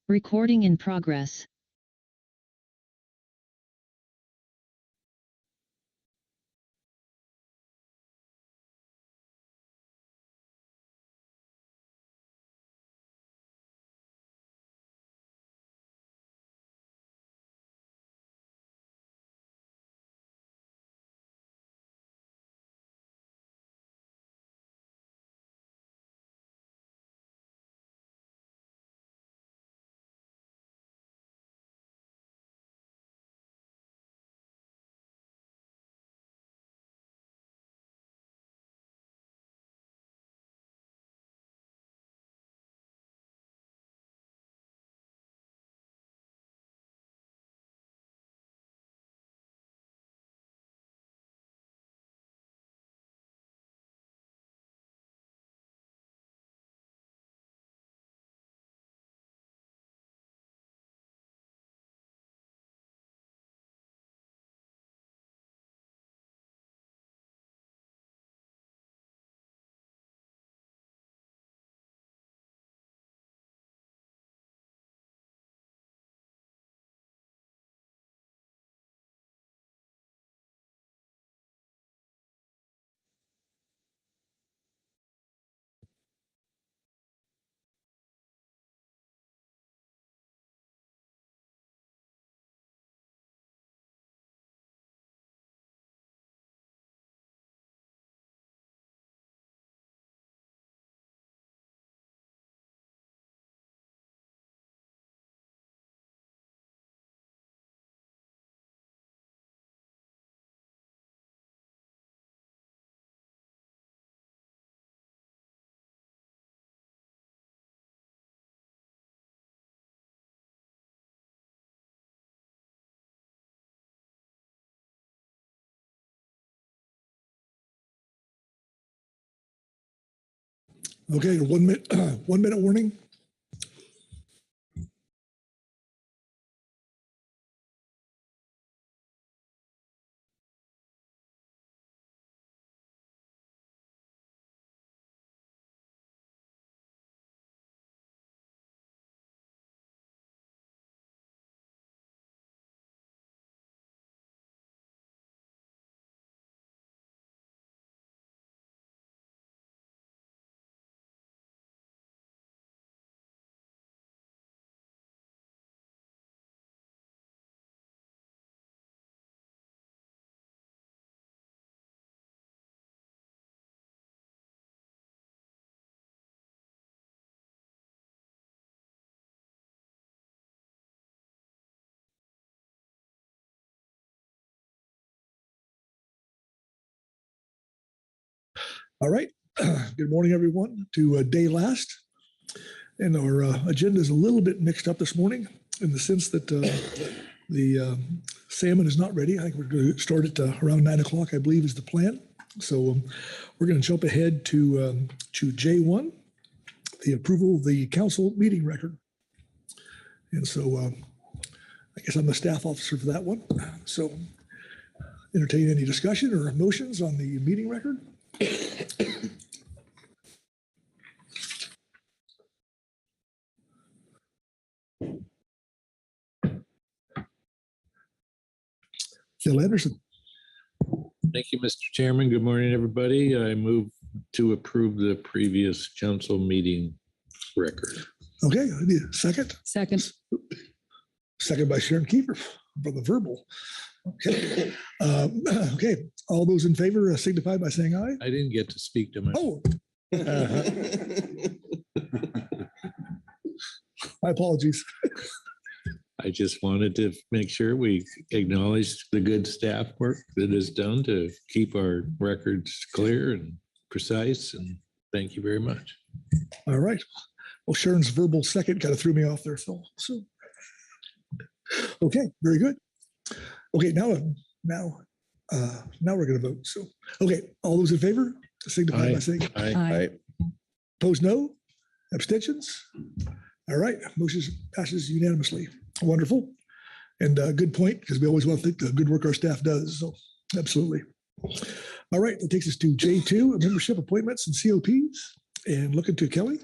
Recording in progress. Okay, 1 minute, 1 minute warning. All right. Good morning, everyone, to day last. And our agenda is a little bit mixed up this morning in the sense that the salmon is not ready. I think we're going to start at around 9 o'clock, I believe, is the plan. So we're going to jump ahead to J1, the approval of the council meeting record. And so I guess I'm the staff officer for that one. So entertain any discussion or motions on the meeting record. Phil Anderson. Thank you, Mr. Chairman. Good morning, everybody. I move to approve the previous council meeting record. Okay, I need a second. Second. Second by Sharon Kiefer for the verbal. Okay. Okay. All those in favor signify by saying aye. I didn't get to speak to my. Oh. My apologies. I just wanted to make sure we acknowledge the good staff work that is done to keep our records clear and precise. And thank you very much. All right. Well, Sharon's verbal second kind of threw me off there, Phil. So, okay, very good. Okay, now we're going to vote. So, okay, all those in favor signify by saying aye. Aye. Opposed, no. Abstentions. All right, motion passes unanimously. Wonderful. And good point, because we always want to think the good work our staff does. So absolutely. All right, that takes us to J2, membership appointments and COPs. And looking to Kelly.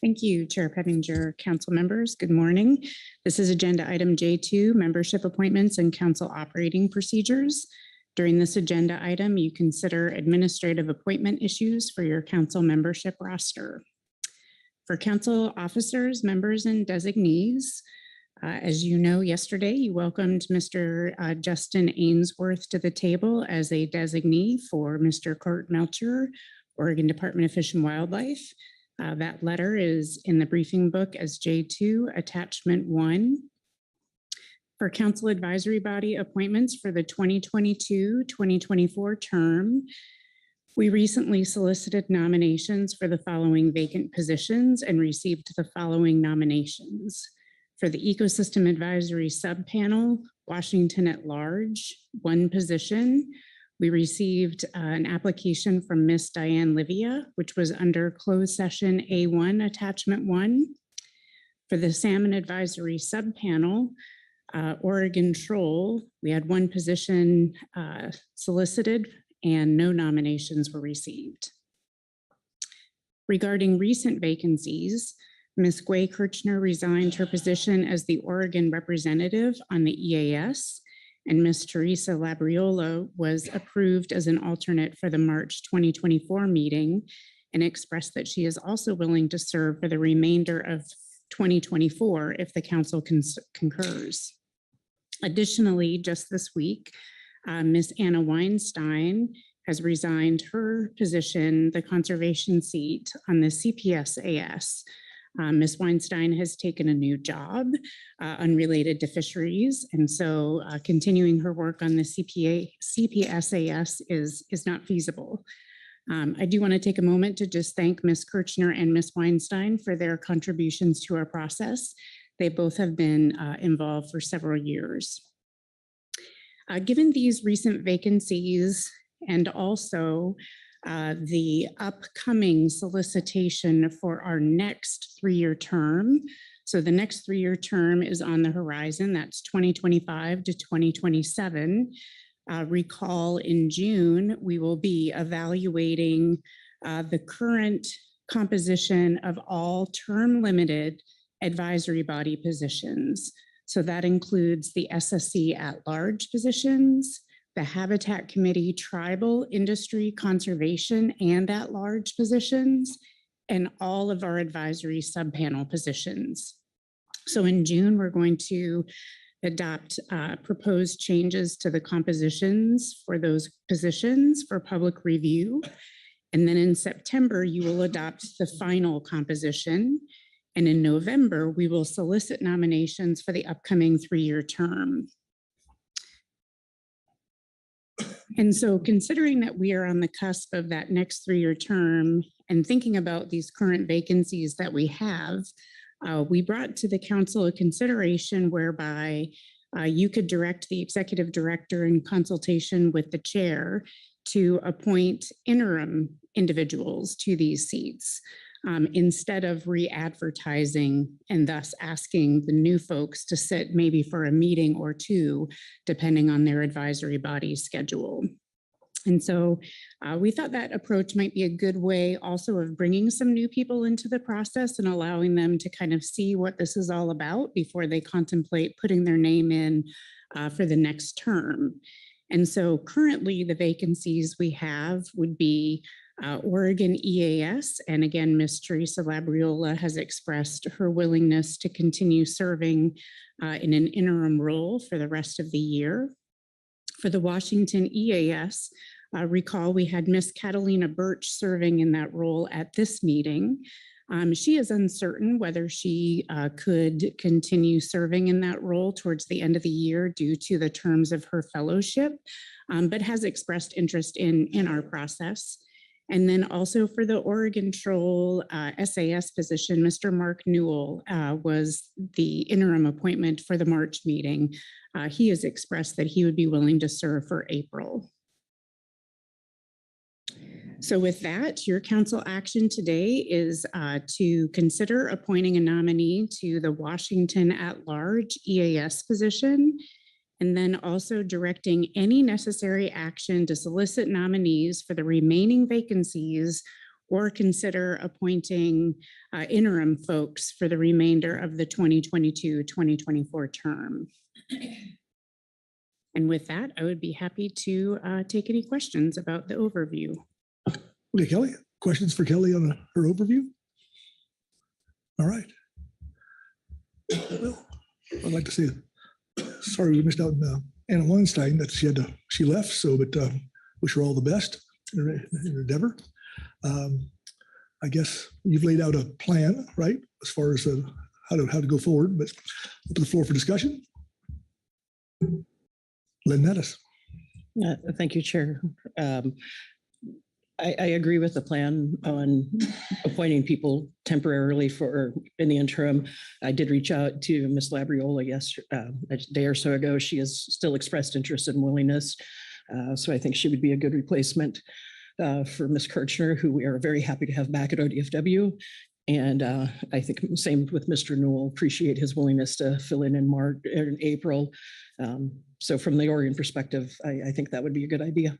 Thank you, Chair Pettinger, council members. Good morning. This is agenda item J2, membership appointments and council operating procedures. During this agenda item, you consider administrative appointment issues for your council membership roster. For council officers, members, and designees, as you know, yesterday you welcomed Mr. Justin Ainsworth to the table as a designee for Mr. Kurt Melcher, Oregon Department of Fish and Wildlife. That letter is in the briefing book as J2, Attachment 1. For council advisory body appointments for the 2022-2024 term, we recently solicited nominations for the following vacant positions and received the following nominations. For the Ecosystem Advisory Subpanel, Washington at Large, 1 position. We received an application from Miss Diane Livia, which was under closed session A1, Attachment 1. For the Salmon Advisory Subpanel, Oregon Troll, we had 1 position solicited and no nominations were received. Regarding recent vacancies, Ms. Gway Kirchner resigned her position as the Oregon representative on the EAS, and Ms. Teresa Labriola was approved as an alternate for the March 2024 meeting and expressed that she is also willing to serve for the remainder of 2024 if the council concurs. Additionally, just this week, Ms. Anna Weinstein has resigned her position, the conservation seat on the CPSAS. Ms. Weinstein has taken a new job unrelated to fisheries, and so continuing her work on the CPSAS is not feasible. I do want to take a moment to just thank Ms. Kirchner and Ms. Weinstein for their contributions to our process. They both have been involved for several years. Given these recent vacancies and also the upcoming solicitation for our next 3-year term. So the next 3-year term is on the horizon. That's 2025 to 2027. Recall in June, we will be evaluating the current composition of all term limited advisory body positions. So that includes the SSC at-large positions, the Habitat Committee, tribal, industry, conservation, and at-large positions, and all of our advisory subpanel positions. So in June, we're going to adopt proposed changes to the compositions for those positions for public review. And then in September, you will adopt the final composition. And in November, we will solicit nominations for the upcoming 3-year term. And so considering that we are on the cusp of that next 3-year term and thinking about these current vacancies that we have, we brought to the council a consideration whereby you could direct the executive director in consultation with the chair to appoint interim individuals to these seats. Instead of re-advertising and thus asking the new folks to sit maybe for a meeting or 2, depending on their advisory body schedule. And so we thought that approach might be a good way also of bringing some new people into the process and allowing them to kind of see what this is all about before they contemplate putting their name in for the next term. And so currently the vacancies we have would be Oregon EAS. And again, Ms. Teresa Labriola has expressed her willingness to continue serving in an interim role for the rest of the year. For the Washington EAS, recall we had Ms. Catalina Birch serving in that role at this meeting. She is uncertain whether she could continue serving in that role towards the end of the year due to the terms of her fellowship, but has expressed interest in our process. And then also for the Oregon Troll SAS position, Mr. Mark Newell was the interim appointment for the March meeting. He has expressed that he would be willing to serve for April. So with that, your council action today is to consider appointing a nominee to the Washington at-large EAS position, and then also directing any necessary action to solicit nominees for the remaining vacancies or consider appointing interim folks for the remainder of the 2022-2024 term. And with that, I would be happy to take any questions about the overview. Okay, Kelly, questions for Kelly on her overview? All right. Well, I'd like to say, sorry we missed out on Anna Weinstein, that she left, so, but wish her all the best in her endeavor. I guess you've laid out a plan, right, as far as how to go forward, but open the floor for discussion. Lynn Nettis. Thank you, Chair. I agree with the plan on appointing people temporarily in the interim. I did reach out to Ms. Labriola a day or so ago. She has still expressed interest and willingness. So I think she would be a good replacement for Ms. Kirchner, who we are very happy to have back at ODFW. And I think same with Mr. Newell, appreciate his willingness to fill in March or in April. So from the Oregon perspective, I think that would be a good idea.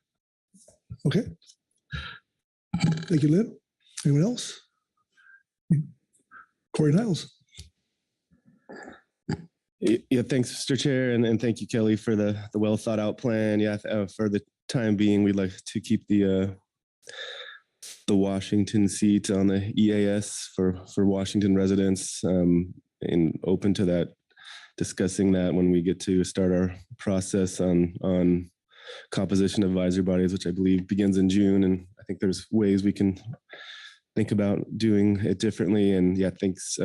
Okay. Thank you, Lynn. Anyone else? Corey Niles. Yeah, thanks, Mr. Chair, and thank you, Kelly, for the well thought out plan. Yeah, for the time being, we'd like to keep the Washington seat on the EAS for Washington residents, and open to that, discussing that when we get to start our process on composition of advisory bodies, which I believe begins in June. And I think there's ways we can think about doing it differently. And yeah, thanks.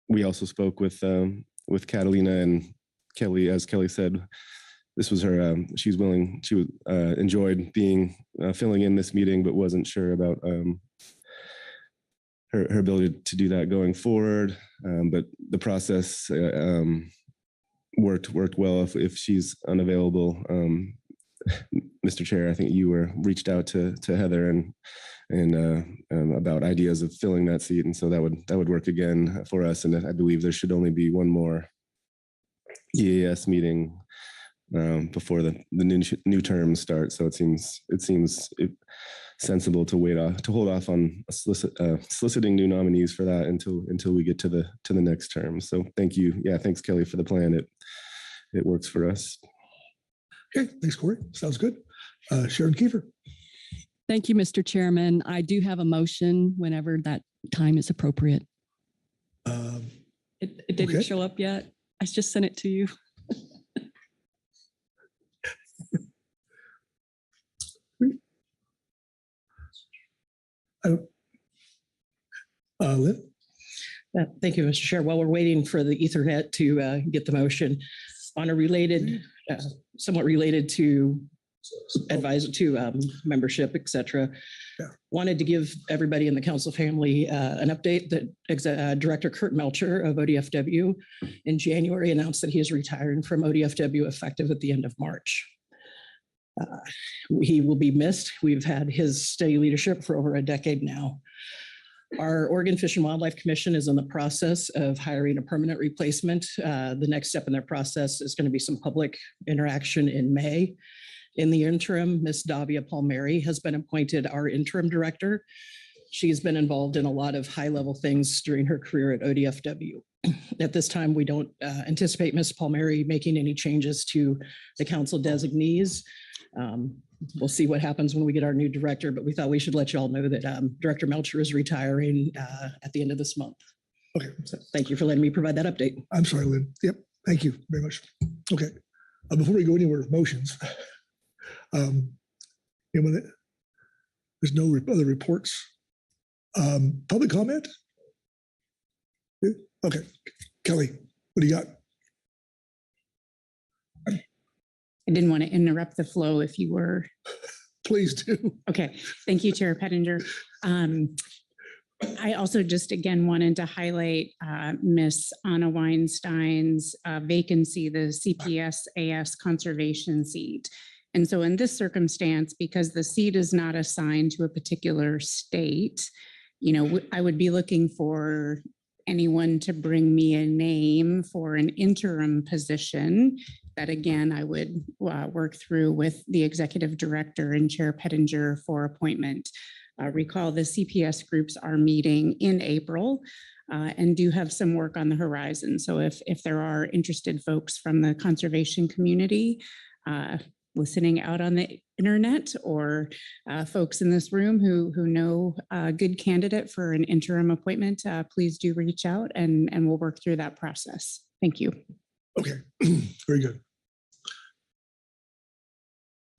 We also spoke with Catalina, and Kelly, as Kelly said, this was her, she's willing, she enjoyed being, filling in this meeting, but wasn't sure about her ability to do that going forward. But the process worked well if she's unavailable. Mr. Chair, I think you reached out to Heather and about ideas of filling that seat, and so that would work again for us. And I believe there should only be one more EAS meeting before the new term starts. So it seems sensible to hold off on soliciting new nominees for that until we get to the next term. So thank you. Yeah, thanks, Kelly, for the plan. It works for us. Okay, thanks, Corey. Sounds good. Sharon Kiefer. Thank you, Mr. Chairman. I do have a motion whenever that time is appropriate. It didn't show up yet. I just sent it to you. Lynn? Thank you, Mr. Chair. While we're waiting for the Ethernet to get the motion, on a related, somewhat related to membership, et cetera. Yeah. Wanted to give everybody in the council family an update that Director Kurt Melcher of ODFW in January announced that he is retiring from ODFW effective at the end of March. He will be missed. We've had his steady leadership for over a decade now. Our Oregon Fish and Wildlife Commission is in the process of hiring a permanent replacement. The next step in their process is going to be some public interaction in May. In the interim, Ms. Davia Palmieri has been appointed our interim director. She's been involved in a lot of high-level things during her career at ODFW. At this time, we don't anticipate Ms. Palmieri making any changes to the council designees. We'll see what happens when we get our new director, but we thought we should let you all know that Director Melcher is retiring at the end of this month. Okay. So thank you for letting me provide that update. I'm sorry, Lynn. Yep. Thank you very much. Okay. Before we go anywhere with motions, there's no other reports. Public comment? Yeah. Okay. Kelly, what do you got? I didn't want to interrupt the flow if you were. Please do. Okay. Thank you, Chair Pettinger. I also just again wanted to highlight Miss Anna Weinstein's vacancy, the CPS-AS conservation seat. And so in this circumstance, because the seat is not assigned to a particular state, I would be looking for anyone to bring me a name for an interim position that, again, I would work through with the executive director and Chair Pettinger for appointment. Recall the CPS groups are meeting in April and do have some work on the horizon. So if there are interested folks from the conservation community listening out on the internet, or folks in this room who know a good candidate for an interim appointment, please do reach out and we'll work through that process. Thank you. Okay, very good.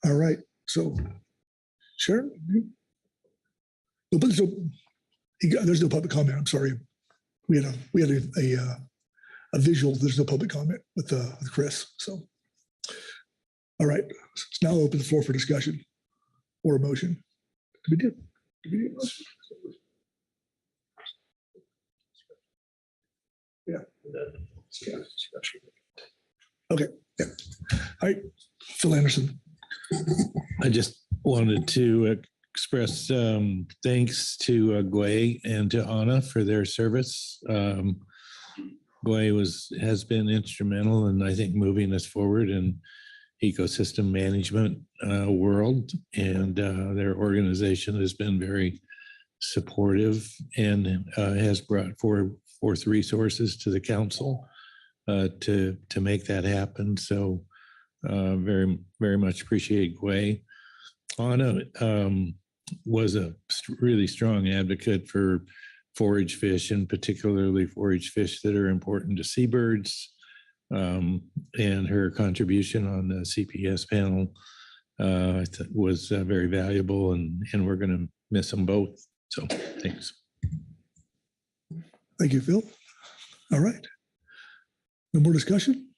All right, so Sharon, there's no public comment. I'm sorry. We had a visual. There's no public comment with Chris. So, all right. Let's now open the floor for discussion or a motion. We did. Yeah. Okay. Yeah. All right. Phil Anderson. I just wanted to express thanks to Gway and to Anna for their service. Gway has been instrumental in, I think, moving us forward in ecosystem management world, and their organization has been very supportive and has brought forth resources to the council to make that happen. So very, very much appreciate Gway. Anna was a really strong advocate for forage fish, and particularly forage fish that are important to seabirds. And her contribution on the CPS panel was very valuable, and we're going to miss them both. So thanks. Thank you, Phil. All right. No more discussion?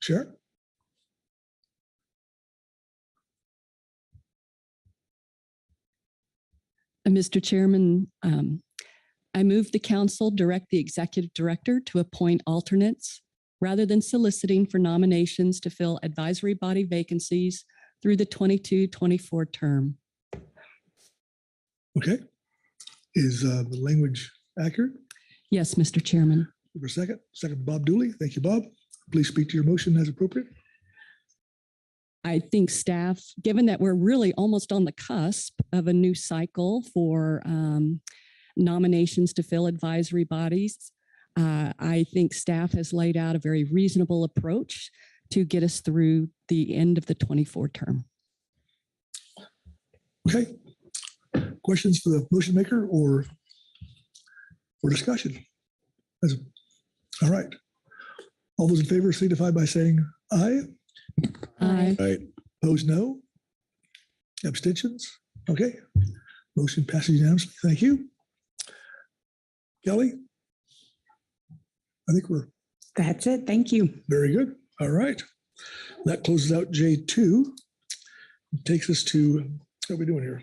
Sharon? Mr. Chairman, I move the council direct the executive director to appoint alternates rather than soliciting for nominations to fill advisory body vacancies through the 22-24 term. Okay. Is the language accurate? Yes, Mr. Chairman. For a second. Second, Bob Dooley. Thank you, Bob. Please speak to your motion as appropriate. I think staff, given that we're really almost on the cusp of a new cycle for nominations to fill advisory bodies, I think staff has laid out a very reasonable approach to get us through the end of the 24 term. Okay. Questions for the motion maker or for discussion? All right. All those in favor signify by saying aye. Aye. Aye. Opposed, no. Abstentions? Okay. Motion passes unanimously. Thank you. Kelly? I think we're That's it. Thank you. very good. All right. That closes out J2. Takes us to, what are we doing here?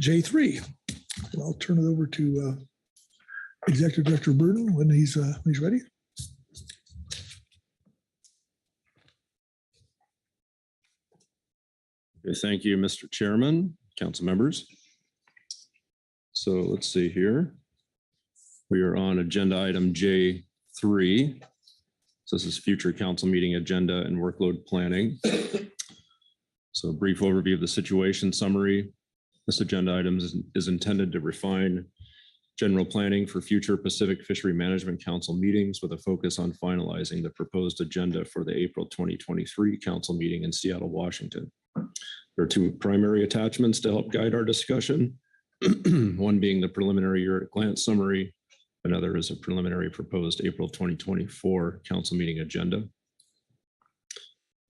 J3. I'll turn it over to Executive Director Burden when he's ready. Okay, thank you, Mr. Chairman, council members. So let's see here. We are on agenda item J3. So this is future council meeting agenda and workload planning. So a brief overview of the situation summary. This agenda item is intended to refine general planning for future Pacific Fishery Management Council meetings with a focus on finalizing the proposed agenda for the April 2023 council meeting in Seattle, Washington. There are two primary attachments to help guide our discussion. One being the preliminary year at glance summary. Another is a preliminary proposed April 2024 council meeting agenda.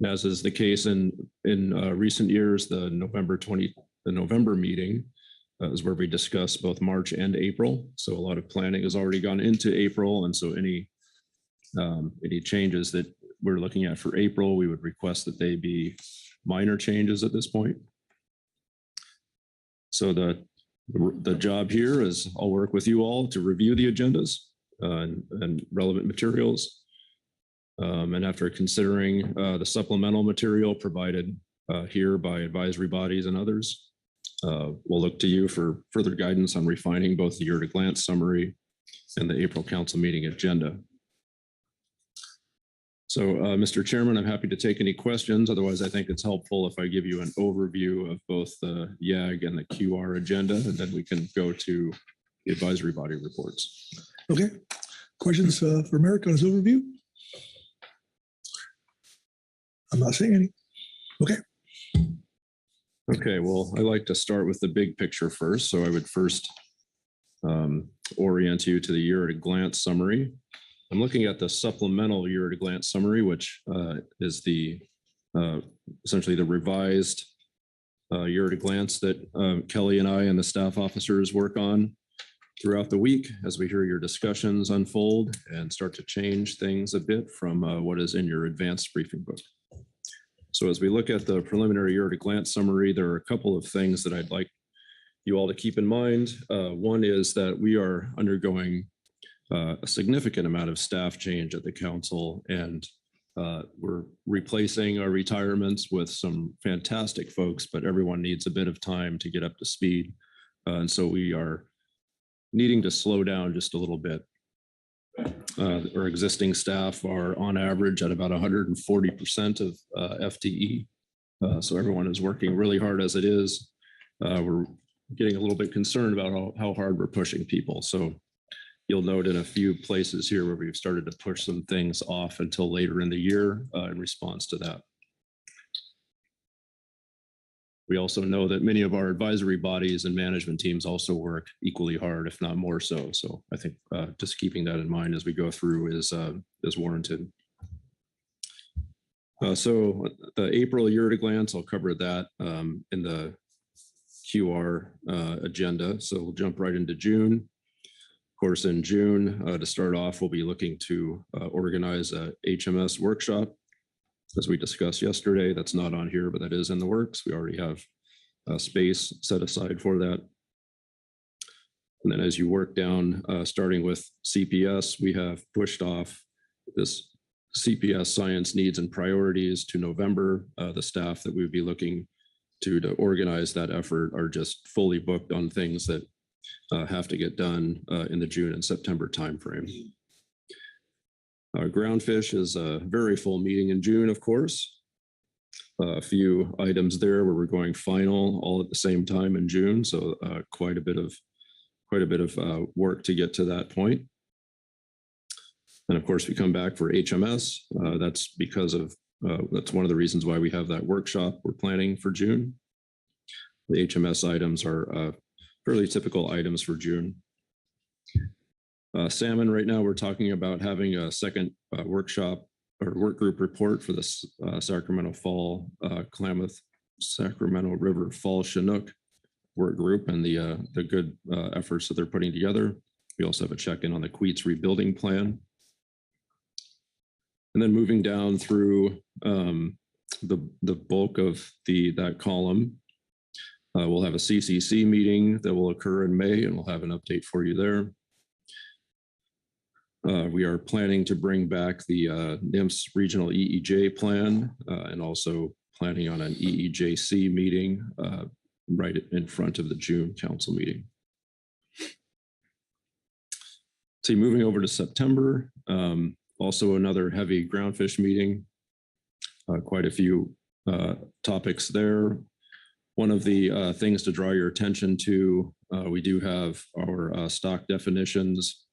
As is the case in recent years, the November meeting is where we discuss both March and April. So a lot of planning has already gone into April, and so any changes that we're looking at for April, we would request that they be minor changes at this point. So the job here is I'll work with you all to review the agendas and relevant materials. And after considering the supplemental material provided here by advisory bodies and others, we'll look to you for further guidance on refining both the year at a glance summary and the April council meeting agenda. So, Mr. Chairman, I'm happy to take any questions. Otherwise, I think it's helpful if I give you an overview of both the YAG and the QR agenda, and then we can go to the advisory body reports. Okay. Questions for Merrick on his overview? I'm not seeing any. Okay. Okay, well, I like to start with the big picture first. So I would first orient you to the year at a glance summary. I'm looking at the supplemental year at a glance summary, which is the essentially the revised year at a glance that Kelly and I and the staff officers work on throughout the week as we hear your discussions unfold and start to change things a bit from what is in your advanced briefing book. So as we look at the preliminary year at a glance summary, there are a couple of things that I'd like you all to keep in mind. One is that we are undergoing a significant amount of staff change at the council, and we're replacing our retirements with some fantastic folks, but everyone needs a bit of time to get up to speed. And so we are needing to slow down just a little bit. Our existing staff are on average at about 140% of FTE. So everyone is working really hard as it is. We're getting a little bit concerned about how hard we're pushing people. So you'll note in a few places here where we've started to push some things off until later in the year in response to that. We also know that many of our advisory bodies and management teams also work equally hard, if not more so. So I think just keeping that in mind as we go through is warranted. So the April year at a glance, I'll cover that in the QR agenda. So we'll jump right into June. Of course, in June, to start off, we'll be looking to organize a HMS workshop. As we discussed yesterday, that's not on here, but that is in the works. We already have space set aside for that. And then as you work down, starting with CPS, we have pushed off this CPS science needs and priorities to November. The staff that we would be looking to organize that effort are just fully booked on things that have to get done in the June and September timeframe. Groundfish is a very full meeting in June, of course. A few items there where we're going final all at the same time in June. So quite a bit of work to get to that point. And of course, we come back for HMS. That's because of that's one of the reasons why we have that workshop we're planning for June. The HMS items are fairly typical items for June. Salmon, right now we're talking about having a second workshop or work group report for the Sacramento River Fall Chinook work group and the good efforts that they're putting together. We also have a check-in on the Queets rebuilding plan. And then moving down through the bulk of that column, we'll have a CCC meeting that will occur in May, and we'll have an update for you there. We are planning to bring back the NIMS regional EEJ plan and also planning on an EEJC meeting right in front of the June council meeting. See, moving over to September, also another heavy groundfish meeting, quite a few topics there. One of the things to draw your attention to, we do have our stock definitions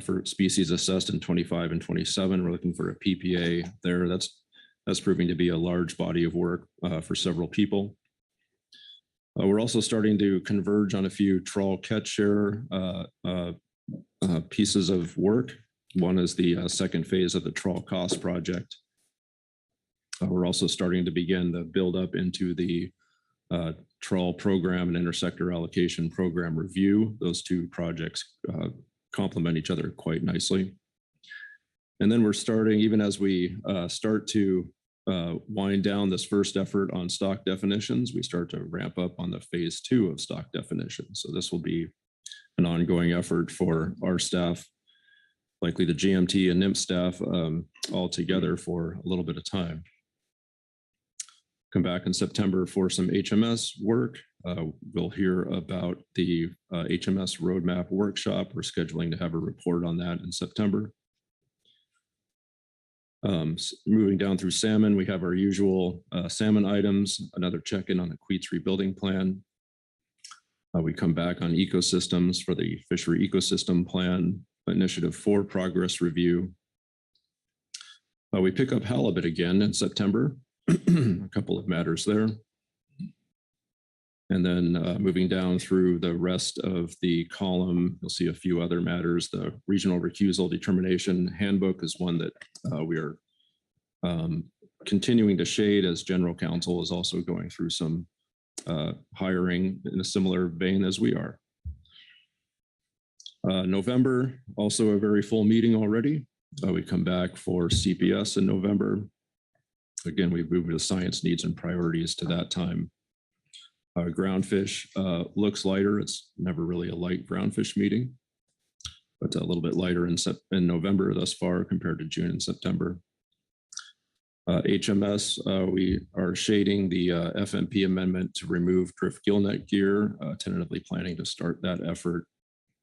for species assessed in 25 and 27. We're looking for a PPA there. That's proving to be a large body of work for several people. We're also starting to converge on a few trawl catch share pieces of work. One is the second phase of the trawl cost project. We're also starting to begin the build up into the trawl program and intersector allocation program review. Those two projects complement each other quite nicely. And then we're starting, even as we start to wind down this first effort on stock definitions, we start to ramp up on the phase 2 of stock definitions. So this will be an ongoing effort for our staff, likely the GMT and NIMS staff all together for a little bit of time. Come back in September for some HMS work. We'll hear about the HMS roadmap workshop. We're scheduling to have a report on that in September. Moving down through salmon, we have our usual salmon items, another check-in on the Queets rebuilding plan. We come back on ecosystems for the fishery ecosystem plan, initiative 4 progress review. We pick up halibut again in September, a couple of matters there. And then moving down through the rest of the column, you'll see a few other matters. The regional recusal determination handbook is one that we are continuing to shade, as general counsel is also going through some hiring in a similar vein as we are. November, also a very full meeting already. We come back for CPS in November. Again, we've moved to science needs and priorities to that time. Groundfish looks lighter. It's never really a light groundfish meeting, but a little bit lighter in November thus far compared to June and September. HMS, we are shading the FMP amendment to remove drift gillnet gear, tentatively planning to start that effort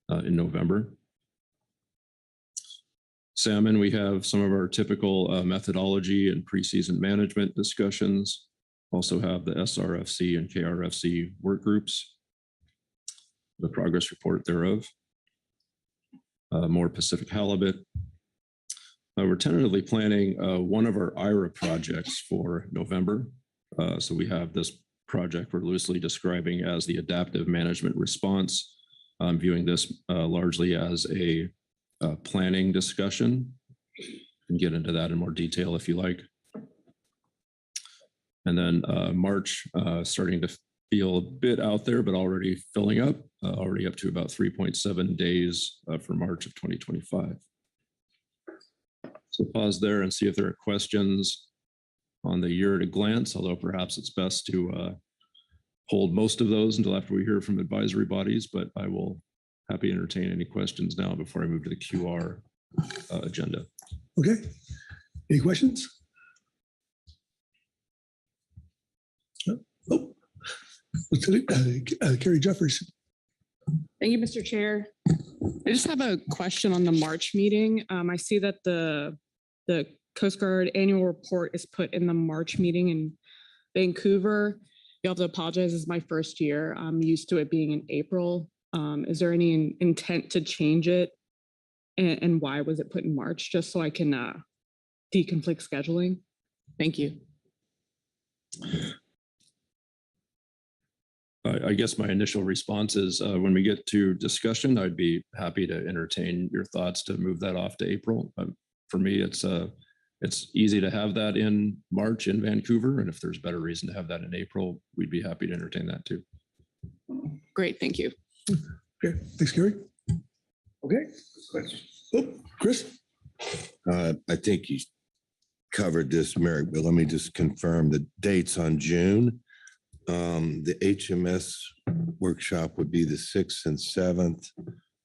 in November. Salmon, we have some of our typical methodology and preseason management discussions. Also have the SRFC and KRFC work groups, the progress report thereof. More Pacific halibut. We're tentatively planning one of our IRA projects for November. So we have this project we're loosely describing as the adaptive management response. I'm viewing this largely as a planning discussion. You can get into that in more detail if you like. And then March, starting to feel a bit out there, but already filling up, already up to about 3.7 days for March of 2025. So pause there and see if there are questions on the year at a glance, although perhaps it's best to hold most of those until after we hear from advisory bodies, but I will happy to entertain any questions now before I move to the QR agenda. Okay. Any questions? Oh, Carrie Jeffries. Thank you, Mr. Chair. I just have a question on the March meeting. I see that the Coast Guard annual report is put in the March meeting in Vancouver. You'll have to apologize, this is my first year. I'm used to it being in April. Is there any intent to change it? And why was it put in March? Just so I can deconflict scheduling. Thank you. I guess my initial response is when we get to discussion, I'd be happy to entertain your thoughts to move that off to April. For me, it's easy to have that in March in Vancouver. And if there's better reason to have that in April, we'd be happy to entertain that too. Great, thank you. Okay, thanks, Carrie. Okay. Oh, Chris? I think you covered this, Merrick, but let me just confirm the dates on June. The HMS workshop would be the 6th and 7th.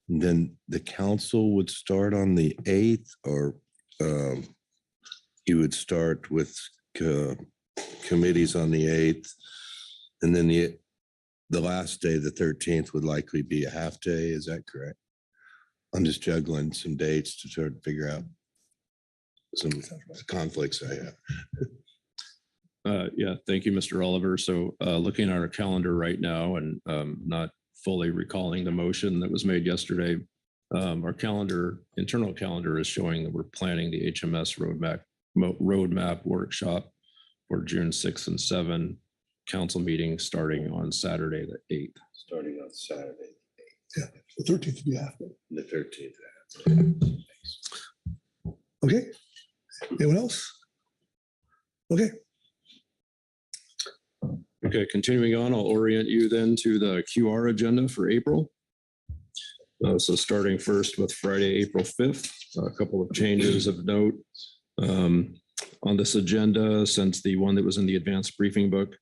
And then the council would start on the 8th, or you would start with committees on the 8th. And then the last day, the 13th, would likely be a half day. Is that correct? I'm just juggling some dates to try to figure out some conflicts I have. Yeah, thank you, Mr. Oliver. So looking at our calendar right now and not fully recalling the motion that was made yesterday, our internal calendar is showing that we're planning the HMS roadmap workshop for June 6th and 7th, council meeting starting on Saturday the 8th. Starting on Saturday. Yeah, the 13th would be half day. The 13th. Okay. Anyone else? Okay. Okay, continuing on, I'll orient you then to the QR agenda for April. So starting first with Friday, April 5th, a couple of changes of note on this agenda since the one that was in the advanced briefing book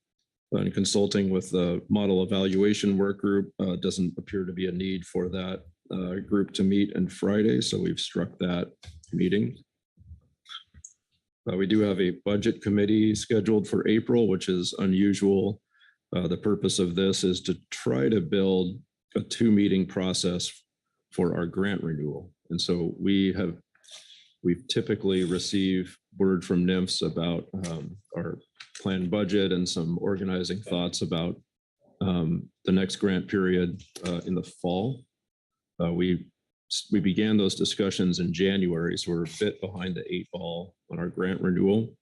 and consulting with the model evaluation work group doesn't appear to be a need for that group to meet on Friday. So we've struck that meeting. We do have a budget committee scheduled for April, which is unusual. The purpose of this is to try to build a 2-meeting process for our grant renewal. And so we've typically received word from NIMS about our planned budget and some organizing thoughts about the next grant period in the fall. We began those discussions in January, so we're a bit behind the 8 ball on our grant renewal.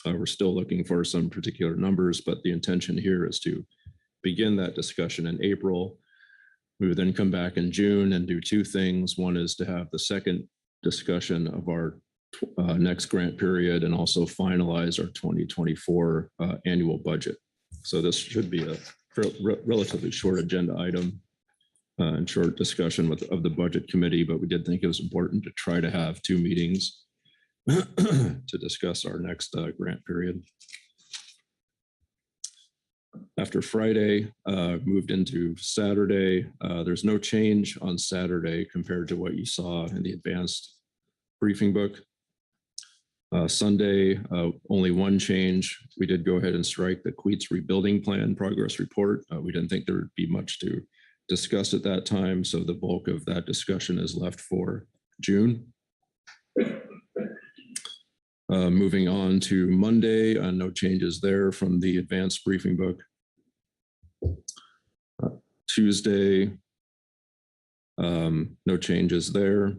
We're still looking for some particular numbers, but the intention here is to begin that discussion in April. We would then come back in June and do 2 things. One is to have the second discussion of our next grant period and also finalize our 2024 annual budget. So this should be a relatively short agenda item and short discussion of the budget committee, but we did think it was important to try to have 2 meetings to discuss our next grant period. After Friday, moved into Saturday. There's no change on Saturday compared to what you saw in the advanced briefing book. Sunday, only 1 change. We did go ahead and strike the Queets rebuilding plan progress report. We didn't think there would be much to discuss at that time, so the bulk of that discussion is left for June. Moving on to Monday, no changes there from the advanced briefing book. Tuesday, no changes there.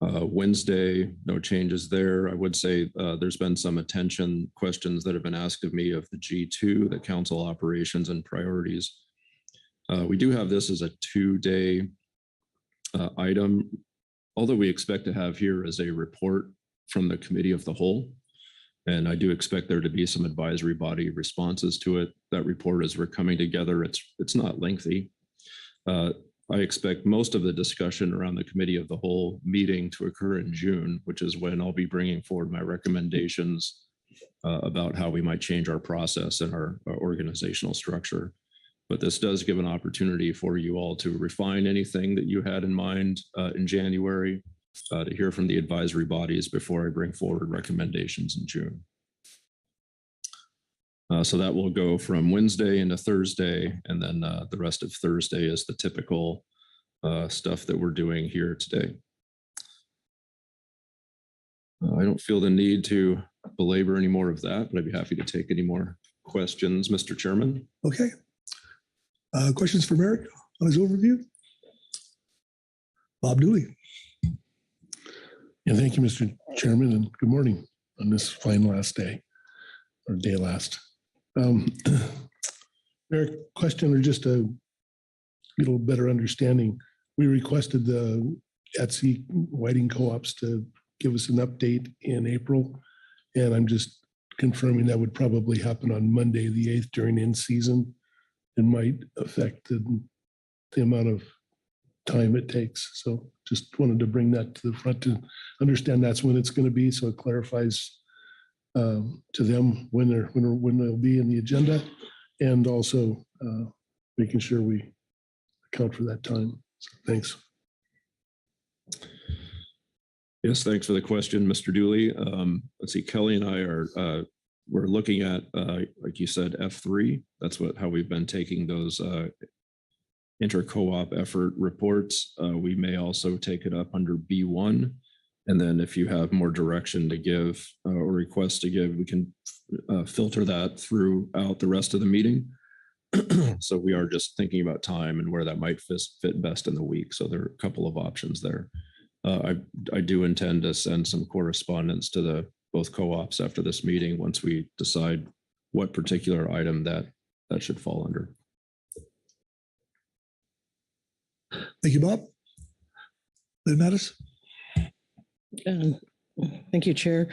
Wednesday, no changes there. I would say there's been some attention questions that have been asked of me of the G2, the council operations and priorities. We do have this as a 2-day item, although we expect to have here as a report from the committee of the whole. And I do expect there to be some advisory body responses to it. That report, as we're coming together, it's not lengthy. I expect most of the discussion around the committee of the whole meeting to occur in June, which is when I'll be bringing forward my recommendations about how we might change our process and our organizational structure. But this does give an opportunity for you all to refine anything that you had in mind in January, to hear from the advisory bodies before I bring forward recommendations in June. So that will go from Wednesday into Thursday, and then the rest of Thursday is the typical stuff that we're doing here today. I don't feel the need to belabor any more of that, but I'd be happy to take any more questions, Mr. Chairman. Okay. Questions for Merrick on his overview? Bob Dooley. Yeah, thank you, Mr. Chairman, and good morning on this fine last day, or day last. Eric, question or just a little better understanding. We requested the at-sea whiting co-ops to give us an update in April, and I'm just confirming that would probably happen on Monday, the 8th during in-season. It might affect the amount of time it takes. So just wanted to bring that to the front to understand that's when it's going to be, so it clarifies to them when they'll be in the agenda, and also making sure we account for that time. So thanks. Yes, thanks for the question, Mr. Dooley. Let's see, Kelly and I are we're looking at, like you said, F3. That's how we've been taking those inter-co-op effort reports. We may also take it up under B1. And then if you have more direction to give or requests to give, we can filter that throughout the rest of the meeting. So we are just thinking about time and where that might fit best in the week. So there are a couple of options there. I do intend to send some correspondence to both co-ops after this meeting once we decide what particular item that should fall under. Thank you, Bob. Lynn Mattis. Thank you, Chair.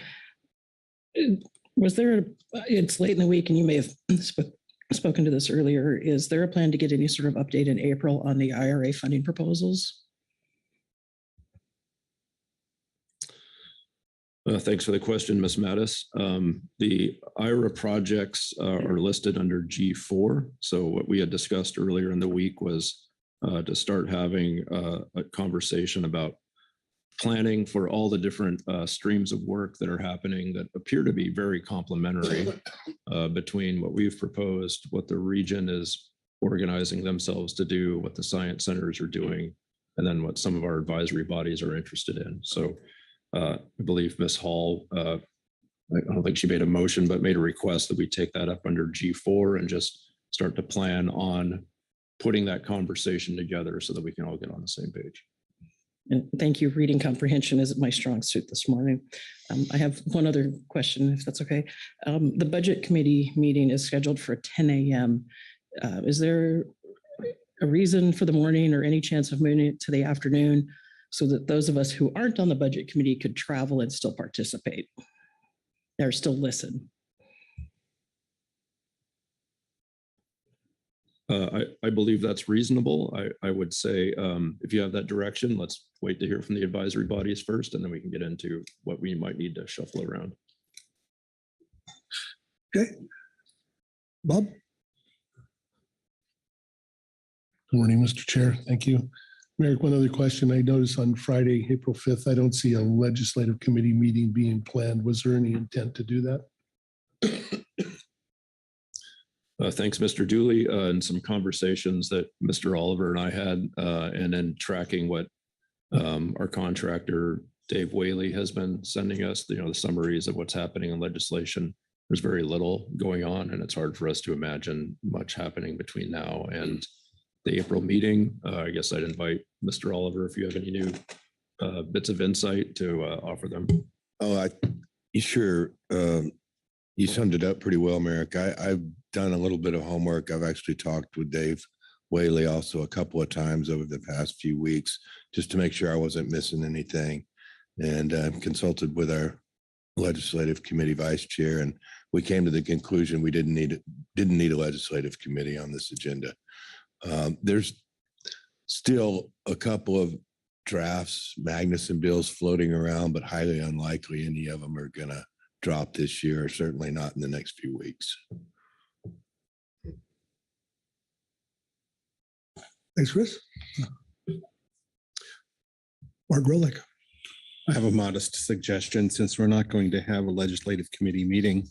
Was there, it's late in the week and you may have spoken to this earlier, is there a plan to get any sort of update in April on the IRA funding proposals? Thanks for the question, Ms. Mattis. The IRA projects are listed under G4. So what we had discussed earlier in the week was to start having a conversation about planning for all the different streams of work that are happening that appear to be very complementary between what we've proposed, what the region is organizing themselves to do, what the science centers are doing, and then what some of our advisory bodies are interested in. So I believe Ms. Hall, I don't think she made a motion, but made a request that we take that up under G4 and just start to plan on putting that conversation together so that we can all get on the same page. And thank you. Reading comprehension is my strong suit this morning. I have one other question, if that's okay. The budget committee meeting is scheduled for 10 a.m. Is there a reason for the morning or any chance of moving it to the afternoon so that those of us who aren't on the budget committee could travel and still participate or still listen? I believe that's reasonable. I would say if you have that direction, let's wait to hear from the advisory bodies first, and then we can get into what we might need to shuffle around. Okay. Bob? Good morning, Mr. Chair. Thank you. Merrick, one other question. I noticed on Friday, April 5th, I don't see a legislative committee meeting being planned. Was there any intent to do that? Thanks, Mr. Dooley, and some conversations that Mr. Oliver and I had, and then tracking what our contractor, Dave Whaley, has been sending us, the summaries of what's happening in legislation. There's very little going on, and it's hard for us to imagine much happening between now and the April meeting. I guess I'd invite Mr. Oliver, if you have any new bits of insight, to offer them. Oh, you sure, you summed it up pretty well, Merrick. I've done a little bit of homework. I've actually talked with Dave Whaley also a couple of times over the past few weeks, just to make sure I wasn't missing anything, and consulted with our legislative committee vice chair, and we came to the conclusion we didn't need a legislative committee on this agenda. There's still a couple of drafts, Magnuson bills floating around, but highly unlikely any of them are going to drop this year, certainly not in the next few weeks. Thanks, Chris. Mark Grolick. I have a modest suggestion, since we're not going to have a legislative committee meeting.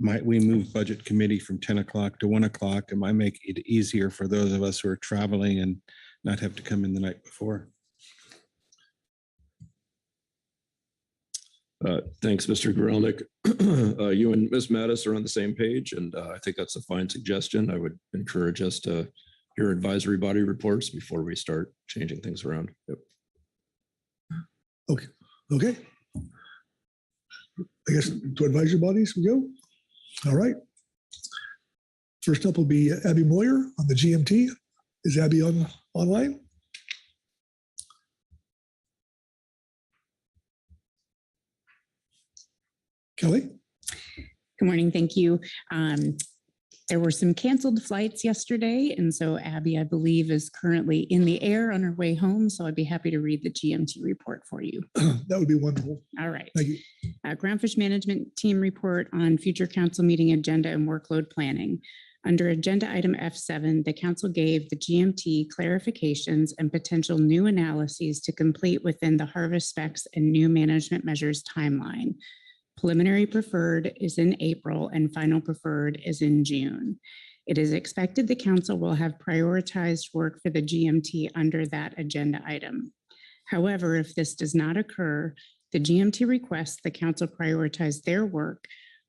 Might we move budget committee from 10 o'clock to 1 o'clock? It might make it easier for those of us who are traveling and not have to come in the night before. Thanks, Mr. Grelnick. You and Ms. Mattis are on the same page, and I think that's a fine suggestion. I would encourage us to hear advisory body reports before we start changing things around. Yep. Okay. I guess to advisory bodies we go. All right. First up will be Abby Moyer on the GMT. Is Abby online? Kelly? Good morning. Thank you. There were some canceled flights yesterday, and so Abby, I believe, is currently in the air on her way home. So I'd be happy to read the GMT report for you. That would be wonderful. All right. Thank you. Groundfish Management Team report on future council meeting agenda and workload planning. Under agenda item F7, the council gave the GMT clarifications and potential new analyses to complete within the harvest specs and new management measures timeline. Preliminary preferred is in April and final preferred is in June. It is expected the council will have prioritized work for the GMT under that agenda item. However, if this does not occur, the GMT requests the council prioritize their work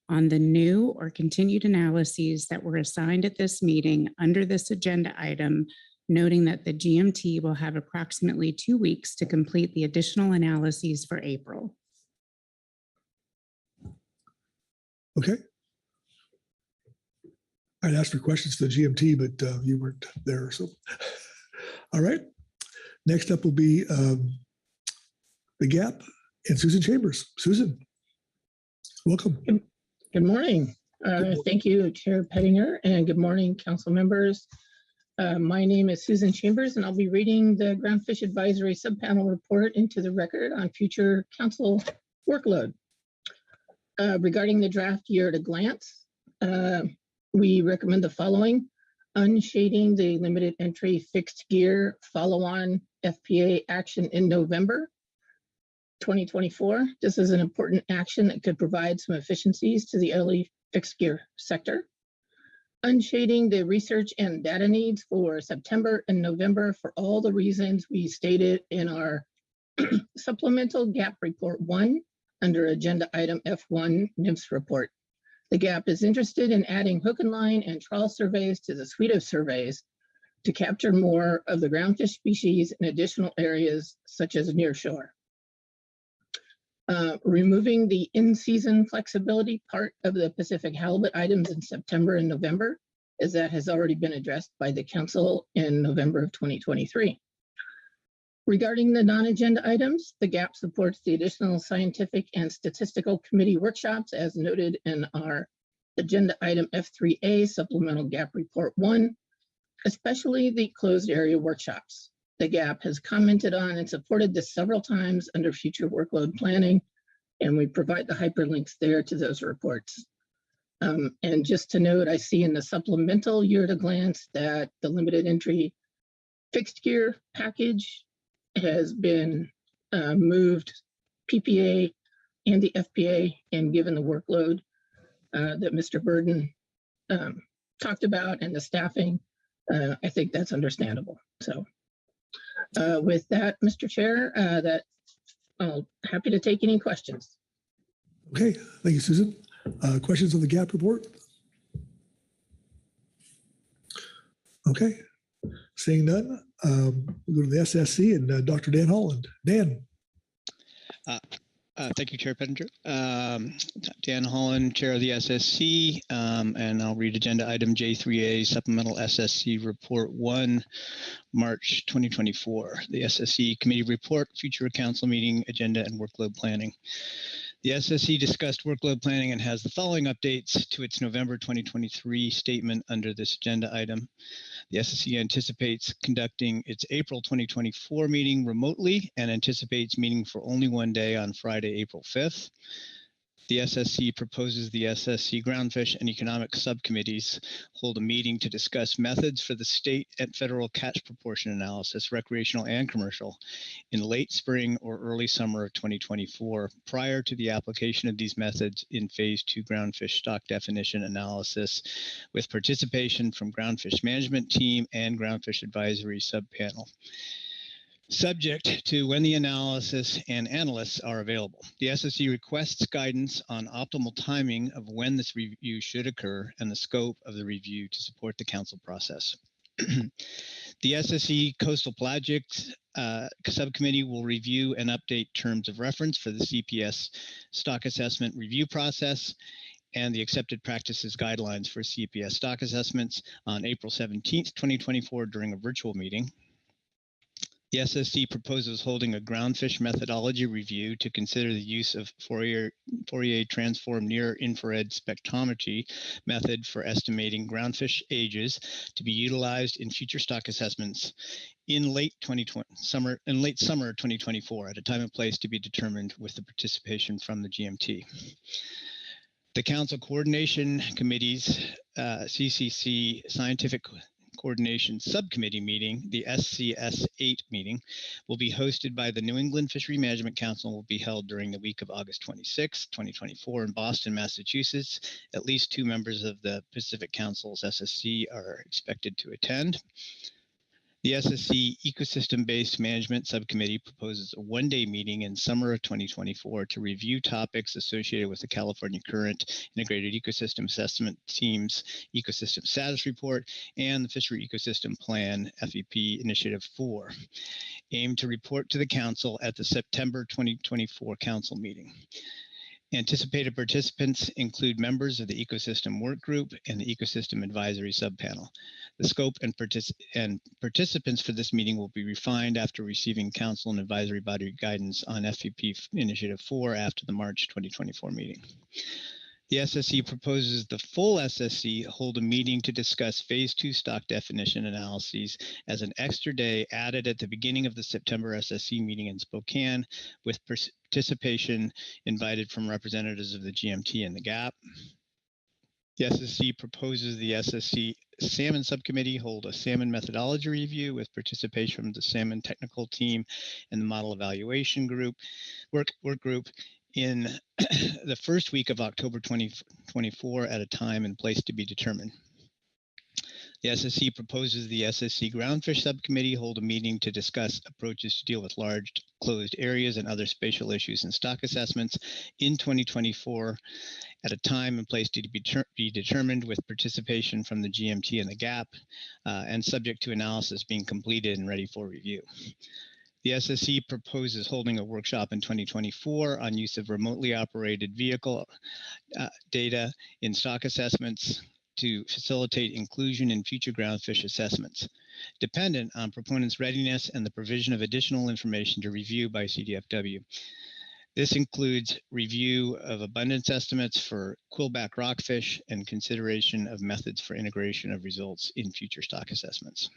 on the new or continued analyses that were assigned at this meeting under this agenda item, noting that the GMT will have approximately 2 weeks to complete the additional analyses for April. Okay. I'd asked for questions to the GMT, but you weren't there. So, all right. Next up will be the GAP and Susan Chambers. Susan, welcome. Good morning. Thank you, Chair Pettinger, and good morning, council members. My name is Susan Chambers, and I'll be reading the Groundfish Advisory Subpanel report into the record on future council workload. Regarding the draft year at a glance, we recommend the following: unshading the limited entry fixed gear follow-on FPA action in November 2024. This is an important action that could provide some efficiencies to the LE fixed gear sector. Unshading the research and data needs for September and November for all the reasons we stated in our Supplemental Gap Report 1 under Agenda Item F1 NIMS Report. The GAP is interested in adding hook and line and trawl surveys to the suite of surveys to capture more of the groundfish species in additional areas such as nearshore. Removing the in-season flexibility part of the Pacific halibut items in September and November, as that has already been addressed by the council in November of 2023. Regarding the non-agenda items, the GAP supports the additional scientific and statistical committee workshops as noted in our agenda item F3A Supplemental GAP Report 1, especially the closed area workshops. The GAP has commented on and supported this several times under future workload planning, and we provide the hyperlinks there to those reports. And just to note, I see in the supplemental year at a glance that the limited entry fixed gear package has been moved PPA and the FPA, and given the workload that Mr. Burden talked about and the staffing, I think that's understandable. So with that, Mr. Chair, I'm happy to take any questions. Okay, thank you, Susan. Questions on the GAP report? Okay, seeing none, we'll go to the SSC and Dr. Dan Holland. Dan. Thank you, Chair Pettinger. Dan Holland, Chair of the SSC, and I'll read Agenda Item J3A, Supplemental SSC Report 1, March 2024. The SSC Committee Report, Future Council Meeting, Agenda and Workload Planning. The SSC discussed workload planning and has the following updates to its November 2023 statement under this agenda item. The SSC anticipates conducting its April 2024 meeting remotely and anticipates meeting for only one day on Friday, April 5th. The SSC proposes the SSC Groundfish and Economic Subcommittees hold a meeting to discuss methods for the state and federal catch proportion analysis, recreational and commercial, in late spring or early summer of 2024, prior to the application of these methods in Phase 2 groundfish stock definition analysis, with participation from Groundfish Management Team and Groundfish Advisory Subpanel, subject to when the analysis and analysts are available. The SSC requests guidance on optimal timing of when this review should occur and the scope of the review to support the council process. The SSC Coastal Pelagics Subcommittee will review and update terms of reference for the CPS stock assessment review process and the accepted practices guidelines for CPS stock assessments on April 17th, 2024 during a virtual meeting. The SSC proposes holding a groundfish methodology review to consider the use of Fourier transform near infrared spectrometry method for estimating groundfish ages to be utilized in future stock assessments in late summer 2024 at a time and place to be determined with the participation from the GMT. The Council Coordination Committee's CCC Scientific Coordination Subcommittee meeting, the SCS 8 meeting, will be hosted by the New England Fishery Management Council and will be held during the week of August 26, 2024 in Boston, Massachusetts. At least 2 members of the Pacific Council's SSC are expected to attend. The SSC Ecosystem-Based Management Subcommittee proposes a one-day meeting in summer of 2024 to review topics associated with the California Current Integrated Ecosystem Assessment Team's Ecosystem Status Report and the Fishery Ecosystem Plan, FEP Initiative 4, aimed to report to the Council at the September 2024 Council meeting. Anticipated participants include members of the Ecosystem Work Group and the Ecosystem Advisory Subpanel. The scope and participants for this meeting will be refined after receiving Council and Advisory Body guidance on FEP Initiative 4 after the March 2024 meeting. The SSC proposes the full SSC hold a meeting to discuss Phase 2 stock definition analyses as an extra day added at the beginning of the September SSC meeting in Spokane, with participation invited from representatives of the GMT and the GAP. The SSC proposes the SSC Salmon Subcommittee hold a salmon methodology review with participation from the Salmon Technical Team and the Model Evaluation Group, work group in the first week of October 2024 at a time and place to be determined. The SSC proposes the SSC Groundfish Subcommittee hold a meeting to discuss approaches to deal with large closed areas and other spatial issues in stock assessments in 2024 at a time and place to be determined with participation from the GMT and the GAP and subject to analysis being completed and ready for review. The SSC proposes holding a workshop in 2024 on use of remotely operated vehicle data in stock assessments to facilitate inclusion in future groundfish assessments, dependent on proponents' readiness and the provision of additional information to review by CDFW. This includes review of abundance estimates for quillback rockfish and consideration of methods for integration of results in future stock assessments.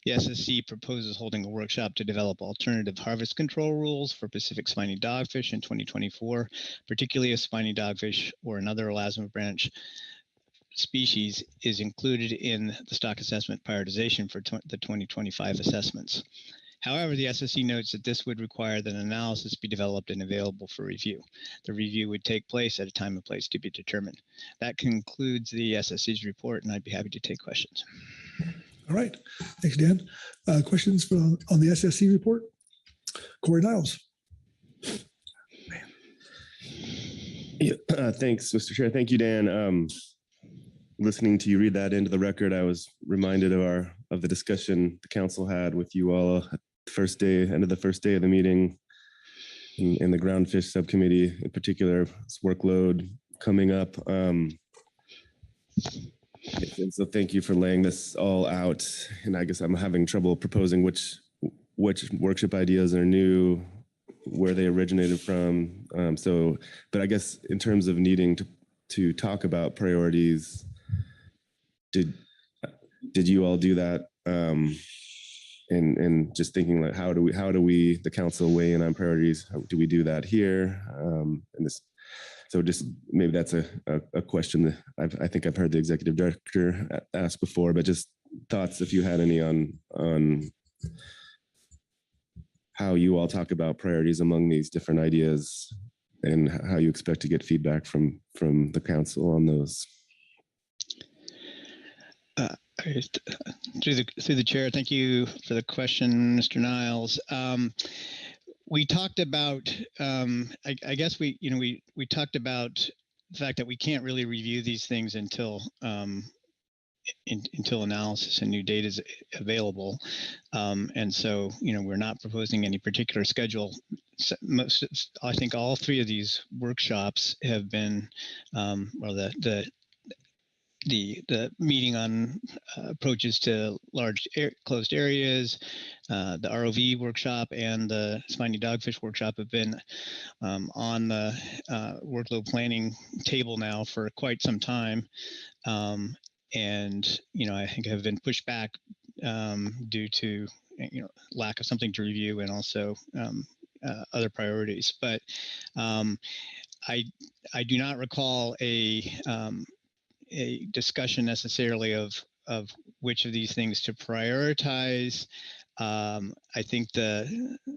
The SSC proposes holding a workshop to develop alternative harvest control rules for Pacific spiny dogfish in 2024, particularly if spiny dogfish or another elasma branch species is included in the stock assessment prioritization for the 2025 assessments. However, the SSC notes that this would require that an analysis be developed and available for review. The review would take place at a time and place to be determined. That concludes the SSC's report, and I'd be happy to take questions. All right. Thanks, Dan. Questions on the SSC report? Corey Niles. Yeah, thanks, Mr. Chair. Thank you, Dan. Listening to you read that into the record, I was reminded of the discussion the council had with you all at the end of the first day of the meeting in the groundfish subcommittee, in particular, this workload coming up. And so thank you for laying this all out. And I guess I'm having trouble proposing which workshop ideas are new, where they originated from. But I guess in terms of needing to talk about priorities, did you all do that? And just thinking like, how do we, the council, weigh in on priorities? How do we do that here? So just maybe that's a question that I think I've heard the executive director ask before, but just thoughts if you had any on how you all talk about priorities among these different ideas and how you expect to get feedback from the council on those. Through the chair, thank you for the question, Mr. Niles. We talked about, I guess we talked about the fact that we can't really review these things until analysis and new data is available. And so, we're not proposing any particular schedule. I think all three of these workshops have been, or the meeting on approaches to large closed areas, the ROV workshop and the spiny dogfish workshop have been on the workload planning table now for quite some time. And, I think have been pushed back due to, lack of something to review and also other priorities. But I do not recall a discussion necessarily of which of these things to prioritize. I think the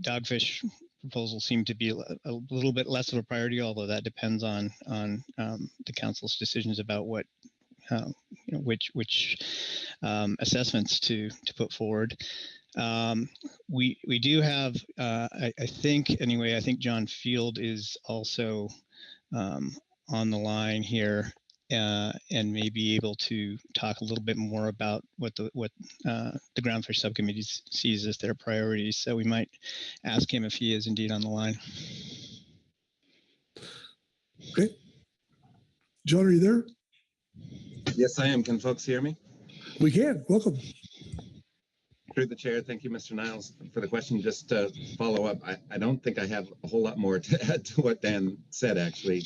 dogfish proposal seemed to be a little bit less of a priority, although that depends on the council's decisions about what which assessments to put forward. We do have I think John Field is also on the line here and may be able to talk a little bit more about what the groundfish subcommittee sees as their priorities. So we might ask him if he is indeed on the line. Okay. John, are you there? Yes, I am. Can folks hear me? We can. Welcome. Through the chair, thank you, Mr. Niles, for the question. Just to follow up, I don't think I have a whole lot more to add to what Dan said, actually.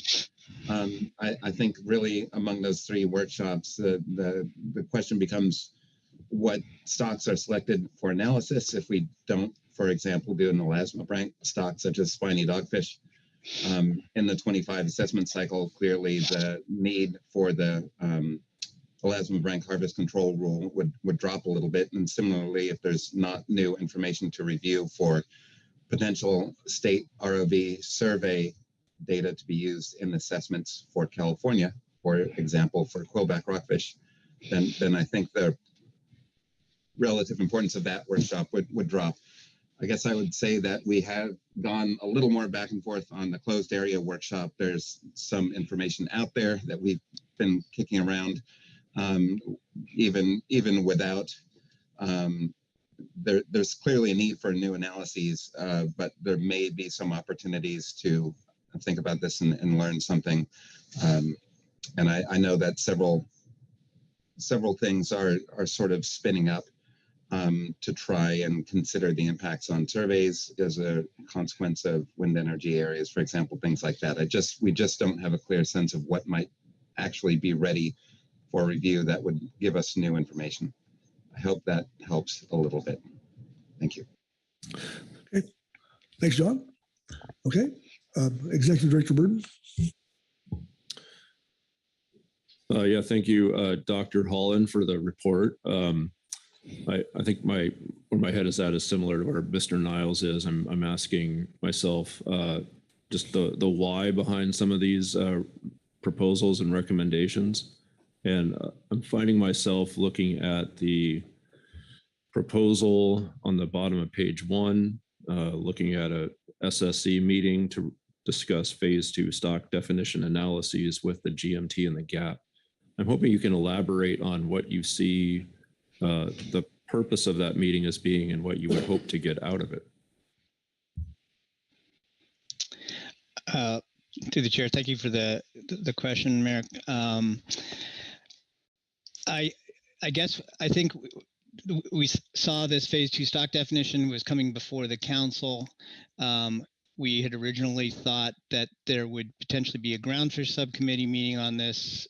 I think really among those three workshops, the question becomes what stocks are selected for analysis if we don't, for example, do an elasma branch stock such as spiny dogfish. In the 25 assessment cycle, clearly the need for the elasma branch harvest control rule would drop a little bit. And similarly, if there's not new information to review for potential state ROV survey data to be used in assessments for California, for example, for quillback rockfish, then I think the relative importance of that workshop would drop. I guess I would say that we have gone a little more back and forth on the closed area workshop. There's some information out there that we've been kicking around, even without. There's clearly a need for new analyses, but there may be some opportunities to think about this and learn something. And I know that several things are sort of spinning up to try and consider the impacts on surveys as a consequence of wind energy areas, for example, things like that. We just don't have a clear sense of what might actually be ready for review that would give us new information. I hope that helps a little bit. Thank you. Okay. Thanks, John. Okay. Executive Director Burton. Yeah, thank you, Dr. Holland, for the report. I think where my head is at is similar to where Mr. Niles is. I'm asking myself just the why behind some of these proposals and recommendations. And I'm finding myself looking at the proposal on the bottom of page 1, looking at a SSC meeting to discuss phase 2 stock definition analyses with the GMT and the gap. I'm hoping you can elaborate on what you see the purpose of that meeting as being and what you would hope to get out of it. To the chair, thank you for the question, Merrick. I guess I think we saw this phase 2 stock definition was coming before the council. We had originally thought that there would potentially be a groundfish subcommittee meeting on this,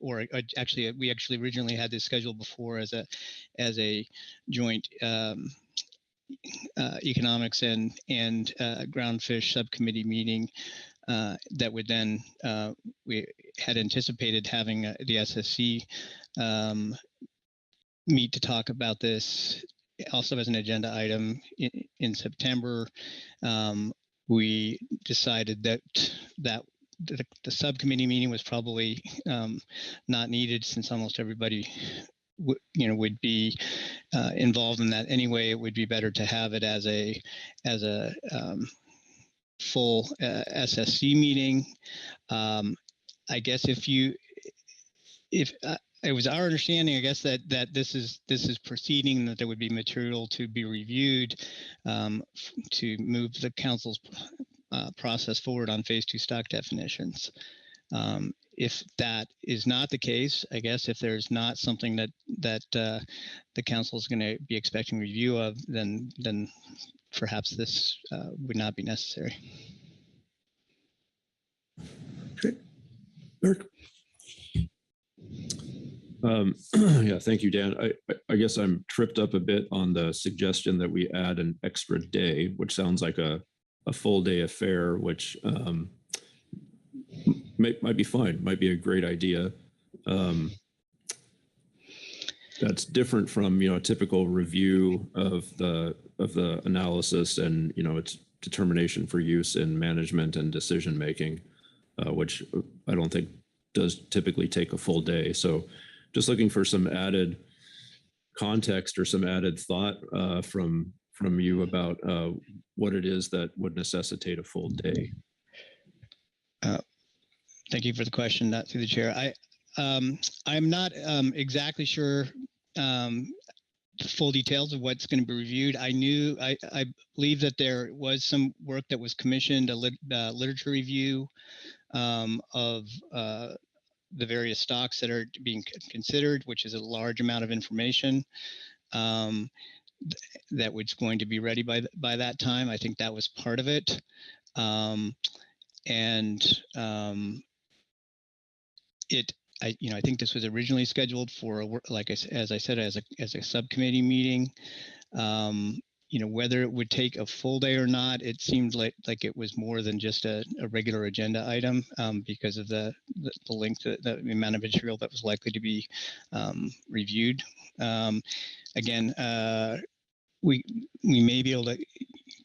we actually originally had this scheduled before as a joint economics and groundfish subcommittee meeting that would then we had anticipated having the SSC meet to talk about this also as an agenda item in September. We decided that the subcommittee meeting was probably not needed since almost everybody would be involved in that anyway. It would be better to have it as a full SSC meeting. I guess if it was our understanding, I guess that this is proceeding, that there would be material to be reviewed to move the council's process forward on phase 2 stock definitions. If that is not the case, I guess if there's not something that the council is going to be expecting review of, then perhaps this would not be necessary. Okay, Eric. Yeah, thank you, Dan. I guess I'm tripped up a bit on the suggestion that we add an extra day, which sounds like a full day affair, which might be fine, might be a great idea. That's different from a typical review of the analysis and its determination for use in management and decision making, which I don't think does typically take a full day. So just looking for some added context or some added thought from you about what it is that would necessitate a full day. Thank you for the question, through the chair. I'm not exactly sure the full details of what's going to be reviewed. I believe that there was some work that was commissioned, a literature review of the various stocks that are being considered, which is a large amount of information that was going to be ready by that time. I think that was part of it. I think this was originally scheduled for as I said, as a subcommittee meeting. Whether it would take a full day or not, it seemed like it was more than just a regular agenda item because of the length, the amount of material that was likely to be reviewed. Again, we may be able to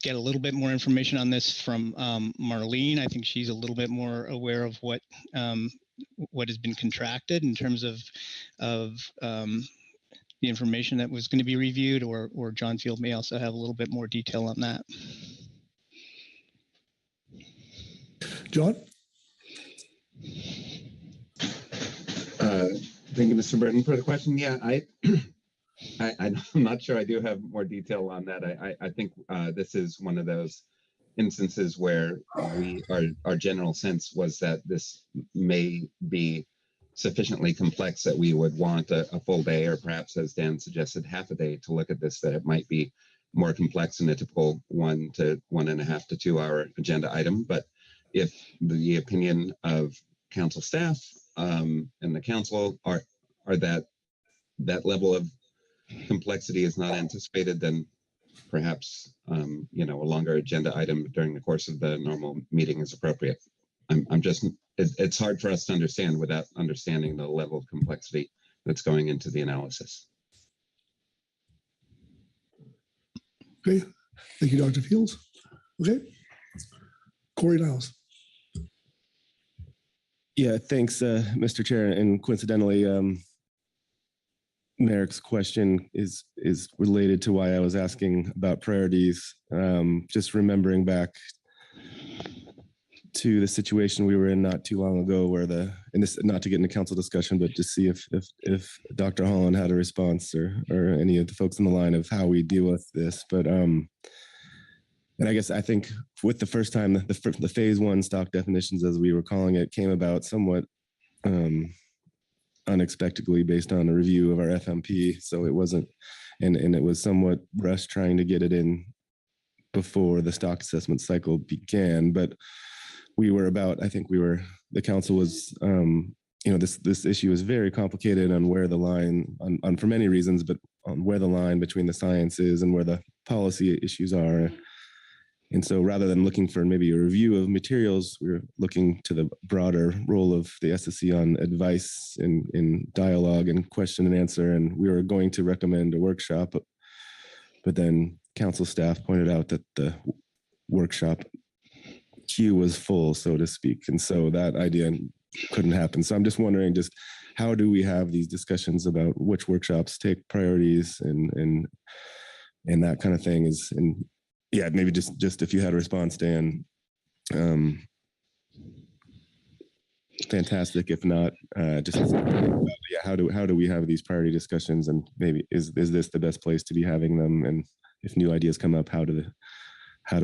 get a little bit more information on this from Marlene. I think she's a little bit more aware of what has been contracted in terms of the information that was going to be reviewed, or John Field may also have a little bit more detail on that. John? Thank you, Mr. Burton, for the question. Yeah, I'm not sure I do have more detail on that. I think this is one of those instances where our general sense was that this may be sufficiently complex that we would want a full day, or perhaps, as Dan suggested, half a day to look at this, that it might be more complex than a typical 1 to 1.5 to 2 hour agenda item. But if the opinion of council staff and the council are that level of complexity is not anticipated, then perhaps a longer agenda item during the course of the normal meeting is appropriate. It's hard for us to understand without understanding the level of complexity that's going into the analysis. Okay, thank you, Dr. Fields. Okay, Corey Niles. Yeah, thanks, Mr. Chair. And coincidentally, Merrick's question is related to why I was asking about priorities. Just remembering back to the situation we were in not too long ago, where and this, not to get into council discussion, but to see if Dr. Holland had a response, or any of the folks on the line, of how we deal with this. But and I guess I think with the first time, the phase 1 stock definitions, as we were calling it, came about somewhat unexpectedly based on a review of our FMP. So it wasn't, and it was somewhat rushed trying to get it in before the stock assessment cycle began. But the council was, this issue is very complicated on where the line, on for many reasons, but on where the line between the science is and where the policy issues are. And so rather than looking for maybe a review of materials, we were looking to the broader role of the SSC on advice in dialogue and question and answer. And we were going to recommend a workshop, but then council staff pointed out that the workshop queue was full, so to speak. And so that idea couldn't happen. So I'm just wondering, just how do we have these discussions about which workshops take priorities and that kind of thing is, and yeah, maybe just if you had a response, Dan, fantastic. If not, how do we have these priority discussions, and maybe is this the best place to be having them? And if new ideas come up, how do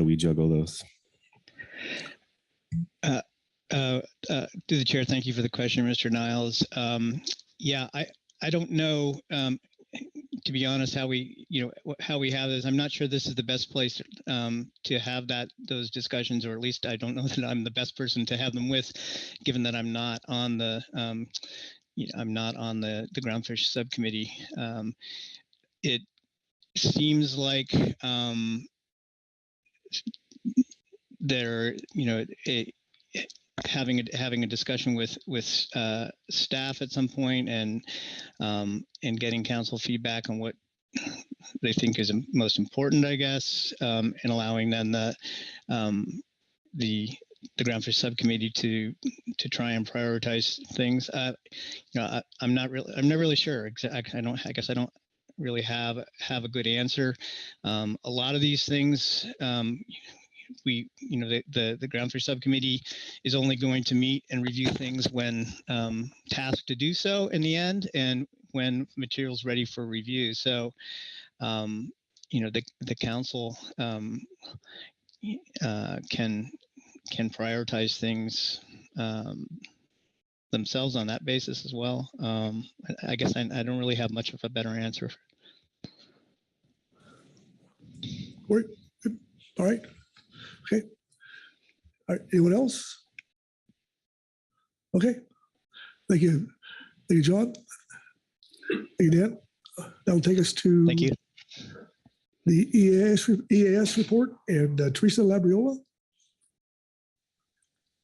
we juggle those? To the chair, thank you for the question, Mr. Niles. I don't know, to be honest, how we have this. I'm not sure this is the best place to have those discussions, or at least I don't know that I'm the best person to have them with, given that I'm not on the groundfish subcommittee. It seems like having a discussion with staff at some point, and getting council feedback on what they think is most important, I guess, and allowing then the groundfish subcommittee to try and prioritize things. I'm not really sure. I guess I don't really have a good answer. A lot of these things, the groundfish subcommittee is only going to meet and review things when tasked to do so in the end, and when material's ready for review. So, the council can prioritize things themselves on that basis as well. I guess I don't really have much of a better answer. All right. Okay. All right. Anyone else? Okay. Thank you. Thank you, John. Thank you, Dan. That'll take us to Thank you. The EAS report, and Teresa Labriola.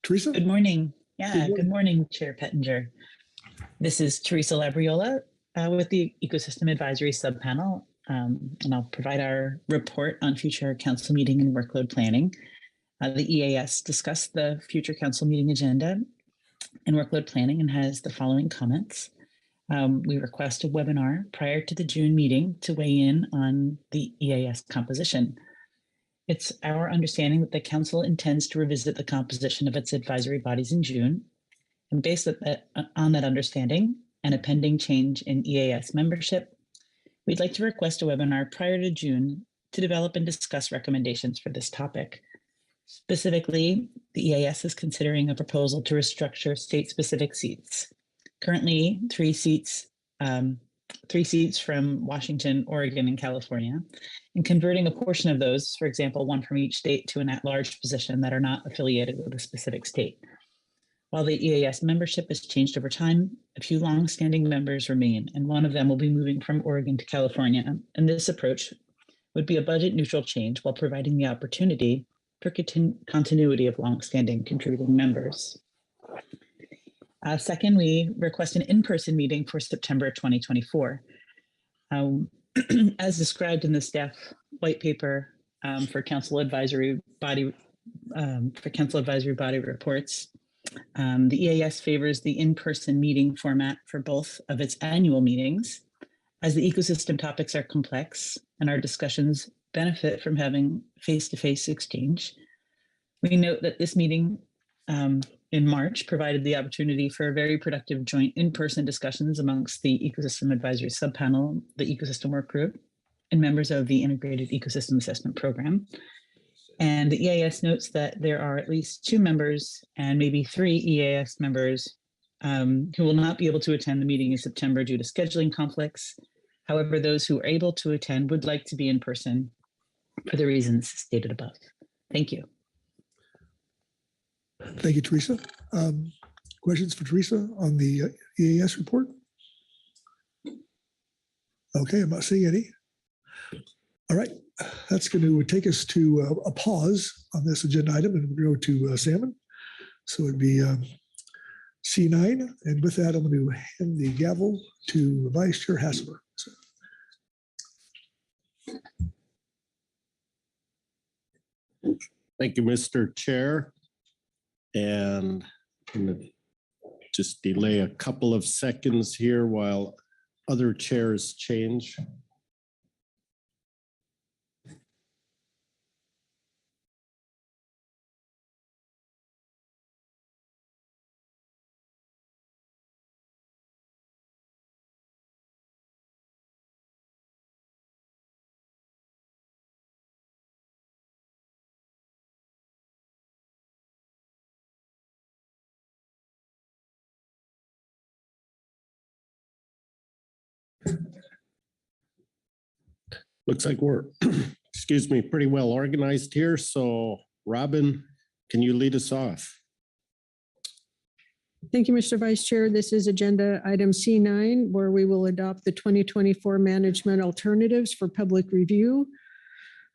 Teresa? Good morning. Yeah, good morning, Chair Pettinger. This is Teresa Labriola with the Ecosystem Advisory Subpanel, and I'll provide our report on future council meeting and workload planning. The EAS discussed the future council meeting agenda and workload planning and has the following comments. We request a webinar prior to the June meeting to weigh in on the EAS composition. It's our understanding that the council intends to revisit the composition of its advisory bodies in June. And based on that understanding and a pending change in EAS membership, we'd like to request a webinar prior to June to develop and discuss recommendations for this topic. Specifically, the EAS is considering a proposal to restructure state-specific seats. Currently, three seats from Washington, Oregon, and California, and converting a portion of those, for example, one from each state, to an at-large position that are not affiliated with a specific state. While the EAS membership has changed over time, a few longstanding members remain, and one of them will be moving from Oregon to California. And this approach would be a budget-neutral change while providing the opportunity for continuity of longstanding contributing members. Second, we request an in-person meeting for September 2024. As described in the staff white paper for council advisory body reports, the EAS favors the in-person meeting format for both of its annual meetings, as the ecosystem topics are complex and our discussions benefit from having face-to-face exchange. We note that this meeting in March provided the opportunity for very productive joint in-person discussions amongst the Ecosystem Advisory Subpanel, the Ecosystem Work Group, and members of the Integrated Ecosystem Assessment Program. And the EAS notes that there are at least 2 members and maybe 3 EAS members who will not be able to attend the meeting in September due to scheduling conflicts. However, those who are able to attend would like to be in person for the reasons stated above. Thank you. Thank you, Teresa. Questions for Teresa on the EAS report? Okay, I'm not seeing any. All right, that's going to take us to a pause on this agenda item, and we'll go to Salmon. So it'd be C9, and with that, I'm going to hand the gavel to Vice Chair Hasselmer. So. Thank you, Mr. Chair. And I'm going to just delay a couple of seconds here while other chairs change. Looks like we're, excuse me, pretty well organized here. So Robin, can you lead us off? Thank you, Mr. Vice Chair. This is agenda item C9, where we will adopt the 2024 management alternatives for public review.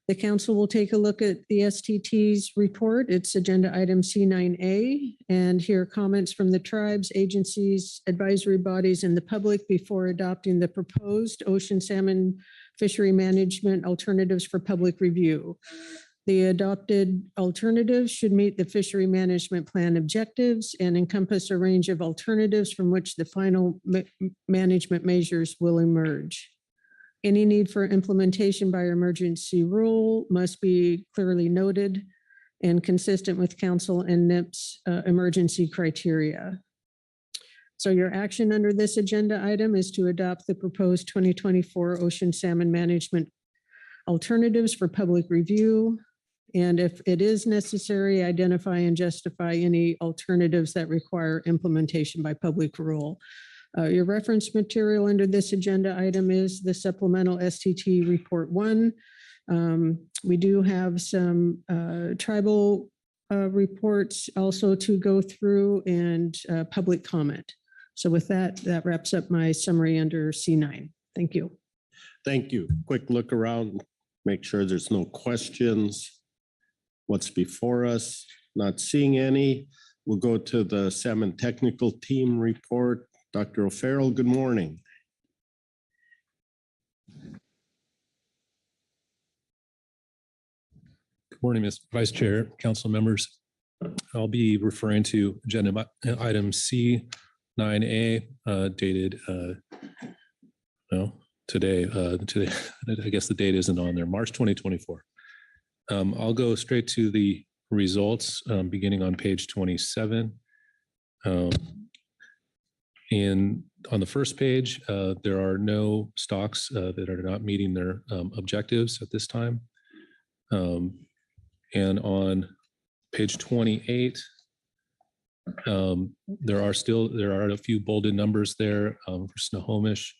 The council will take a look at the STT's report. It's agenda item C9A, and hear comments from the tribes, agencies, advisory bodies, and the public before adopting the proposed ocean salmon fishery management alternatives for public review. The adopted alternatives should meet the fishery management plan objectives and encompass a range of alternatives from which the final management measures will emerge. Any need for implementation by emergency rule must be clearly noted and consistent with council and NIP's emergency criteria. So your action under this agenda item is to adopt the proposed 2024 ocean salmon management alternatives for public review. And if it is necessary, identify and justify any alternatives that require implementation by public rule. Your reference material under this agenda item is the supplemental STT report 1. We do have some tribal reports also to go through, and public comment. So with that, that wraps up my summary under C9. Thank you. Thank you. Quick look around, make sure there's no questions. What's before us? Not seeing any. We'll go to the Salmon Technical Team report. Dr. O'Farrell, good morning. Good morning, Mr. Vice Chair, council members. I'll be referring to agenda item C 9A dated, today, I guess the date isn't on there, March 2024. I'll go straight to the results beginning on page 27. And on the first page, there are no stocks that are not meeting their objectives at this time. And on page 28, there are a few bolded numbers there for Snohomish,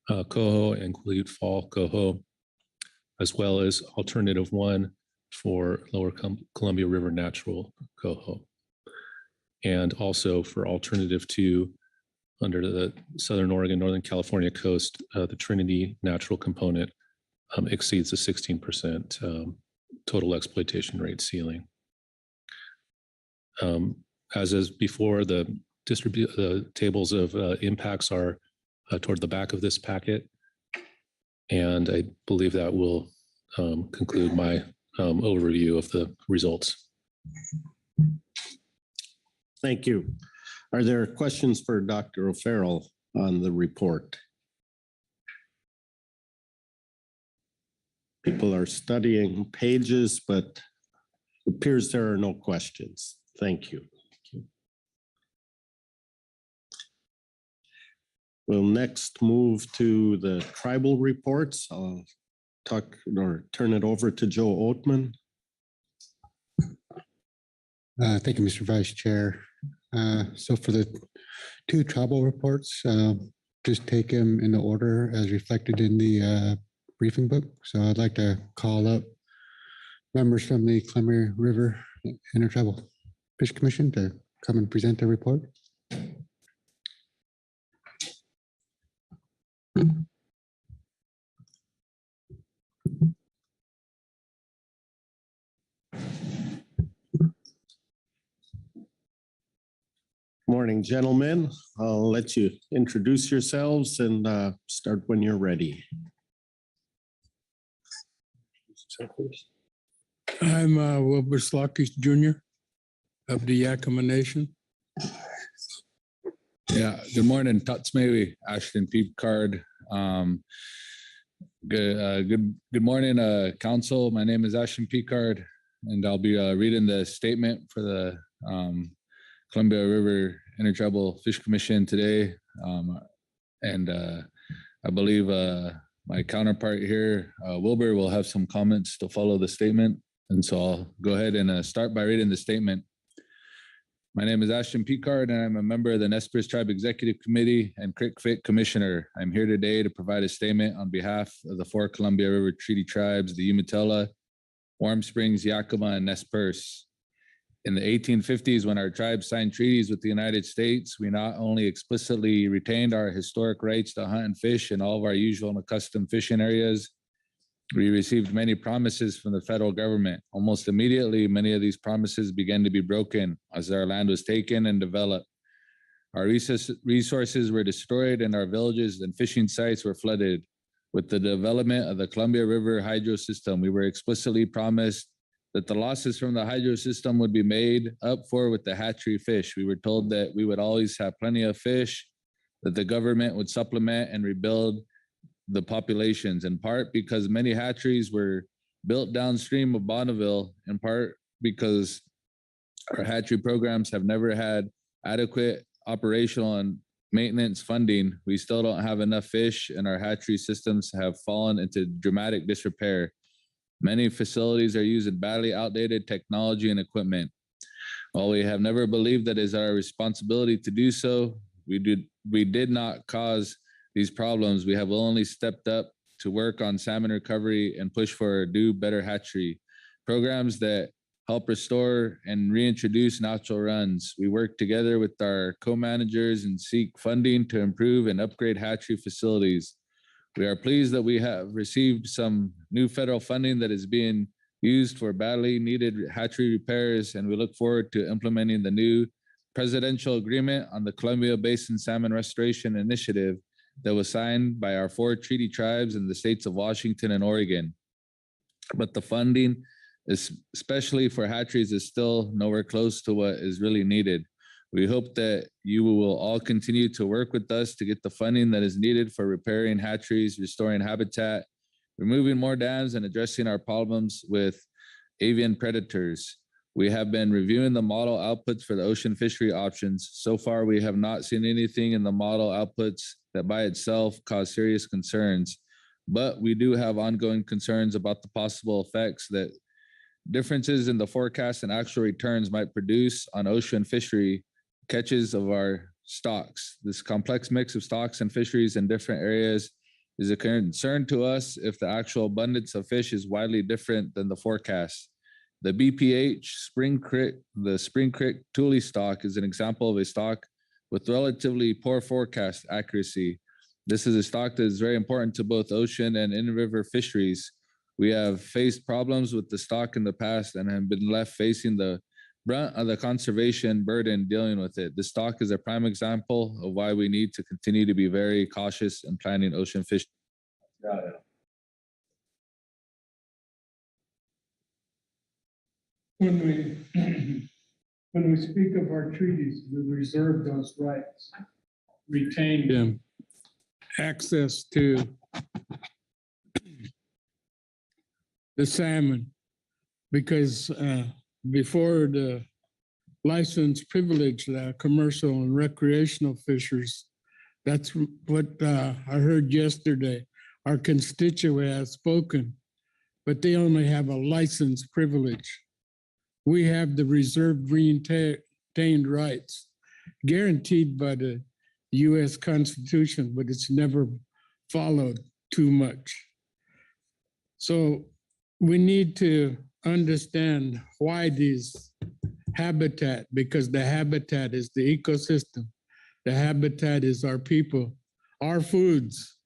Coho, and Quileute Fall, Coho, as well as alternative 1 for Lower Columbia River Natural, Coho. And also for alternative 2 under the Southern Oregon, Northern California coast, the Trinity natural component exceeds the 16% total exploitation rate ceiling. As is before, the tables of impacts are toward the back of this packet. And I believe that will conclude my overview of the results. Thank you. Are there questions for Dr. O'Farrell on the report? People are studying pages, but it appears there are no questions. Thank you. We'll next move to the tribal reports. I'll turn it over to Joe Oatman. Thank you, Mr. Vice Chair. So for the 2 tribal reports, just take them in the order as reflected in the briefing book. So I'd like to call up members from the Columbia River Intertribal Fish Commission to come and present their report. Morning, gentlemen. I'll let you introduce yourselves and start when you're ready. I'm Wilbur Slockish Jr. of the Yakima Nation. Yeah, good morning, Tatsmewi, Ashton Picard. Good morning, Council. My name is Ashton Picard, and I'll be reading the statement for the Columbia River Intertribal Fish Commission today. I believe my counterpart here, Wilbur, will have some comments to follow the statement. And so I'll go ahead and start by reading the statement. My name is Ashton Picard, and I'm a member of the Nez Perce Tribe Executive Committee and Creek Fit Commissioner. I'm here today to provide a statement on behalf of the 4 Columbia River Treaty Tribes, the Umatilla, Warm Springs, Yakima, and Nez Perce. In the 1850s, when our tribes signed treaties with the United States, we not only explicitly retained our historic rights to hunt and fish in all of our usual and accustomed fishing areas, we received many promises from the federal government. Almost immediately, many of these promises began to be broken as our land was taken and developed. Our resources were destroyed and our villages and fishing sites were flooded. With the development of the Columbia River hydro system, we were explicitly promised that the losses from the hydro system would be made up for with the hatchery fish. We were told that we would always have plenty of fish, that the government would supplement and rebuild the populations, in part because many hatcheries were built downstream of Bonneville, in part because our hatchery programs have never had adequate operational and maintenance funding. We still don't have enough fish, and our hatchery systems have fallen into dramatic disrepair. Many facilities are using badly outdated technology and equipment. While we have never believed that it is our responsibility to do so, we did not cause these problems. We have only stepped up to work on salmon recovery and push for a new, better hatchery programs that help restore and reintroduce natural runs. We work together with our co-managers and seek funding to improve and upgrade hatchery facilities. We are pleased that we have received some new federal funding that is being used for badly needed hatchery repairs, and we look forward to implementing the new presidential agreement on the Columbia Basin Salmon Restoration Initiative that was signed by our 4 treaty tribes in the states of Washington and Oregon. But the funding, especially for hatcheries, is still nowhere close to what is really needed. We hope that you will all continue to work with us to get the funding that is needed for repairing hatcheries, restoring habitat, removing more dams, and addressing our problems with avian predators. We have been reviewing the model outputs for the ocean fishery options. So far, we have not seen anything in the model outputs that by itself cause serious concerns, but we do have ongoing concerns about the possible effects that differences in the forecast and actual returns might produce on ocean fishery catches of our stocks. This complex mix of stocks and fisheries in different areas is a concern to us if the actual abundance of fish is widely different than the forecast. The BPH the Spring Creek Tule stock is an example of a stock with relatively poor forecast accuracy. This is a stock that is very important to both ocean and in-river fisheries. We have faced problems with the stock in the past and have been left facing the brunt of the conservation burden dealing with it. This stock is a prime example of why we need to continue to be very cautious in planning ocean fishing. When we speak of our treaties, we reserve those rights, retain them, access to the salmon, because before the license privilege, commercial and recreational fishers, that's what I heard yesterday. Our constituent has spoken, but they only have a license privilege. We have the reserved retained rights guaranteed by the US Constitution, but it's never followed too much. So we need to understand why these habitat, because the habitat is the ecosystem. The habitat is our people, our foods,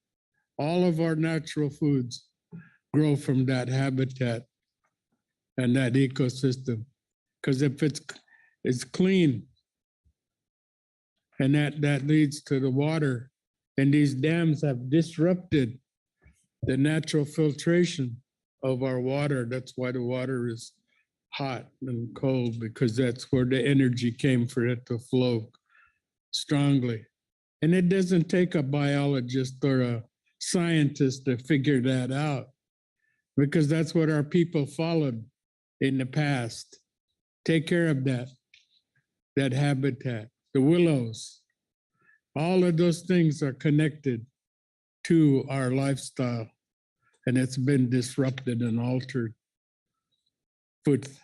all of our natural foods grow from that habitat and that ecosystem. Because if it's clean, and that leads to the water, and these dams have disrupted the natural filtration of our water. That's why the water is hot and cold, because that's where the energy came for it to flow strongly. And it doesn't take a biologist or a scientist to figure that out, because that's what our people followed in the past. Take care of that habitat, the willows. All of those things are connected to our lifestyle, and it's been disrupted and altered with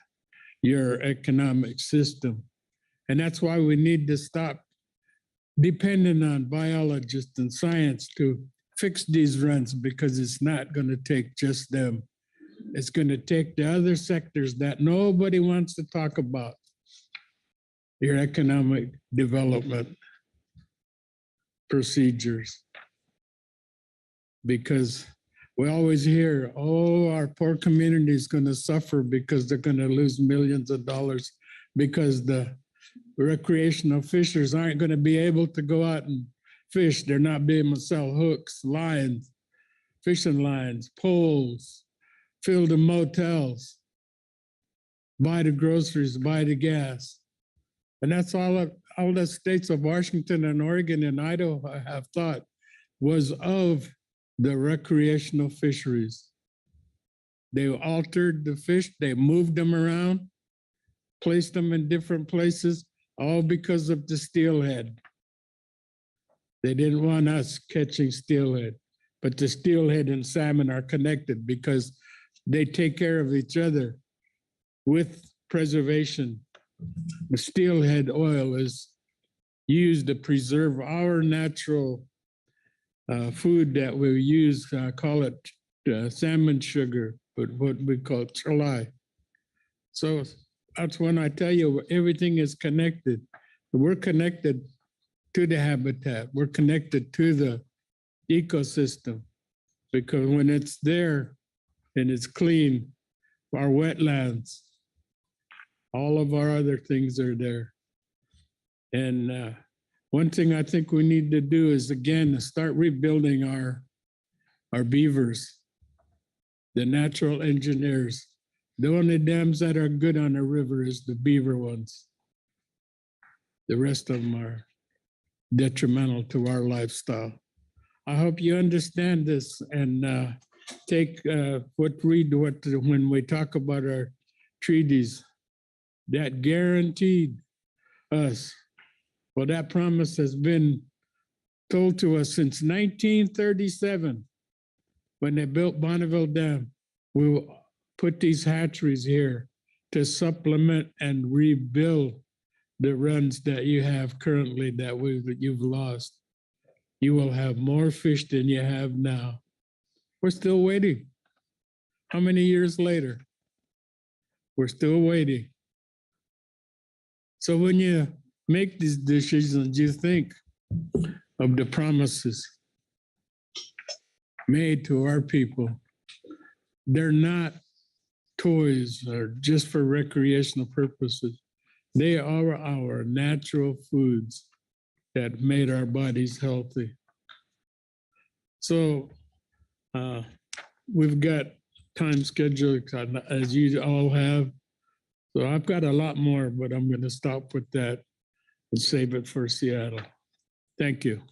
your economic system. And that's why we need to stop depending on biologists and science to fix these runs, because it's not going to take just them. It's going to take the other sectors that nobody wants to talk about. Your economic development procedures. Because we always hear, oh, our poor community is going to suffer because they're going to lose millions of dollars because the recreational fishers aren't going to be able to go out and fish. They're not being able to sell hooks, lines, fishing lines, poles, fill the motels, buy the groceries, buy the gas. And that's all the states of Washington and Oregon and Idaho have thought was of the recreational fisheries. They altered the fish, they moved them around, placed them in different places, all because of the steelhead. They didn't want us catching steelhead, but the steelhead and salmon are connected because they take care of each other with preservation. The steelhead oil is used to preserve our natural food that we use, call it salmon sugar, but what we call chalai. So that's when I tell you everything is connected. We're connected to the habitat. We're connected to the ecosystem, because when it's there and it's clean, our wetlands, all of our other things are there. And one thing I think we need to do is, again, start rebuilding our beavers, the natural engineers. The only dams that are good on the river is the beaver ones. The rest of them are detrimental to our lifestyle. I hope you understand this and when we talk about our treaties that guaranteed us. Well, that promise has been told to us since 1937 when they built Bonneville Dam. We will put these hatcheries here to supplement and rebuild the runs that you have currently that you've lost. You will have more fish than you have now. We're still waiting. How many years later? We're still waiting. So when you make these decisions, you think of the promises made to our people. They're not toys or just for recreational purposes. They are our natural foods that made our bodies healthy. So we've got time scheduled as you all have. So I've got a lot more, but I'm going to stop with that and save it for Seattle. Thank you.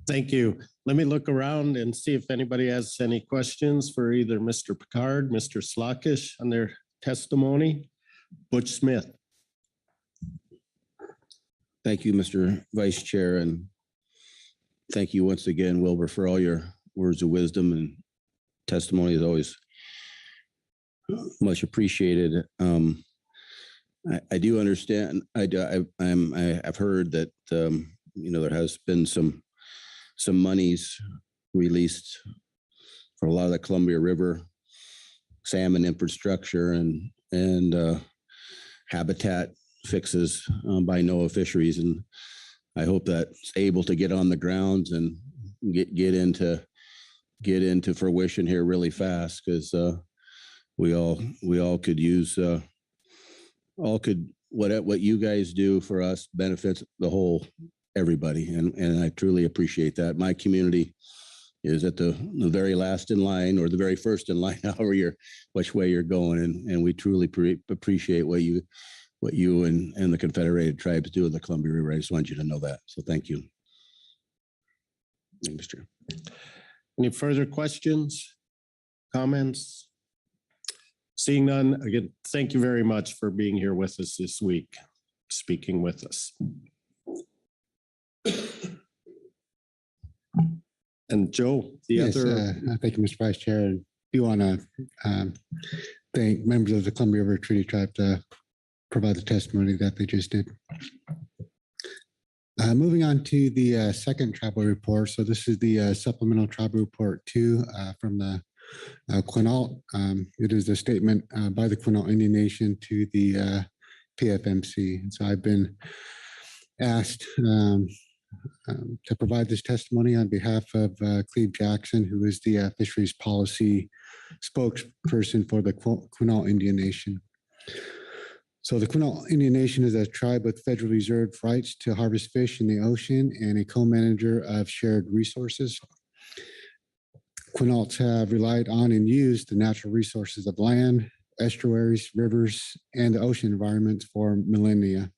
Thank you. Let me look around and see if anybody has any questions for either Mr. Picard, Mr. Slockish on their testimony. Butch Smith. Thank you, Mr. Vice Chair, and thank you once again, Wilbur, for all your words of wisdom and testimony is always much appreciated. I do understand. I've heard that there has been some monies released for a lot of the Columbia River salmon infrastructure and habitat fixes by NOAA Fisheries, and I hope that's able to get on the grounds and get into fruition here really fast, because we all could use what you guys do for us benefits everybody, and I truly appreciate that. My community is at the very last in line, or the very first in line, which way you're going, and we truly appreciate what you and the Confederated Tribes do in the Columbia River. I just want you to know that. So thank you. Thanks, Chair. Any further questions, comments? Seeing none, again, thank you very much for being here with us this week, speaking with us. And Joe, Thank you, Mr. Vice Chair. And do want to thank members of the Columbia River Treaty Tribe to provide the testimony that they just did. Moving on to the second tribal report. So this is the supplemental tribal report 2 from the Quinault. It is a statement by the Quinault Indian Nation to the PFMC. And so I've been asked to provide this testimony on behalf of Cleve Jackson, who is the fisheries policy spokesperson for the Quinault Indian Nation. So the Quinault Indian Nation is a tribe with federally reserved rights to harvest fish in the ocean and a co-manager of shared resources. Quinaults have relied on and used the natural resources of land, estuaries, rivers, and the ocean environments for millennia.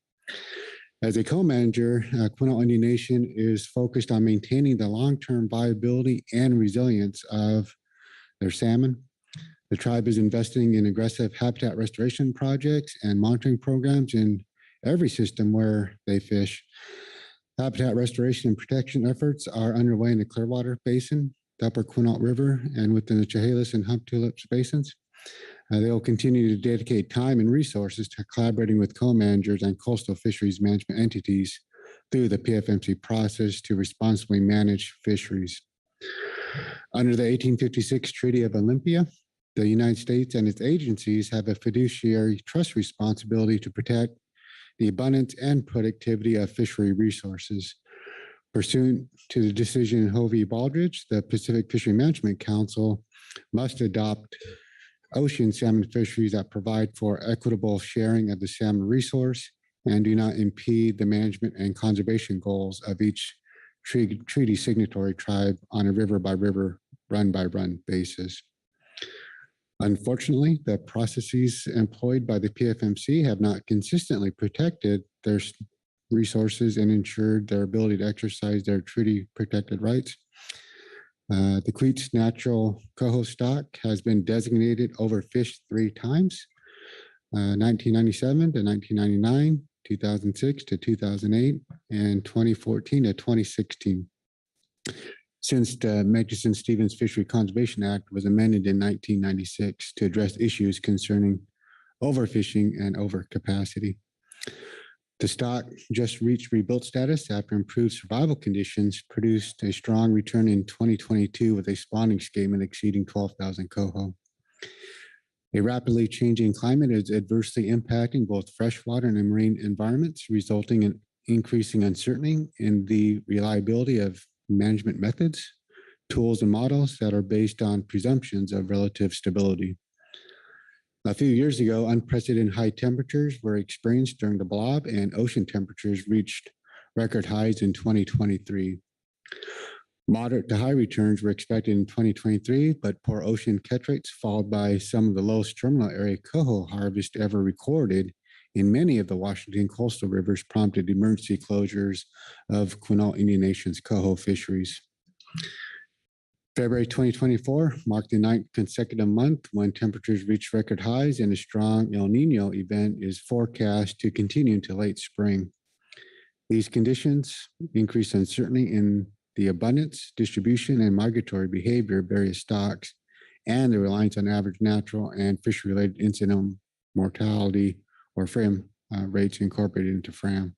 As a co-manager, Quinault Indian Nation is focused on maintaining the long-term viability and resilience of their salmon. The tribe is investing in aggressive habitat restoration projects and monitoring programs in every system where they fish. Habitat restoration and protection efforts are underway in the Clearwater Basin, the Upper Quinault River, and within the Chehalis and Hump Tulips basins. They will continue to dedicate time and resources to collaborating with co-managers and coastal fisheries management entities through the PFMC process to responsibly manage fisheries. Under the 1856 Treaty of Olympia, the United States and its agencies have a fiduciary trust responsibility to protect the abundance and productivity of fishery resources. Pursuant to the decision in Hovey Baldridge, the Pacific Fishery Management Council must adopt ocean salmon fisheries that provide for equitable sharing of the salmon resource and do not impede the management and conservation goals of each treaty signatory tribe on a river by river, run by run basis. Unfortunately, the processes employed by the PFMC have not consistently protected their resources and ensured their ability to exercise their treaty protected rights. The Queets natural coho stock has been designated overfished 3 times, 1997 to 1999, 2006 to 2008, and 2014 to 2016. Since the Murchison-Stevens Fishery Conservation Act was amended in 1996 to address issues concerning overfishing and overcapacity. The stock just reached rebuilt status after improved survival conditions produced a strong return in 2022 with a spawning statement exceeding 12,000 coho. A rapidly changing climate is adversely impacting both freshwater and marine environments, resulting in increasing uncertainty in the reliability of management methods, tools, and models that are based on presumptions of relative stability. A few years ago, unprecedented high temperatures were experienced during the blob, and ocean temperatures reached record highs in 2023. Moderate to high returns were expected in 2023, but poor ocean catch rates, followed by some of the lowest terminal area coho harvest ever recorded in many of the Washington coastal rivers, prompted emergency closures of Quinault Indian Nation's coho fisheries. February 2024 marked the 9th consecutive month when temperatures reached record highs, and a strong El Nino event is forecast to continue into late spring. These conditions increase uncertainty in the abundance, distribution, and migratory behavior of various stocks, and the reliance on average natural and fishery-related incidental mortality or FRAM rates incorporated into FRAM.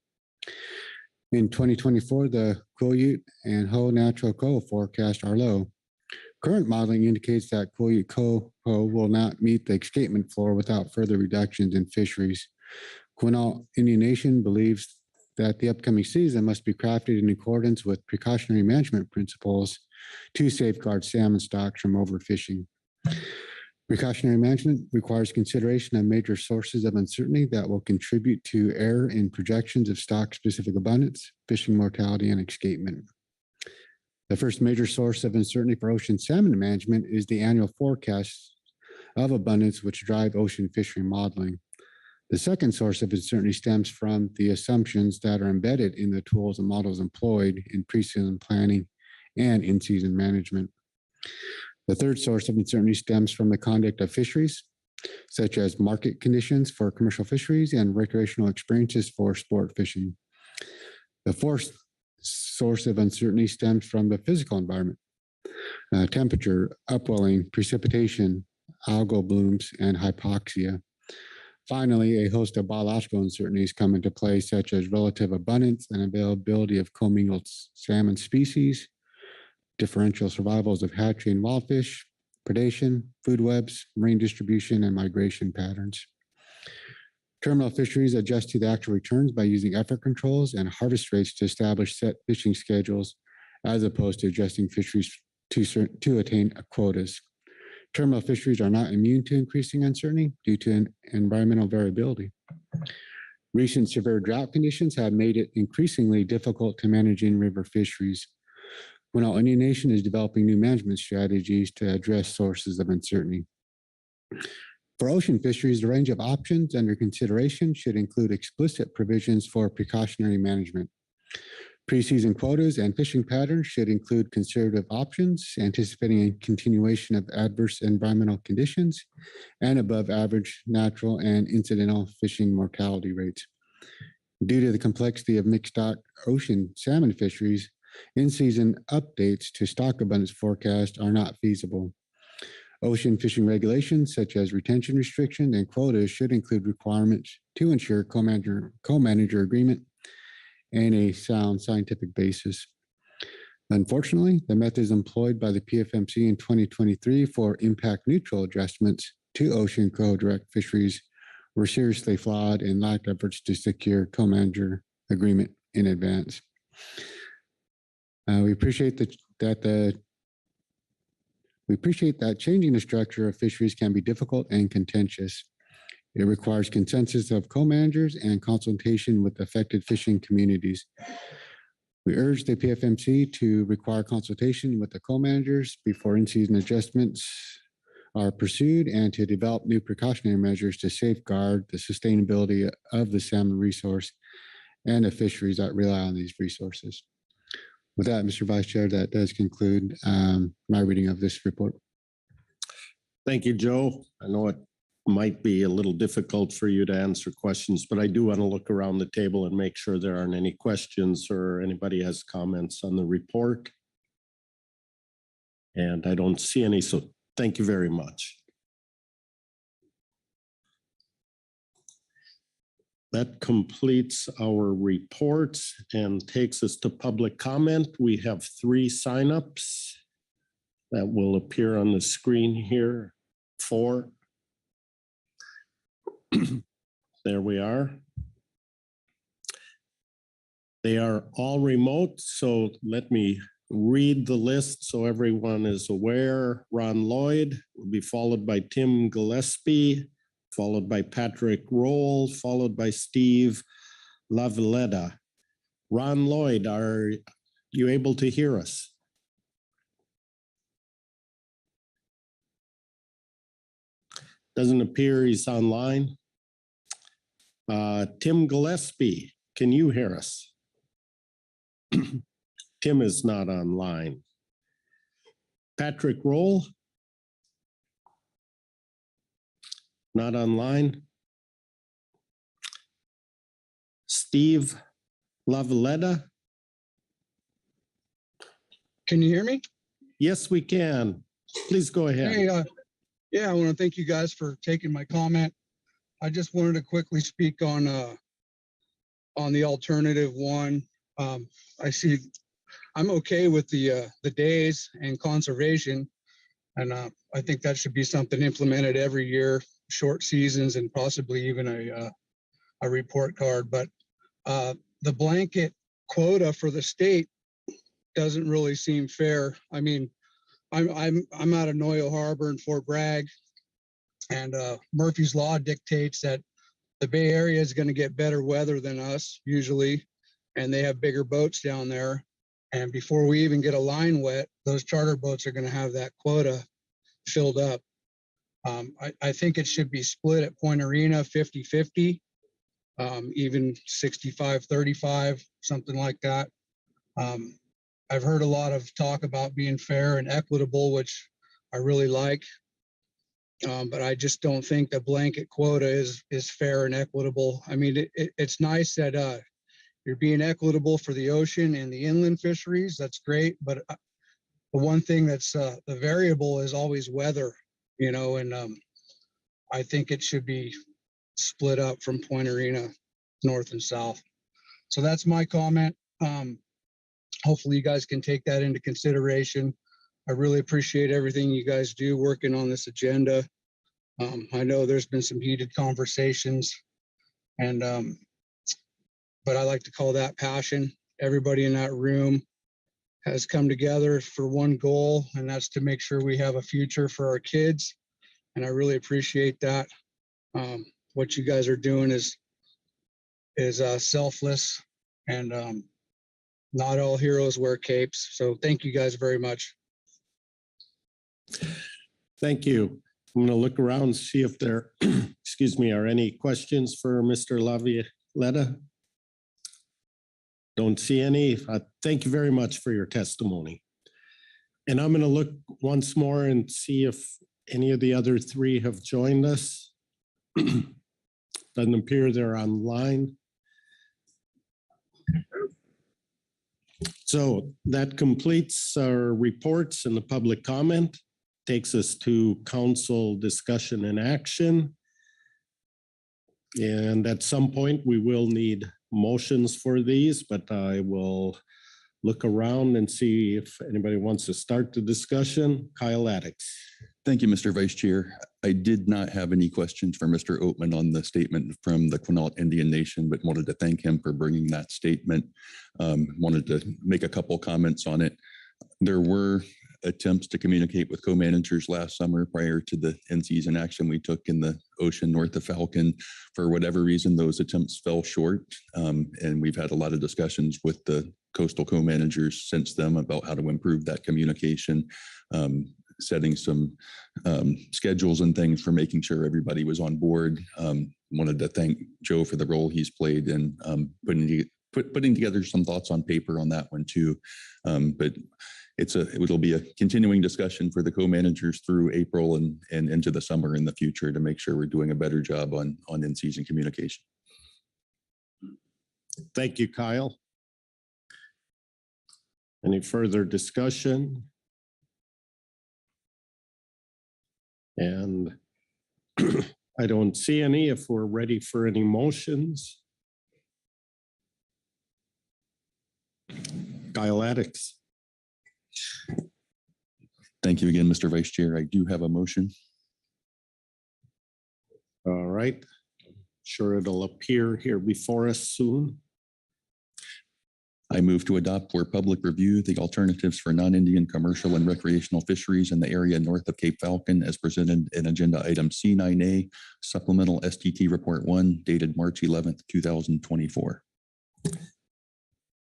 In 2024, the Quileute and Ho natural coho forecast are low. Current modeling indicates that Quileute coho will not meet the escapement floor without further reductions in fisheries. Quinault Indian Nation believes that the upcoming season must be crafted in accordance with precautionary management principles to safeguard salmon stocks from overfishing. Precautionary management requires consideration of major sources of uncertainty that will contribute to error in projections of stock-specific abundance, fishing mortality, and escapement. The first major source of uncertainty for ocean salmon management is the annual forecasts of abundance, which drive ocean fishery modeling. The second source of uncertainty stems from the assumptions that are embedded in the tools and models employed in pre-season planning and in-season management. The third source of uncertainty stems from the conduct of fisheries, such as market conditions for commercial fisheries and recreational experiences for sport fishing. The fourth source of uncertainty stems from the physical environment, temperature, upwelling, precipitation, algal blooms, and hypoxia. Finally, a host of biological uncertainties come into play, such as relative abundance and availability of commingled salmon species, differential survivals of hatchery and wild fish, predation, food webs, marine distribution, and migration patterns. Terminal fisheries adjust to the actual returns by using effort controls and harvest rates to establish set fishing schedules, as opposed to adjusting fisheries to attain quotas. Terminal fisheries are not immune to increasing uncertainty due to environmental variability. Recent severe drought conditions have made it increasingly difficult to manage in-river fisheries. Quinault Indian Nation is developing new management strategies to address sources of uncertainty. For ocean fisheries, the range of options under consideration should include explicit provisions for precautionary management. Pre-season quotas and fishing patterns should include conservative options, anticipating a continuation of adverse environmental conditions and above average natural and incidental fishing mortality rates. Due to the complexity of mixed stock ocean salmon fisheries, in-season updates to stock abundance forecasts are not feasible. Ocean fishing regulations, such as retention restrictions and quotas, should include requirements to ensure co-manager agreement and a sound scientific basis. Unfortunately, the methods employed by the PFMC in 2023 for impact neutral adjustments to ocean coho direct fisheries were seriously flawed and lacked efforts to secure co-manager agreement in advance. We appreciate that changing the structure of fisheries can be difficult and contentious. It requires consensus of co-managers and consultation with affected fishing communities. We urge the PFMC to require consultation with the co-managers before in-season adjustments are pursued and to develop new precautionary measures to safeguard the sustainability of the salmon resource and the fisheries that rely on these resources. With that, Mr. Vice Chair, that does conclude my reading of this report. Thank you, Joe. I know it might be a little difficult for you to answer questions, but I do want to look around the table and make sure there aren't any questions or anybody has comments on the report. And I don't see any, so thank you very much. That completes our reports and takes us to public comment. We have 3 signups that will appear on the screen here. 4. There we are. They are all remote, so let me read the list so everyone is aware. Ron Lloyd will be followed by Tim Gillespie, followed by Patrick Roll, followed by Steve Lavaletta. Ron Lloyd, are you able to hear us? Doesn't appear he's online. Tim Gillespie, can you hear us? Tim is not online. Patrick Roll, not online. Steve Lavaletta. Can you hear me? Yes, we can. Please go ahead. Hey, yeah, I want to thank you guys for taking my comment. I just wanted to quickly speak on the alternative one. I see I'm okay with the days and conservation, and I think that should be something implemented every year, short seasons, and possibly even a report card. But the blanket quota for the state doesn't really seem fair. I mean, I'm out of Noyo Harbor and Fort Bragg, and Murphy's Law dictates that the Bay Area is going to get better weather than us usually, and they have bigger boats down there. And before we even get a line wet, those charter boats are going to have that quota filled up. I think it should be split at Point Arena 50-50, even 65-35, something like that. I've heard a lot of talk about being fair and equitable, which I really like. But I just don't think the blanket quota is fair and equitable. I mean, it's nice that you're being equitable for the ocean and the inland fisheries. That's great. But the one thing that's the variable is always weather, you know, and I think it should be split up from Point Arena, north and south. So that's my comment. Hopefully you guys can take that into consideration. I really appreciate everything you guys do working on this agenda. I know there's been some heated conversations, and but I like to call that passion. Everybody in that room has come together for one goal, and that's to make sure we have a future for our kids. And I really appreciate that. What you guys are doing is selfless, and not all heroes wear capes. So thank you guys very much. Thank you. I'm going to look around and see if there, excuse me, are any questions for Mr. Lavioletta. Don't see any. Thank you very much for your testimony. And I'm going to look once more and see if any of the other 3 have joined us. Doesn't appear they're online. So that completes our reports and the public comment. Takes us to council discussion and action. And at some point, we will need motions for these, but I will look around and see if anybody wants to start the discussion. Kyle Addix. Thank you, Mr. Vice Chair. I did not have any questions for Mr. Oatman on the statement from the Quinault Indian Nation, but wanted to thank him for bringing that statement. Wanted to make a couple comments on it. There were attempts to communicate with co-managers last summer prior to the in-season action we took in the ocean north of Falcon. For whatever reason, those attempts fell short. And we've had a lot of discussions with the coastal co-managers since then about how to improve that communication. setting some schedules and things for making sure everybody was on board. Wanted to thank Joe for the role he's played in putting together some thoughts on paper on that one too. But it'll be a continuing discussion for the co-managers through April and into the summer in the future to make sure we're doing a better job on in-season communication. Thank you, Kyle. Any further discussion? And I don't see any. If we're ready for any motions. Kyle Addicks. Thank you again, Mr. Vice Chair. I do have a motion. All right. Sure, it'll appear here before us soon. I move to adopt for public review the alternatives for non-Indian commercial and recreational fisheries in the area north of Cape Falcon as presented in agenda item C9A, supplemental STT report 1 dated March 11th, 2024.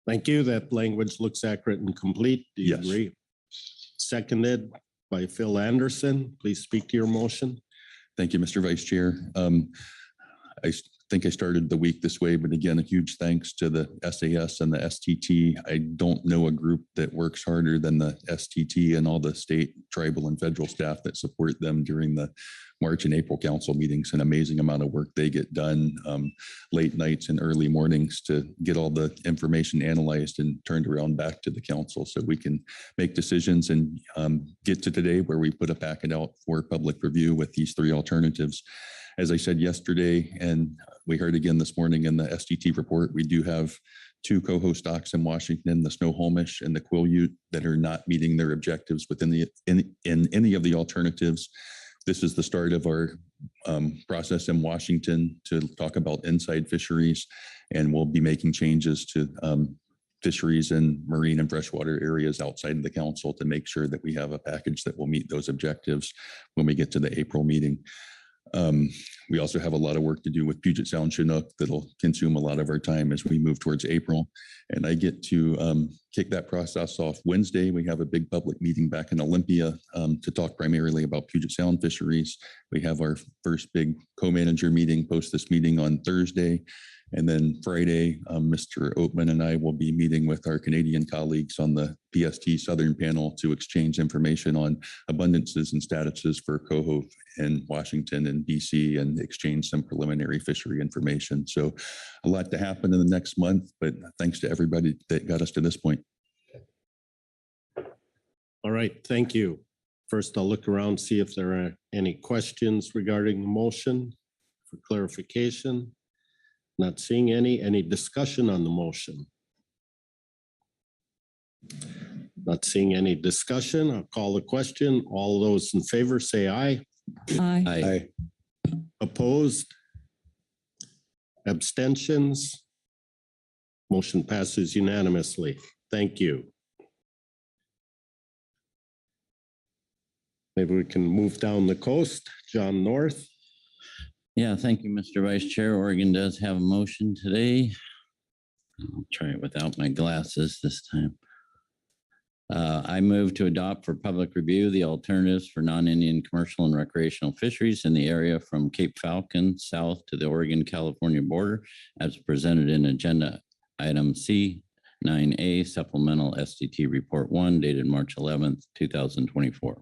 Thank you. That language looks accurate and complete. Do you Yes. agree? Seconded by Phil Anderson. Please speak to your motion. Thank you, Mr. Vice Chair. I think I started the week this way, but again, a huge thanks to the SAS and the STT. I don't know a group that works harder than the STT and all the state, tribal, and federal staff that support them during the March and April council meetings. An amazing amount of work they get done, late nights and early mornings to get all the information analyzed and turned around back to the council so we can make decisions and get to today where we put a packet out for public review with these 3 alternatives. As I said yesterday, and we heard again this morning in the STT report, we do have 2 co-host docks in Washington, the Snohomish and the Quileute, that are not meeting their objectives within in any of the alternatives. This is the start of our process in Washington to talk about inside fisheries, and we'll be making changes to fisheries in marine and freshwater areas outside of the council to make sure that we have a package that will meet those objectives when we get to the April meeting. We also have a lot of work to do with Puget Sound Chinook that'll consume a lot of our time as we move towards April. And I get to kick that process off Wednesday. We have a big public meeting back in Olympia to talk primarily about Puget Sound fisheries. We have our first big co-manager meeting post this meeting on Thursday. And then Friday, Mr. Oatman and I will be meeting with our Canadian colleagues on the PST Southern panel to exchange information on abundances and statuses for coho in Washington and BC and exchange some preliminary fishery information. So a lot to happen in the next month, but thanks to everybody that got us to this point. All right, thank you. First, I'll look around, see if there are any questions regarding the motion for clarification. Not seeing any discussion on the motion. Not seeing any discussion. I'll call the question. All those in favor say aye. Aye. Opposed? Abstentions? Motion passes unanimously. Thank you. Maybe we can move down the coast. John North. Yeah, thank you, Mr. Vice Chair. Oregon does have a motion today. I'll try it without my glasses this time. I move to adopt for public review the alternatives for non-Indian commercial and recreational fisheries in the area from Cape Falcon south to the Oregon-California border as presented in agenda item C9A supplemental STT report 1 dated March 11th, 2024.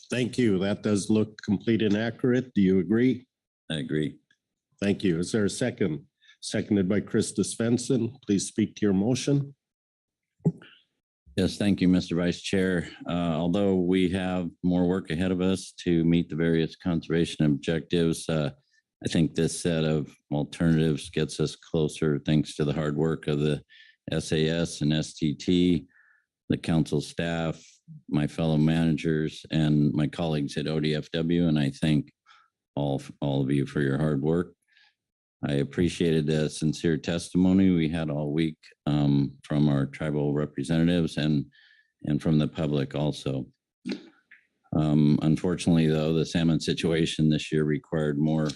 Thank you. That does look complete and accurate. Do you agree? I agree. Thank you. Is there a second? Seconded by Krista Svensson. Please speak to your motion. Yes, thank you, Mr. Vice Chair. Although we have more work ahead of us to meet the various conservation objectives, I think this set of alternatives gets us closer thanks to the hard work of the SAS and STT, the council staff, my fellow managers, and my colleagues at ODFW. And I thank all of you for your hard work. I appreciated the sincere testimony we had all week from our tribal representatives and from the public also. Unfortunately, though, the salmon situation this year required more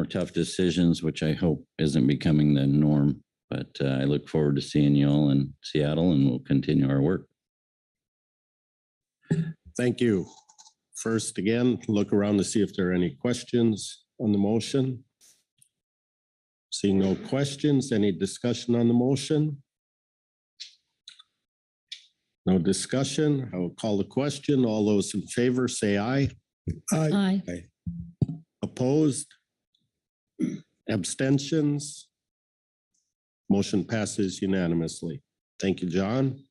tough decisions, which I hope isn't becoming the norm. But I look forward to seeing you all in Seattle, and we'll continue our work. Thank you. First, again, look around to see if there are any questions on the motion. Seeing no questions, any discussion on the motion? No discussion. I will call the question. All those in favor say aye. Aye. Opposed? Abstentions? Motion passes unanimously. Thank you, John.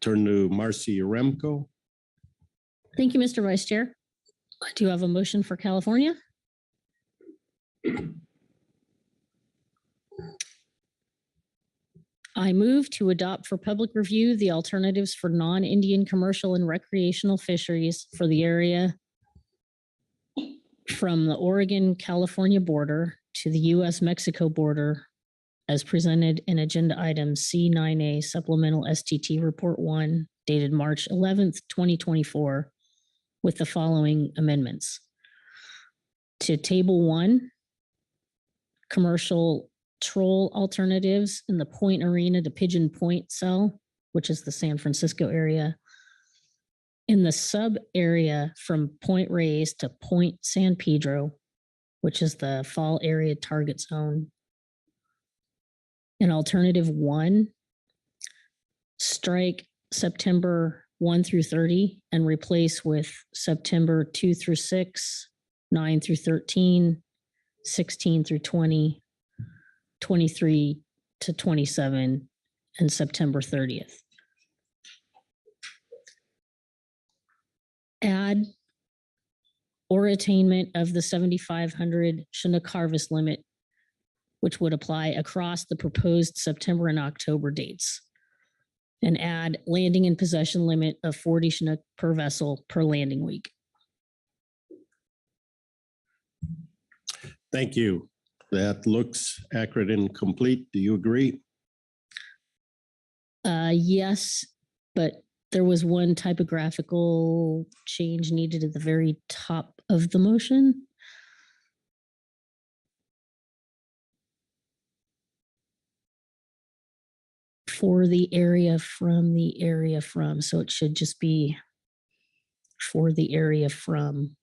Turn to Marcy Yaremko. Thank you, Mr. Vice Chair. I do have a motion for California. I move to adopt for public review the alternatives for non-Indian commercial and recreational fisheries for the area from the Oregon-California border to the U.S.-Mexico border as presented in Agenda Item C9A Supplemental STT Report 1 dated March 11th, 2024 with the following amendments. To Table 1, commercial troll alternatives in the Point Arena to Pigeon Point cell, which is the San Francisco area. In the sub area from Point Reyes to Point San Pedro, which is the fall area target zone. In alternative 1, strike September 1 through 30 and replace with September 2 through 6, 9 through 13, 16 through 20, 23 to 27, and September 30th. Add or attainment of the 7,500 Chinook harvest limit, which would apply across the proposed September and October dates. And add landing and possession limit of 40 Chinook per vessel per landing week. Thank you. That looks accurate and complete. Do you agree? Yes, but there was one typographical change needed at the very top of the motion. For the area from, so it should just be for the area from.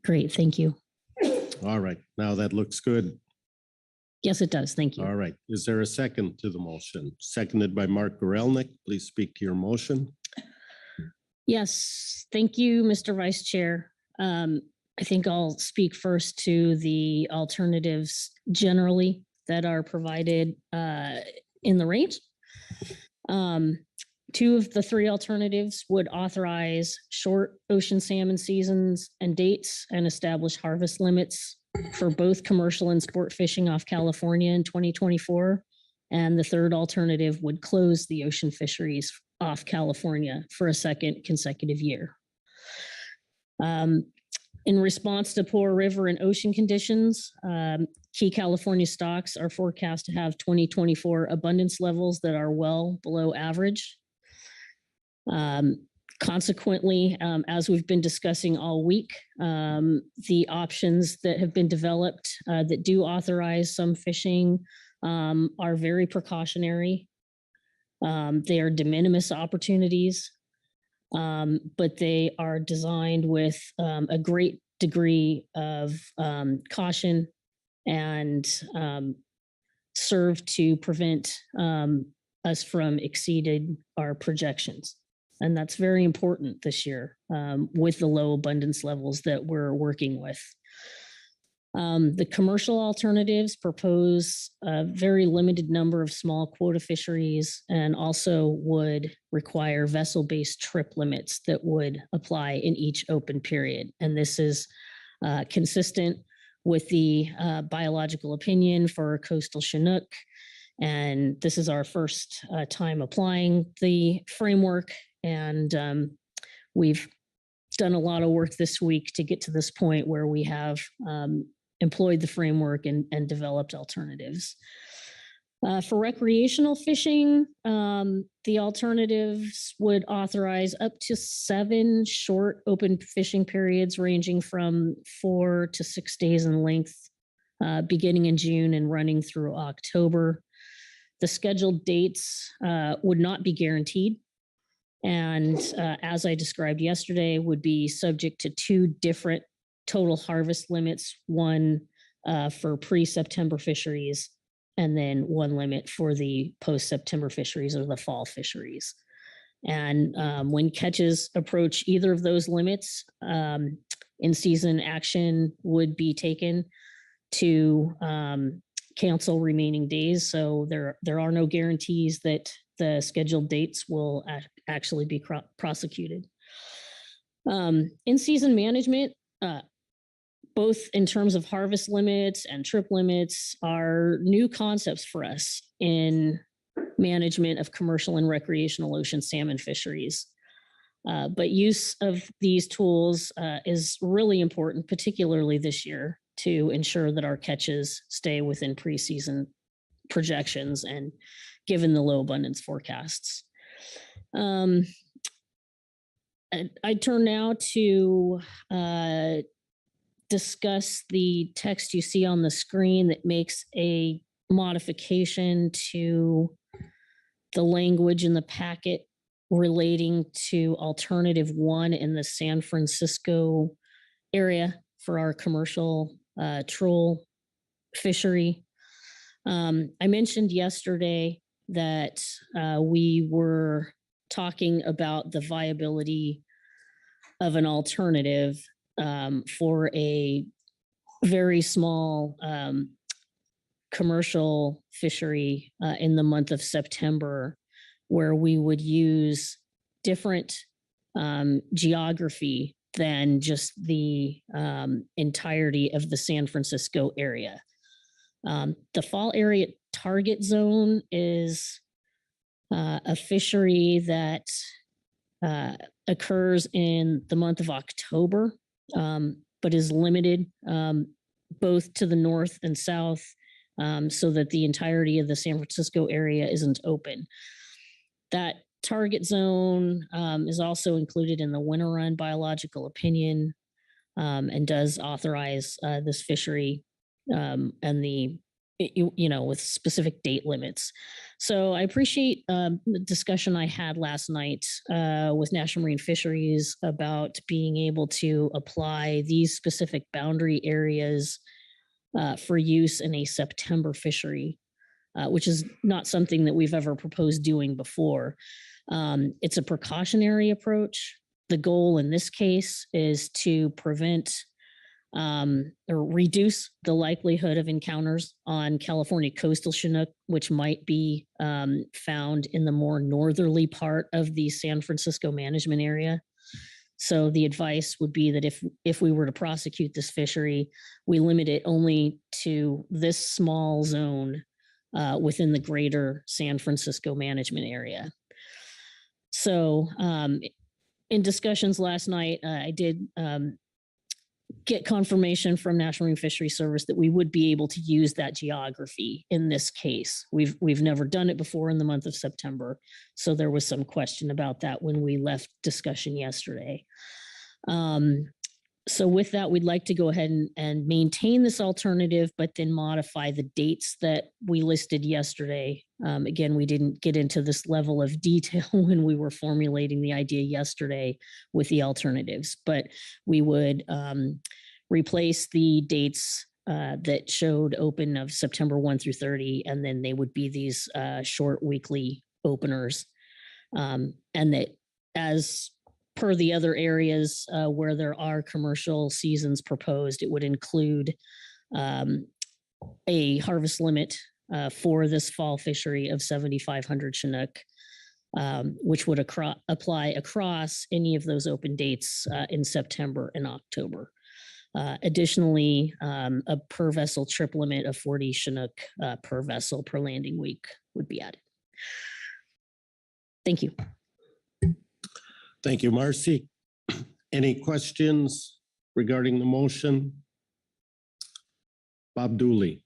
Great, thank you. All right, now that looks good. Yes, it does. Thank you. All right, is there a second to the motion? Seconded by Mark Gorelnik. Please speak to your motion. Yes, thank you, Mr. Vice Chair. I think I'll speak first to the alternatives generally that are provided in the range. 2 of the 3 alternatives would authorize short ocean salmon seasons and dates and establish harvest limits for both commercial and sport fishing off California in 2024. And the 3rd alternative would close the ocean fisheries off California for a 2nd consecutive year. In response to poor river and ocean conditions, key California stocks are forecast to have 2024 abundance levels that are well below average. Consequently, as we've been discussing all week, the options that have been developed that do authorize some fishing are very precautionary. They are de minimis opportunities, but they are designed with a great degree of caution and serve to prevent us from exceeding our projections. And that's very important this year with the low abundance levels that we're working with. The commercial alternatives propose a very limited number of small quota fisheries and also would require vessel-based trip limits that would apply in each open period. And this is consistent with the biological opinion for coastal Chinook. And this is our first time applying the framework. And we've done a lot of work this week to get to this point where we have employed the framework and developed alternatives. For recreational fishing, the alternatives would authorize up to 7 short open fishing periods ranging from 4 to 6 days in length, beginning in June and running through October. The scheduled dates would not be guaranteed. And as I described yesterday, would be subject to 2 different total harvest limits, one for pre-September fisheries, and then 1 limit for the post-September fisheries or the fall fisheries. And when catches approach either of those limits, in-season action would be taken to cancel remaining days. So there are no guarantees that the scheduled dates will actually be prosecuted. In-season management, both in terms of harvest limits and trip limits, are new concepts for us in management of commercial and recreational ocean salmon fisheries. But use of these tools is really important, particularly this year, to ensure that our catches stay within preseason projections and given the low abundance forecasts. I turn now to discuss the text you see on the screen that makes a modification to the language in the packet relating to alternative 1 in the San Francisco area for our commercial troll fishery. I mentioned yesterday that we were talking about the viability of an alternative for a very small commercial fishery in the month of September, where we would use different geography than just the entirety of the San Francisco area. The fall area target zone is a fishery that occurs in the month of October, but is limited both to the north and south, so that the entirety of the San Francisco area isn't open. That target zone is also included in the winter run biological opinion, and does authorize this fishery and the, with specific date limits. So I appreciate the discussion I had last night with National Marine Fisheries about being able to apply these specific boundary areas for use in a September fishery, which is not something that we've ever proposed doing before. It's a precautionary approach. The goal in this case is to prevent or reduce the likelihood of encounters on California coastal Chinook, which might be found in the more northerly part of the San Francisco management area. So the advice would be that if we were to prosecute this fishery, we limit it only to this small zone within the greater San Francisco management area. So in discussions last night, I did get confirmation from National Marine Fisheries Service that we would be able to use that geography in this case. We've never done it before in the month of September, so there was some question about that when we left discussion yesterday. So with that, we'd like to go ahead and maintain this alternative, but then modify the dates that we listed yesterday. Again, we didn't get into this level of detail when we were formulating the idea yesterday with the alternatives, but we would replace the dates that showed open of September 1 through 30, and then they would be these short weekly openers. And that, as per the other areas where there are commercial seasons proposed, it would include a harvest limit for this fall fishery of 7,500 Chinook, which would apply across any of those open dates in September and October. Additionally, a per vessel trip limit of 40 Chinook per vessel per landing week would be added. Thank you. Thank you, Marcy. Any questions regarding the motion? Bob Dooley.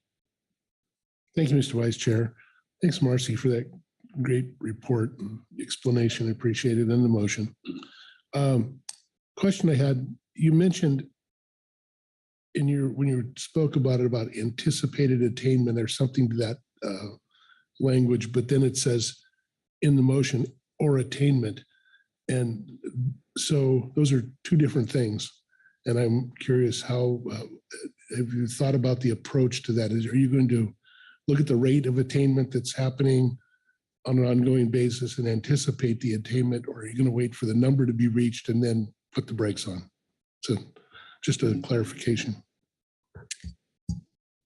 Thank you, Mr. Vice Chair. Thanks, Marcy, for that great report and explanation. I appreciate it, and the motion. Question I had, you mentioned when you spoke about it, about anticipated attainment, there's something to that language, but then it says in the motion or attainment. And so those are two different things. And I'm curious, how have you thought about the approach to that? Are you going to look at the rate of attainment that's happening on an ongoing basis and anticipate the attainment, or are you going to wait for the number to be reached and then put the brakes on? So just a clarification.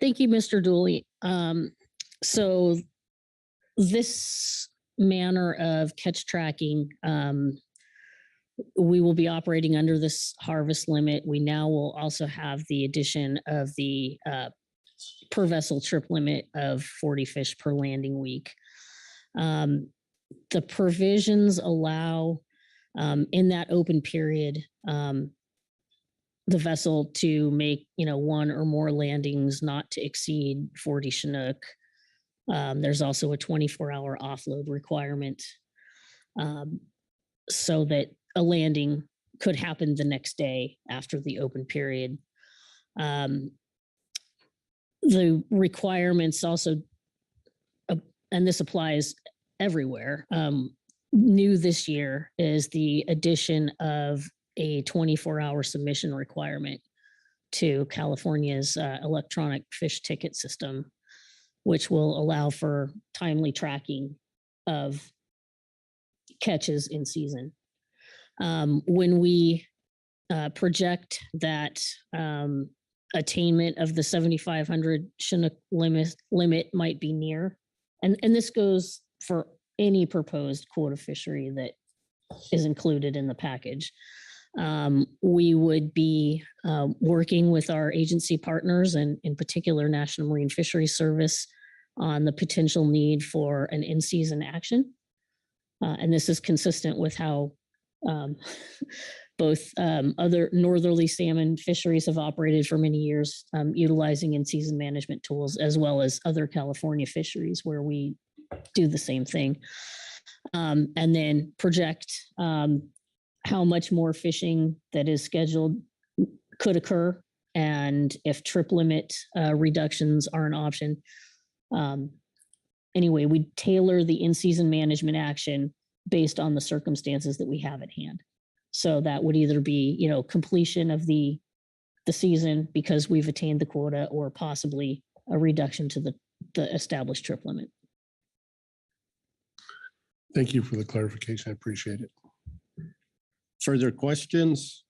Thank you, Mr. Dooley. So this manner of catch tracking, we will be operating under this harvest limit. We now will also have the addition of the per vessel trip limit of 40 fish per landing week. The provisions allow in that open period, the vessel to make, one or more landings not to exceed 40 Chinook. There's also a 24-hour offload requirement so that a landing could happen the next day after the open period. The requirements also, and this applies everywhere, new this year is the addition of a 24-hour submission requirement to California's electronic fish ticket system, which will allow for timely tracking of catches in season. When we project that attainment of the 7,500 Chinook limit might be near, and this goes for any proposed quota fishery that is included in the package. We would be working with our agency partners, and in particular National Marine Fisheries Service, on the potential need for an in-season action. And this is consistent with how both other northerly salmon fisheries have operated for many years, utilizing in-season management tools, as well as other California fisheries where we do the same thing. And then project how much more fishing that is scheduled could occur, and if trip limit reductions are an option. Anyway, we tailor the in-season management action based on the circumstances that we have at hand. So that would either be, completion of the season because we've attained the quota, or possibly a reduction to the established trip limit. Thank you for the clarification. I appreciate it. Further questions?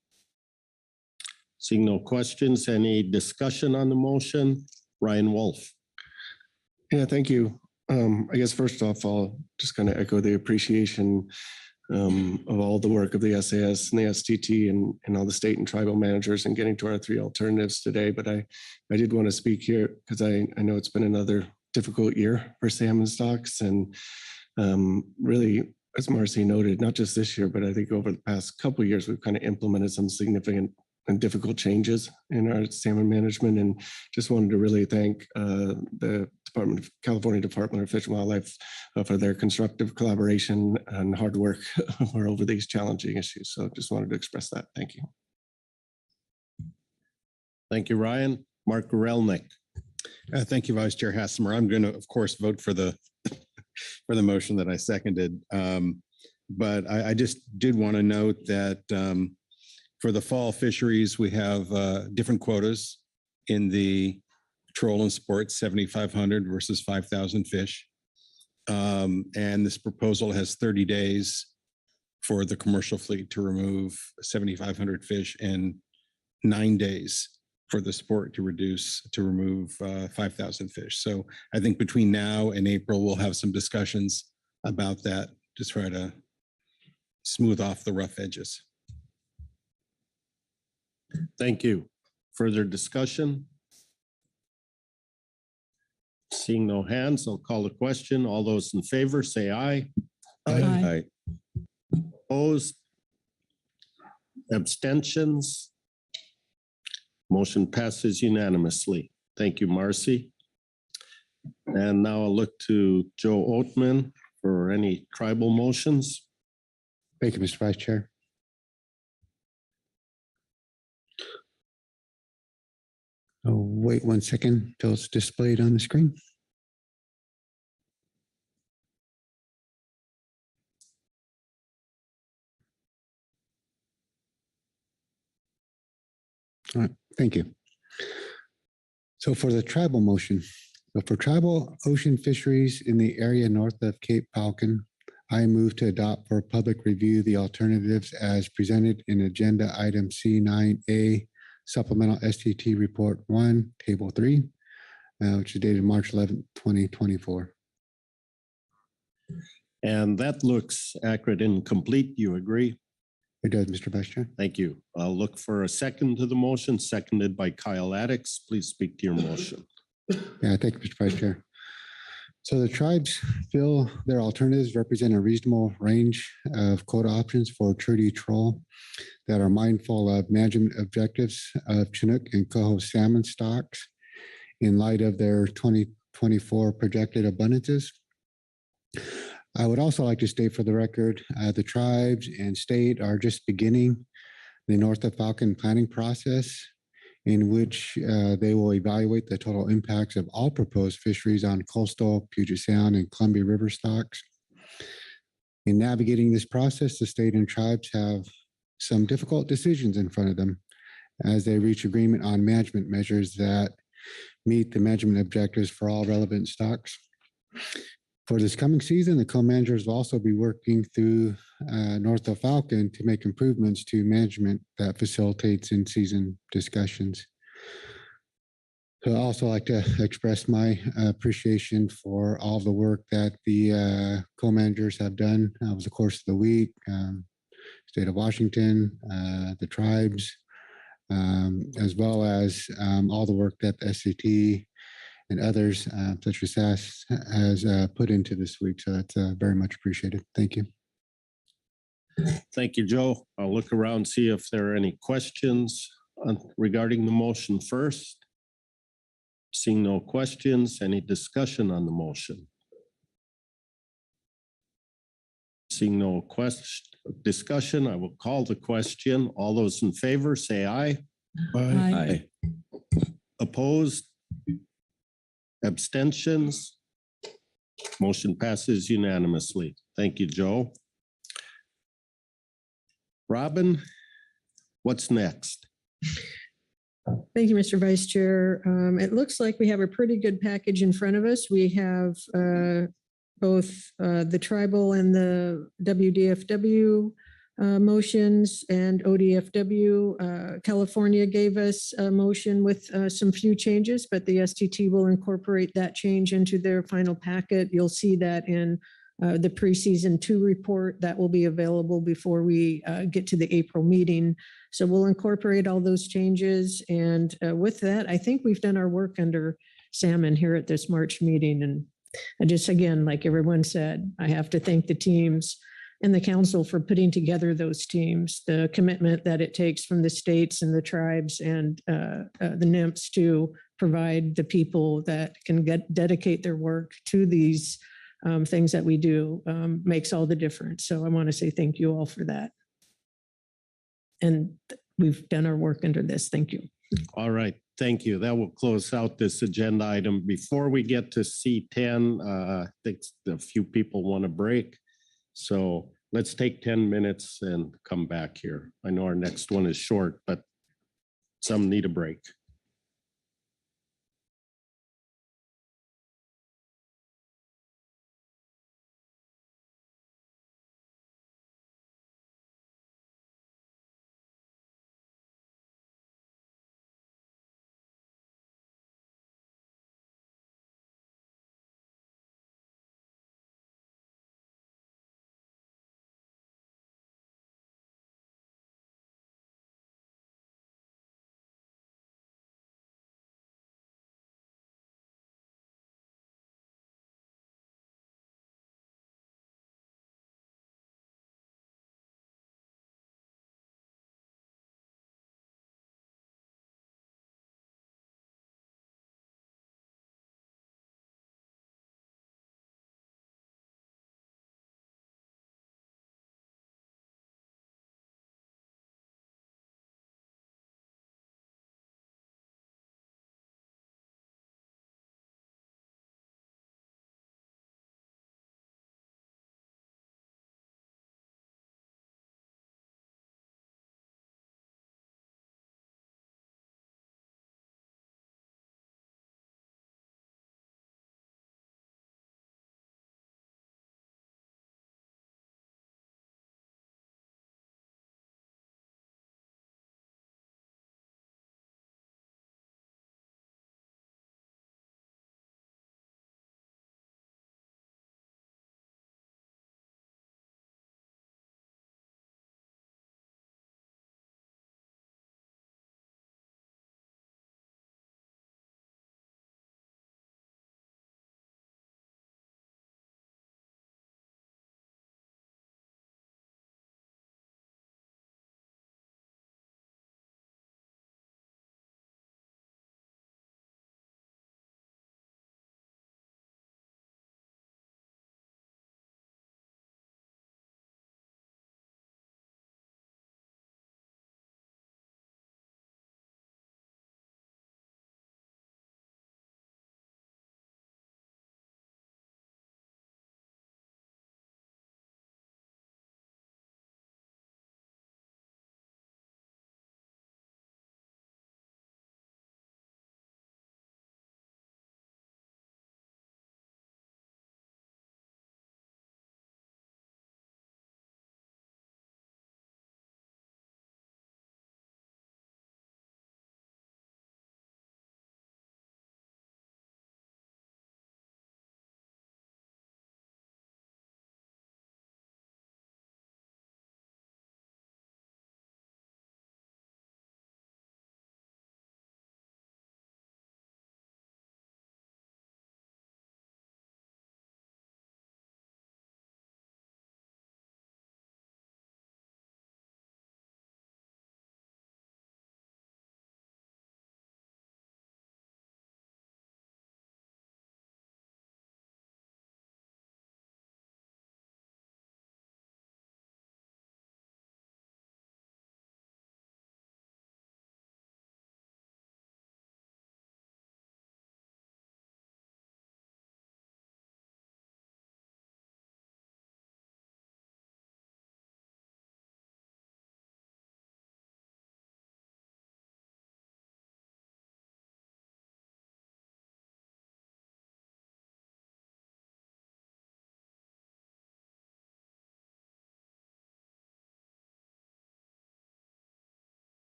Seeing no questions, any discussion on the motion? Ryan Wolf. Yeah, thank you. I guess first off, I'll just kind of echo the appreciation of all the work of the SAS and the STT and all the state and tribal managers in getting to our 3 alternatives today. But I did want to speak here because I know it's been another difficult year for salmon stocks, and really, as Marcy noted, not just this year, but I think over the past couple of years, we've kind of implemented some significant and difficult changes in our salmon management, and just wanted to really thank the California Department of Fish and Wildlife for their constructive collaboration and hard work over these challenging issues. So just wanted to express that. Thank you. Thank you, Ryan. Mark Relnick. Thank you, Vice Chair Hassemer. I'm going to, of course, vote for the motion that I seconded. But I just did want to note that for the fall fisheries, we have different quotas in the troll and sport, 7,500 versus 5,000 fish. And this proposal has 30 days for the commercial fleet to remove 7,500 fish, and 9 days for the sport to remove 5,000 fish. So I think between now and April, we'll have some discussions about that to try to smooth off the rough edges. Thank you. Further discussion? Seeing no hands, I'll call the question. All those in favor, say aye. Aye. Opposed? Abstentions? Motion passes unanimously. Thank you, Marcy. And now I'll look to Joe Oatman for any tribal motions. Thank you, Mr. Vice Chair. Oh, wait 1 second till it's displayed on the screen. All right, thank you. So for the tribal motion, so for tribal ocean fisheries in the area north of Cape Falcon, I move to adopt for public review the alternatives as presented in agenda item C9A, supplemental STT report 1, table 3, which is dated March 11th, 2024. And that looks accurate and complete. You agree? It does, Mr. Vice Chair. Thank you. I'll look for a second to the motion, seconded by Kyle Addix. Please speak to your motion. Yeah, thank you, Mr. Vice Chair. So the tribes feel their alternatives represent a reasonable range of quota options for treaty troll that are mindful of management objectives of Chinook and coho salmon stocks in light of their 2024 projected abundances. I would also like to state for the record, the tribes and state are just beginning the North of Falcon planning process, in which they will evaluate the total impacts of all proposed fisheries on coastal Puget Sound and Columbia River stocks. In navigating this process, the state and tribes have some difficult decisions in front of them as they reach agreement on management measures that meet the management objectives for all relevant stocks. For this coming season, the co-managers will also be working through North of Falcon to make improvements to management that facilitates in-season discussions. So I'd also like to express my appreciation for all the work that the co-managers have done over the course of the week, State of Washington, the tribes, as well as all the work that the SCT and others, such as SAS, has put into this week. So that's very much appreciated. Thank you. Thank you, Joe. I'll look around, see if there are any questions regarding the motion first. Seeing no questions, any discussion on the motion? Seeing no discussion, I will call the question. All those in favor, say aye. Aye. Opposed? Abstentions? Motion passes unanimously. Thank you, Joe. Robin, what's next? Thank you, Mr. Vice Chair. It looks like we have a pretty good package in front of us. We have both the tribal and the WDFW motions and ODFW. California gave us a motion with some few changes, but the STT will incorporate that change into their final packet. You'll see that in the preseason 2 report that will be available before we get to the April meeting. So we'll incorporate all those changes. And with that, I think we've done our work under Salmon here at this March meeting. And I just, again, like everyone said, I have to thank the teams and the council for putting together those teams, the commitment that it takes from the states and the tribes and the NIMPs to provide the people that can dedicate their work to these things that we do makes all the difference. So I want to say thank you all for that. And we've done our work under this. Thank you. All right. Thank you. That will close out this agenda item. Before we get to C10, I think a few people want to break. So let's take 10 minutes and come back here. I know our next one is short, but some need a break.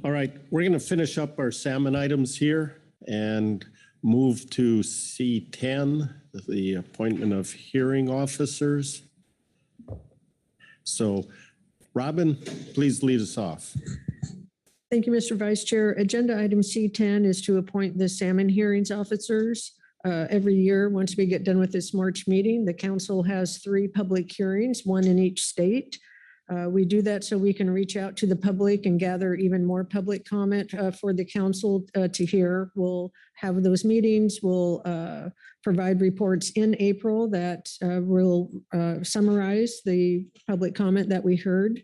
All right, we're going to finish up our salmon items here and move to C10, the appointment of hearing officers. So Robin, please lead us off. Thank you, Mr. Vice Chair. Agenda item C10 is to appoint the salmon hearings officers. Every year, once we get done with this March meeting, the council has 3 public hearings, 1 in each state. We do that so we can reach out to the public and gather even more public comment for the council to hear. We'll have those meetings. We'll provide reports in April that will summarize the public comment that we heard.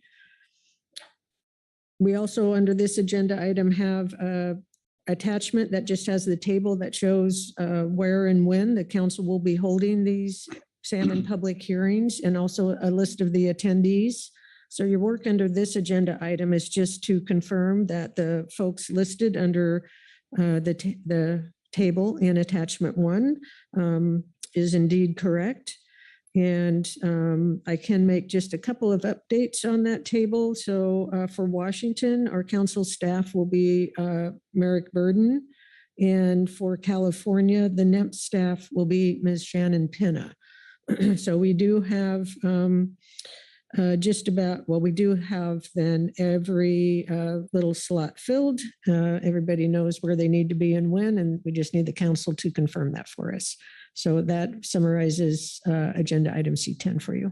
We also, under this agenda item, have an attachment that just has the table that shows where and when the council will be holding these salmon public hearings, and also a list of the attendees. So your work under this agenda item is just to confirm that the folks listed under the table in attachment 1 is indeed correct. And I can make just a couple of updates on that table. So for Washington, our council staff will be Merrick Burden. And for California, the NEMP staff will be Ms. Shannon Pinna. So we do have we do have then every little slot filled. Everybody knows where they need to be and when, and we just need the council to confirm that for us. So that summarizes agenda item C10 for you.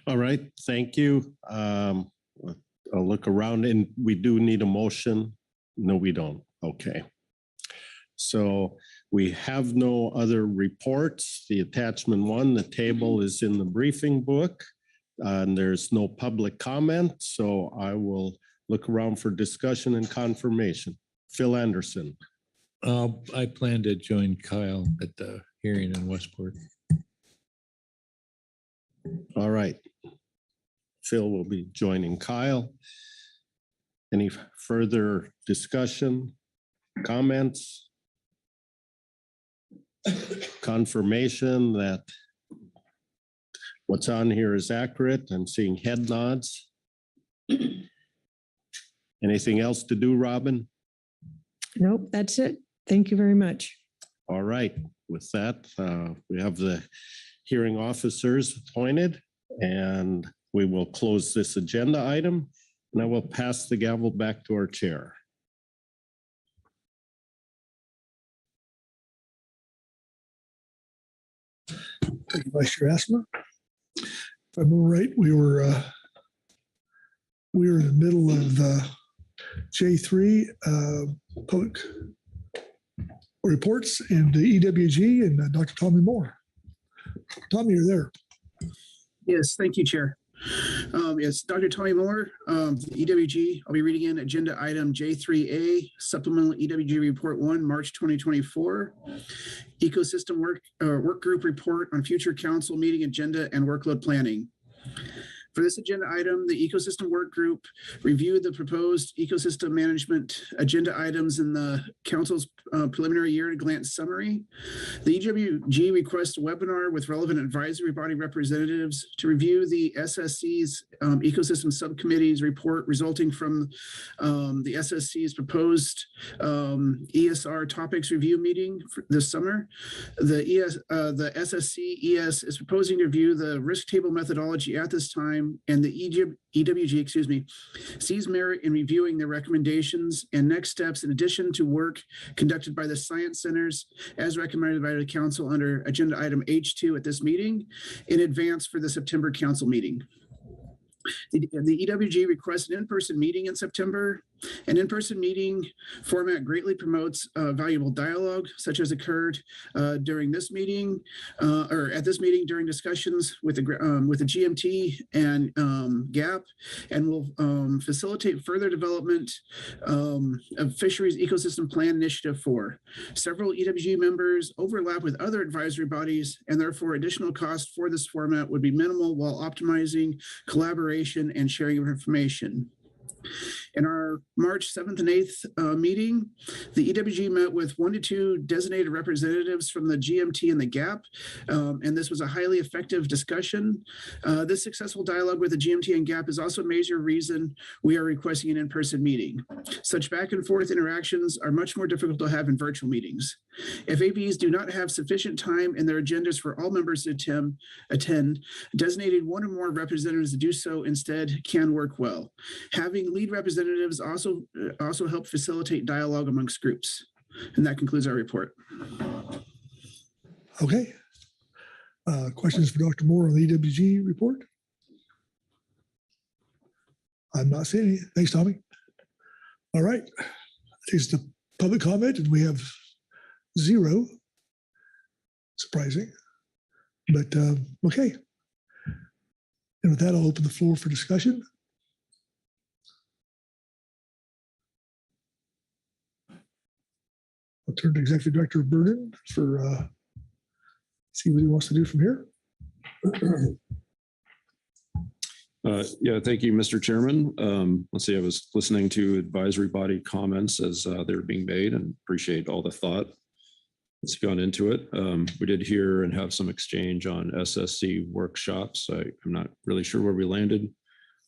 All right, thank you. I'll look around, and we do need a motion. No, we don't. Okay. So we have no other reports. The attachment 1, the table is in the briefing book, and there's no public comment. So I will look around for discussion and confirmation. Phil Anderson. I plan to join Kyle at the hearing in Westport. All right. Phil will be joining Kyle. Any further discussion, comments? Confirmation that what's on here is accurate. I'm seeing head nods. Anything else to do, Robin? Nope, that's it. Thank you very much. All right. With that, we have the hearing officers appointed, and we will close this agenda item, and I will pass the gavel back to our chair. Thank you, Vice Chair Asma. If I remember right, we were in the middle of J3 public reports and the EWG and Dr. Tommy Moore. Tommy, you're there. Yes, thank you, Chair. Yes, Dr. Tommy Moore, EWG. I'll be reading in agenda item J3A, Supplemental EWG Report 1, March 2024, Ecosystem Work Group Report on Future Council Meeting Agenda and Workload Planning. For this agenda item, the Ecosystem Work Group reviewed the proposed ecosystem management agenda items in the Council's preliminary year-at-a-glance summary. The EWG requests a webinar with relevant advisory body representatives to review the SSC's ecosystem subcommittee's report resulting from the SSC's proposed ESR topics review meeting this summer. The SSC ES is proposing to review the risk table methodology at this time, and the EWG, sees merit in reviewing their recommendations and next steps in addition to work conducted by the science centers as recommended by the council under agenda item H2 at this meeting in advance for the September council meeting. The EWG requests an in-person meeting in September. An in-person meeting format greatly promotes valuable dialogue, such as occurred during this meeting, or at this meeting during discussions with the GMT and GAP, and will facilitate further development of Fisheries Ecosystem Plan Initiative 4. Several EWG members overlap with other advisory bodies, and therefore additional cost for this format would be minimal while optimizing collaboration and sharing of information. In our March 7th and 8th meeting, the EWG met with 1 to 2 designated representatives from the GMT and the GAP, and this was a highly effective discussion. This successful dialogue with the GMT and GAP is also a major reason we are requesting an in-person meeting. Such back and forth interactions are much more difficult to have in virtual meetings. If ABs do not have sufficient time in their agendas for all members to attend, designating 1 or more representatives to do so instead can work well. Having lead representatives also help facilitate dialogue amongst groups. And that concludes our report. Okay. Questions for Dr. Moore on the EWG report? I'm not seeing any. Thanks, Tommy. All right. It's the public comment, and we have 0. Surprising, but okay. And with that, I'll open the floor for discussion. I'll turn to Executive Director Burden for see what he wants to do from here. Yeah, thank you, Mr. Chairman. Let's see, I was listening to advisory body comments as they're being made and appreciate all the thought that's gone into it. We did hear and have some exchange on SSC workshops. I'm not really sure where we landed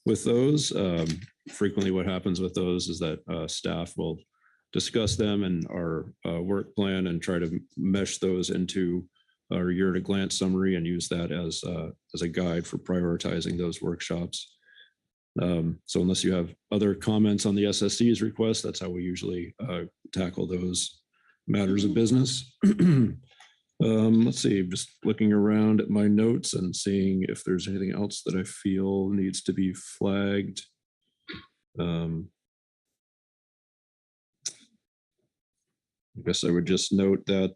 with those. Frequently what happens with those is that staff will discuss them in our work plan and try to mesh those into our year-at-a-glance summary and use that as a guide for prioritizing those workshops. So unless you have other comments on the SSC's request, that's how we usually tackle those matters of business. Let's see, just looking around at my notes and seeing if there's anything else that I feel needs to be flagged. I guess I would just note that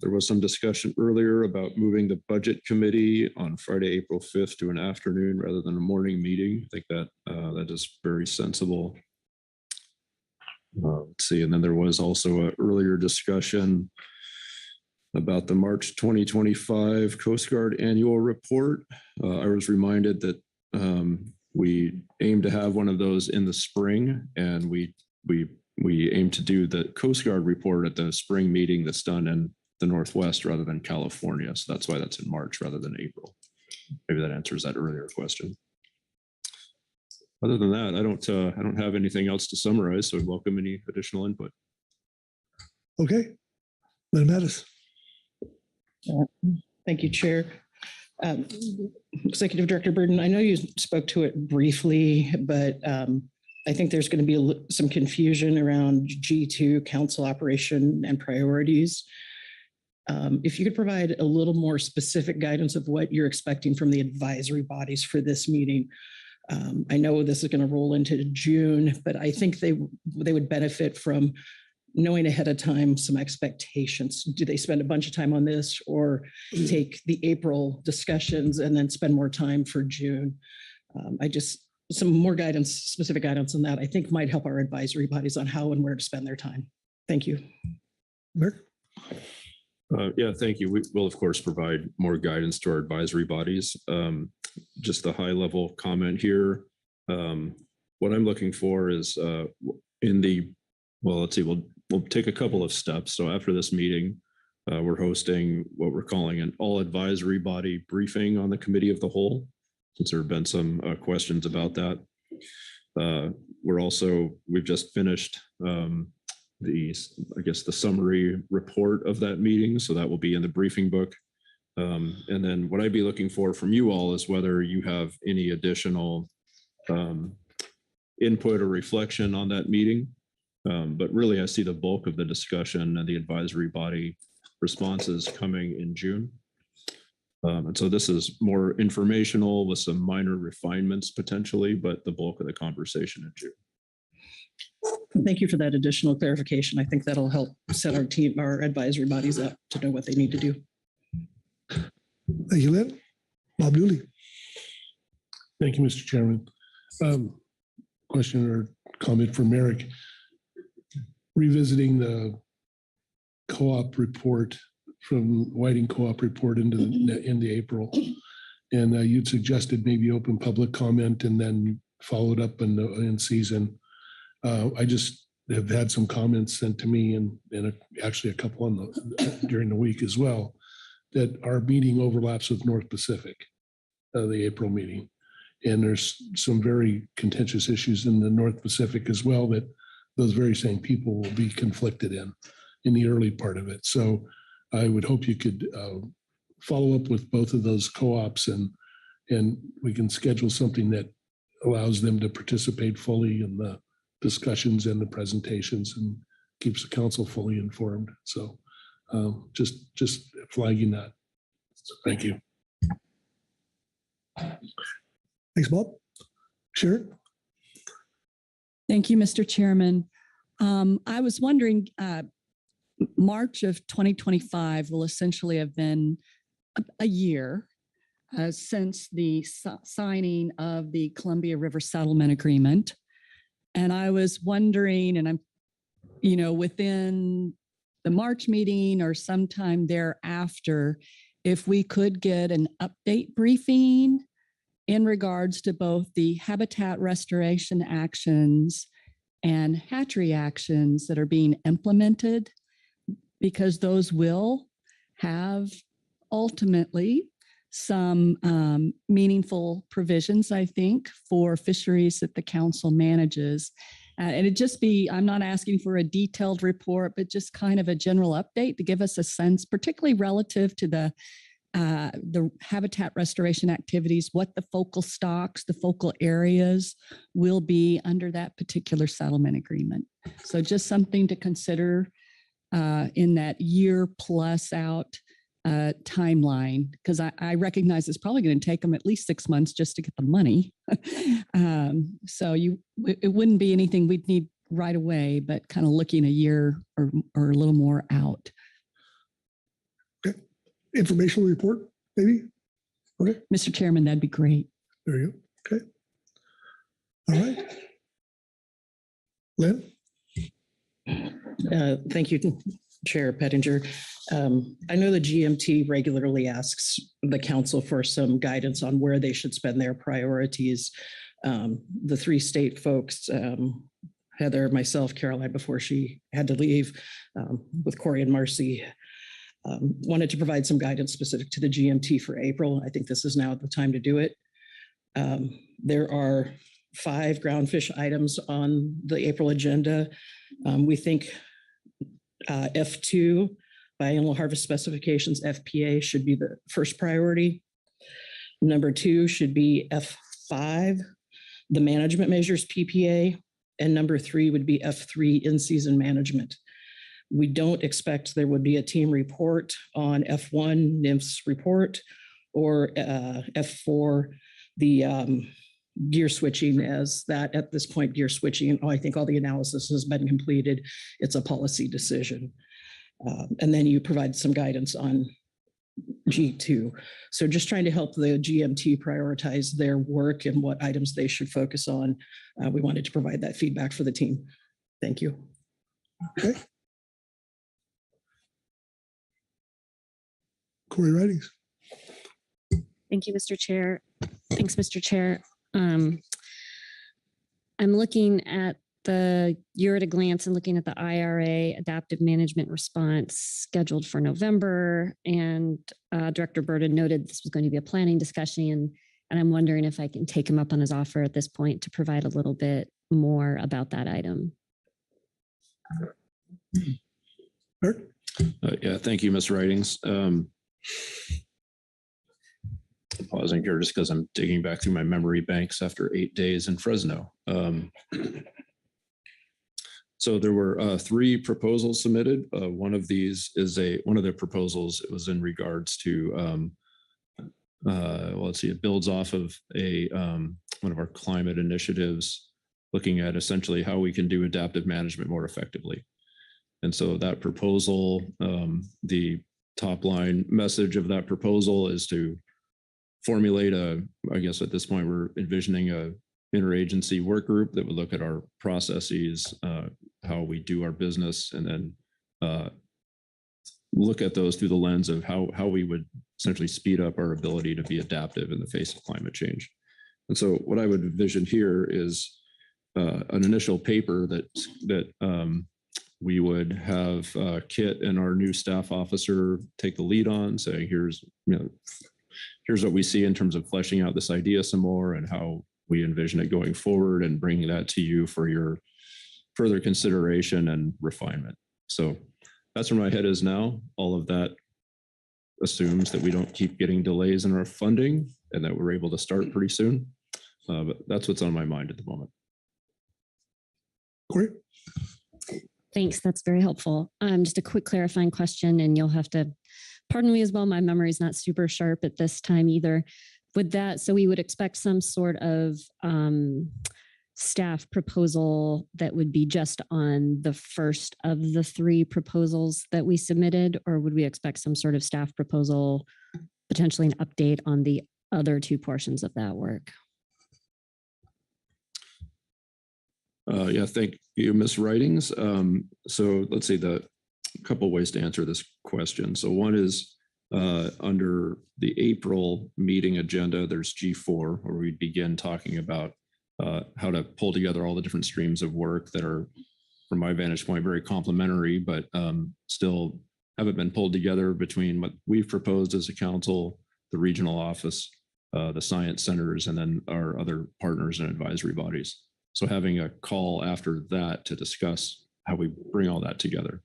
there was some discussion earlier about moving the budget committee on Friday, April 5th to an afternoon rather than a morning meeting. I think that that is very sensible. Let's see, and then there was also an earlier discussion about the March 2025 Coast Guard annual report. I was reminded that we aim to have one of those in the spring, and we aim to do the Coast Guard report at the spring meeting that's done in the Northwest rather than California. So that's why that's in March rather than April. Maybe that answers that earlier question. Other than that, I don't have anything else to summarize, so I'd welcome any additional input. Okay, Madam Mattis. Thank you, Chair. Executive Director Burden, I know you spoke to it briefly, but I think there's going to be some confusion around G2 council operation and priorities. If you could provide a little more specific guidance of what you're expecting from the advisory bodies for this meeting. I know this is going to roll into June, but I think they would benefit from knowing ahead of time some expectations. Do they spend a bunch of time on this, or take the April discussions and then spend more time for June? Some more guidance, specific guidance on that, I think might help our advisory bodies on how and where to spend their time. Thank you. Mark? Yeah, thank you. We will, of course, provide more guidance to our advisory bodies. Just a high level comment here. What I'm looking for is let's see, we'll take a couple of steps. So after this meeting, we're hosting what we're calling an all advisory body briefing on the committee of the whole, since there have been some questions about that. We've just finished the summary report of that meeting. So that will be in the briefing book. And then what I'd be looking for from you all is whether you have any additional input or reflection on that meeting. But really, I see the bulk of the discussion and the advisory body responses coming in June. And so this is more informational with some minor refinements potentially, but the bulk of the conversation in June. Thank you for that additional clarification. I think that'll help set our advisory bodies up to know what they need to do. Thank you, Lynn. Bob Dooley. Thank you, Mr. Chairman. Question or comment for Merrick. Revisiting the co-op report from Whiting Co-op report into April, and you'd suggested maybe open public comment and then followed up in season. I just have had some comments sent to me and actually a couple on during the week as well, that our meeting overlaps with North Pacific, the April meeting. And there's some very contentious issues in the North Pacific as well that those very same people will be conflicted in the early part of it. So I would hope you could follow up with both of those co-ops and we can schedule something that allows them to participate fully in the discussions and the presentations and keeps the council fully informed. So just flagging that. So thank you. Thanks, Bob. Sharon? Thank you, Mr. Chairman. I was wondering, March of 2025 will essentially have been a year since the signing of the Columbia River Settlement Agreement. And I was wondering, and I'm, within the March meeting or sometime thereafter, if we could get an update briefing in regards to both the habitat restoration actions and hatchery actions that are being implemented, because those will have ultimately some meaningful provisions, I think, for fisheries that the council manages. And it'd just be, I'm not asking for a detailed report, but just kind of a general update to give us a sense, particularly relative to the habitat restoration activities, what the focal stocks, the focal areas will be under that particular settlement agreement. So just something to consider in that year plus out timeline, because I recognize it's probably going to take them at least 6 months just to get the money. So it wouldn't be anything we'd need right away, but kind of looking a year or a little more out. Okay. Informational report, maybe? Okay. Mr. Chairman, that'd be great. There you go. Okay. All right. Lynn? Thank you, Chair Pettinger. I know the GMT regularly asks the council for some guidance on where they should spend their priorities. The three state folks, Heather, myself, Caroline, before she had to leave, with Corey and Marcy, wanted to provide some guidance specific to the GMT for April. I think this is now the time to do it. There are 5 groundfish items on the April agenda. We think F2, biannual harvest specifications, FPA, should be the first priority. Number 2 should be F5, the management measures, PPA. And number 3 would be F3, in-season management. We don't expect there would be a team report on F1, NIMS report, or F4, the gear switching, as that at this point, gear switching, I think all the analysis has been completed. It's a policy decision. And then you provide some guidance on G2. So just trying to help the GMT prioritize their work and what items they should focus on. We wanted to provide that feedback for the team. Thank you. Okay. Corey Ridings. Thank you, Mr. Chair. Thanks, Mr. Chair. I'm looking at the year at a glance and looking at the IRA adaptive management response scheduled for November. And Director Burden noted this was going to be a planning discussion. And I'm wondering if I can take him up on his offer at this point to provide a little bit more about that item. Yeah, thank you, Ms. Ridings. Pausing here just because I'm digging back through my memory banks after 8 days in Fresno. So there were 3 proposals submitted. One of these is one of the proposals. It was in regards to, well, let's see, it builds off of one of our climate initiatives, looking at essentially how we can do adaptive management more effectively. And so that proposal, the top line message of that proposal is to formulate I guess at this point, we're envisioning a interagency work group that would look at our processes, how we do our business, and then look at those through the lens of how we would essentially speed up our ability to be adaptive in the face of climate change. And so what I would envision here is an initial paper that we would have Kit and our new staff officer take the lead on, saying here's what we see in terms of fleshing out this idea some more and how we envision it going forward, and bringing that to you for your further consideration and refinement. So that's where my head is now. All of that assumes that we don't keep getting delays in our funding and that we're able to start pretty soon. But that's what's on my mind at the moment. Corey? Thanks. That's very helpful. Just a quick clarifying question, and you'll have to pardon me as well. My memory is not super sharp at this time either. Would that, so we would expect some sort of staff proposal that would be just on the first of the 3 proposals that we submitted, or would we expect some sort of staff proposal, potentially an update on the other 2 portions of that work? Yeah, thank you, Ms. Writings. So let's see, the couple ways to answer this question. So one is under the April meeting agenda, there's G4, where we begin talking about how to pull together all the different streams of work that are, from my vantage point, very complementary, but still haven't been pulled together between what we've proposed as a council, the regional office, the science centers, and then our other partners and advisory bodies. So having a call after that to discuss how we bring all that together.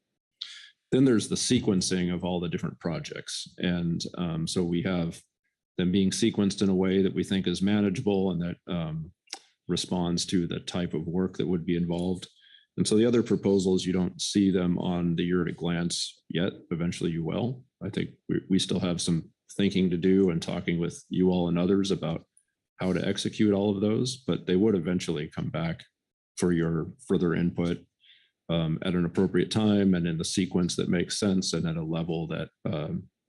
Then there's the sequencing of all the different projects. And so we have them being sequenced in a way that we think is manageable and that responds to the type of work that would be involved. And so the other proposals, you don't see them on the year at a glance yet. Eventually you will. I think we still have some thinking to do and talking with you all and others about how to execute all of those, but they would eventually come back for your further input at an appropriate time and in the sequence that makes sense and at a level that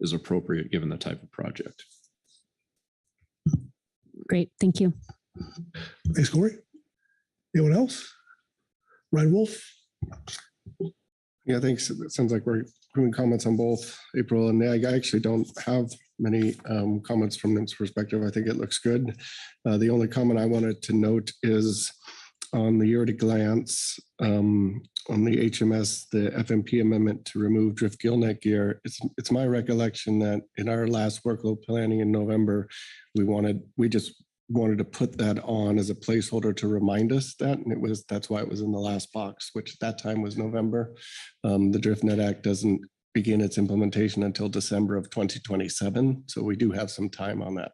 is appropriate given the type of project. Great, thank you. Thanks, Corey. Anyone else? Ryan Wolf? Yeah, thanks. It sounds like we're doing comments on both April and May. I actually don't have many comments from NIM's perspective. I think it looks good. The only comment I wanted to note is on the year at a glance, on the HMS, the FMP amendment to remove drift gillnet gear. It's my recollection that in our last workload planning in November, we just wanted to put that on as a placeholder to remind us that, and that's why it was in the last box, which at that time was November. The DriftNet Act doesn't begin its implementation until December of 2027, so we do have some time on that.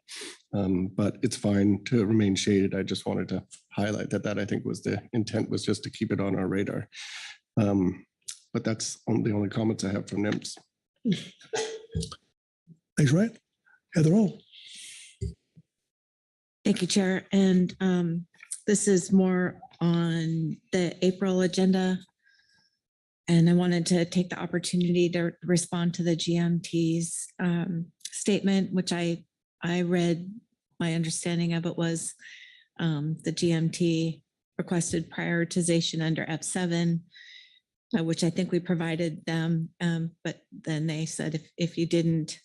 But it's fine to remain shaded. I just wanted to highlight that I think was the intent, was just to keep it on our radar. But that's the only comments I have from NIMS. Thanks, Ryan. Heather O. Thank you, Chair. And this is more on the April agenda. And I wanted to take the opportunity to respond to the GMT's statement, which I read. My understanding of it was the GMT requested prioritization under F7, which I think we provided them. But then they said if you didn't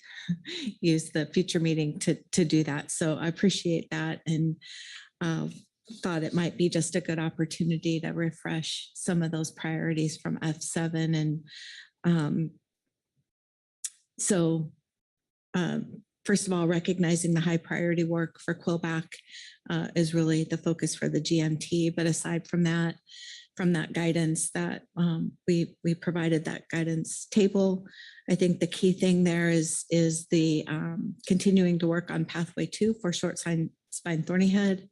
use the future meeting to do that. So I appreciate that, and thought it might be just a good opportunity to refresh some of those priorities from F7. And first of all, recognizing the high priority work for Quillback is really the focus for the GMT. But aside from that, guidance that we provided, that guidance table, I think the key thing there is the continuing to work on pathway 2 for short spine thorny head.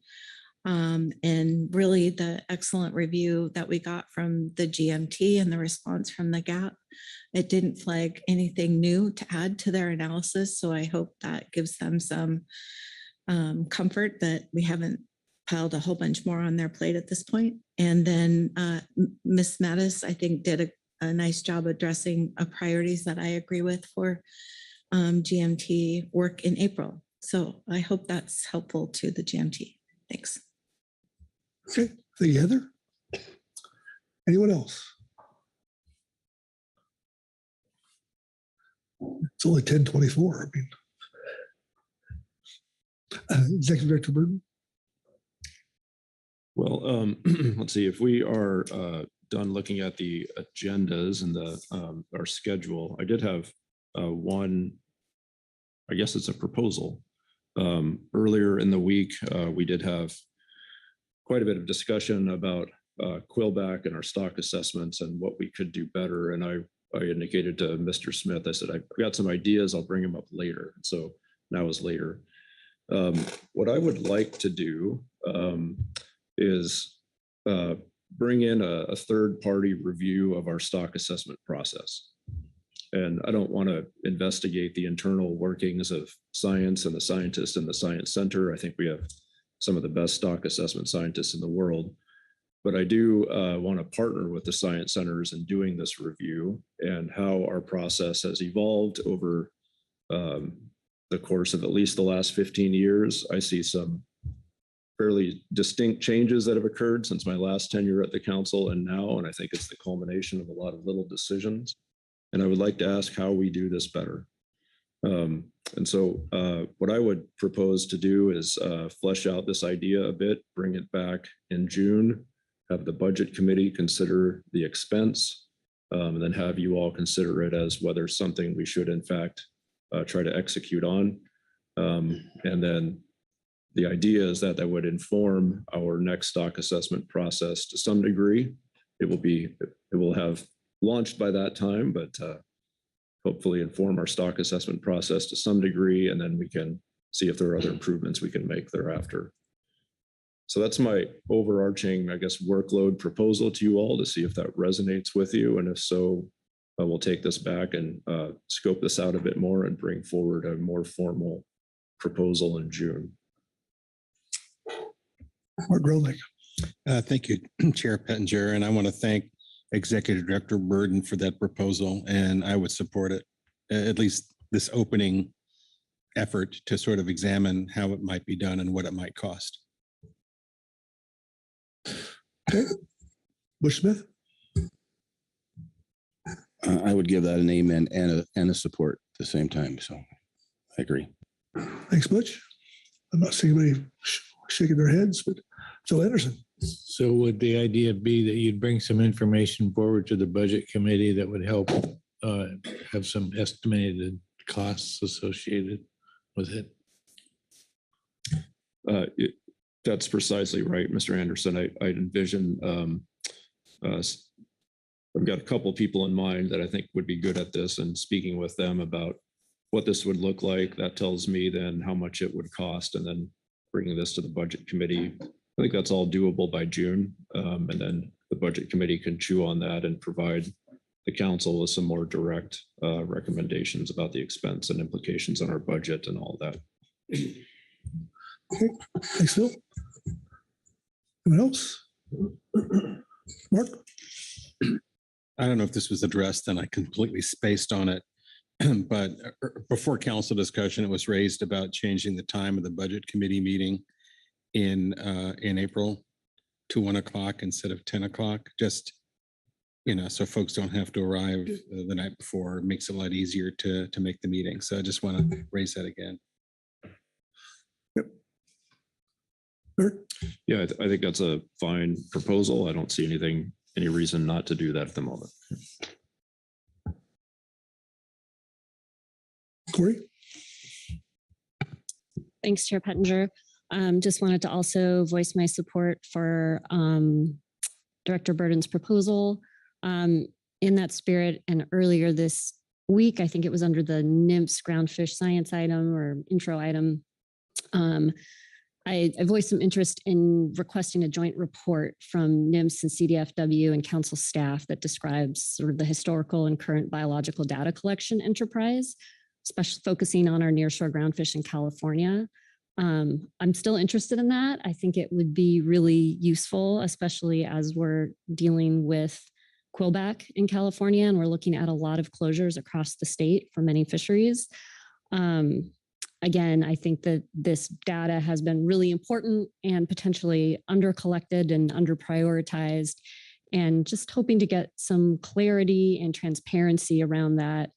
And really the excellent review that we got from the GMT and the response from the GAP. It didn't flag anything new to add to their analysis. So I hope that gives them some comfort that we haven't piled a whole bunch more on their plate at this point. And then Ms. Mattis, I think, did a nice job addressing priorities that I agree with for GMT work in April. So I hope that's helpful to the GMT. Thanks. Okay, thank you, Heather. Anyone else? It's only 10:24. I mean, Executive Director Burton. Well, let's see, if we are done looking at the agendas and our schedule, I did have one, I guess it's a proposal. Earlier in the week, we did have quite a bit of discussion about Quillback and our stock assessments and what we could do better. And I indicated to Mr. Smith, I said, I've got some ideas, I'll bring them up later. So now is later. What I would like to do is bring in a third-party review of our stock assessment process. And I don't want to investigate the internal workings of science and the scientists in the Science Center. I think we have some of the best stock assessment scientists in the world. But I do want to partner with the Science Centers in doing this review and how our process has evolved over the course of at least the last 15 years. I see some fairly distinct changes that have occurred since my last tenure at the council and now, and I think it's the culmination of a lot of little decisions. And I would like to ask how we do this better. And so what I would propose to do is flesh out this idea a bit, bring it back in June, have the budget committee consider the expense, and then have you all consider it as whether something we should in fact try to execute on. And then the idea is that would inform our next stock assessment process to some degree. It will have launched by that time, but hopefully inform our stock assessment process to some degree, and then we can see if there are other improvements we can make thereafter. So that's my overarching, I guess, workload proposal to you all to see if that resonates with you. And if so, we'll take this back and scope this out a bit more and bring forward a more formal proposal in June. Mark Grolnick. Thank you, Chair Pettinger. And I want to thank Executive Director Burden for that proposal, and I would support it, at least this opening effort to sort of examine how it might be done and what it might cost. Okay. Bush Smith. I would give that an amen and a support at the same time. So I agree. Thanks, Butch. I'm not seeing anybody shaking their heads, but Phil Anderson. So would the idea be that you'd bring some information forward to the budget committee that would help have some estimated costs associated with it? That's precisely right, Mr. Anderson. I envision I've got a couple of people in mind that I think would be good at this, and speaking with them about what this would look like. That tells me then how much it would cost, and then bringing this to the budget committee. I think that's all doable by June. And then the budget committee can chew on that and provide the council with some more direct recommendations about the expense and implications on our budget and all that. Okay, thanks, Phil. Anyone else? Mark? I don't know if this was addressed and I completely spaced on it, but before council discussion, it was raised about changing the time of the budget committee meeting in April to 1 o'clock instead of 10 o'clock. Just, so folks don't have to arrive the night before. It makes it a lot easier to make the meeting. So I just want to raise that again. Yep. Yeah, I think that's a fine proposal. I don't see any reason not to do that at the moment. Corey? Thanks, Chair Pettinger. Just wanted to also voice my support for Director Burden's proposal. In that spirit, and earlier this week, I think it was under the NIMS groundfish science item or intro item, I voiced some interest in requesting a joint report from NIMS and CDFW and council staff that describes sort of the historical and current biological data collection enterprise, especially focusing on our nearshore groundfish in California. I'm still interested in that. I think it would be really useful, especially as we're dealing with quillback in California, and we're looking at a lot of closures across the state for many fisheries. Again, I think that this data has been really important and potentially under-collected and under-prioritized, and just hoping to get some clarity and transparency around that.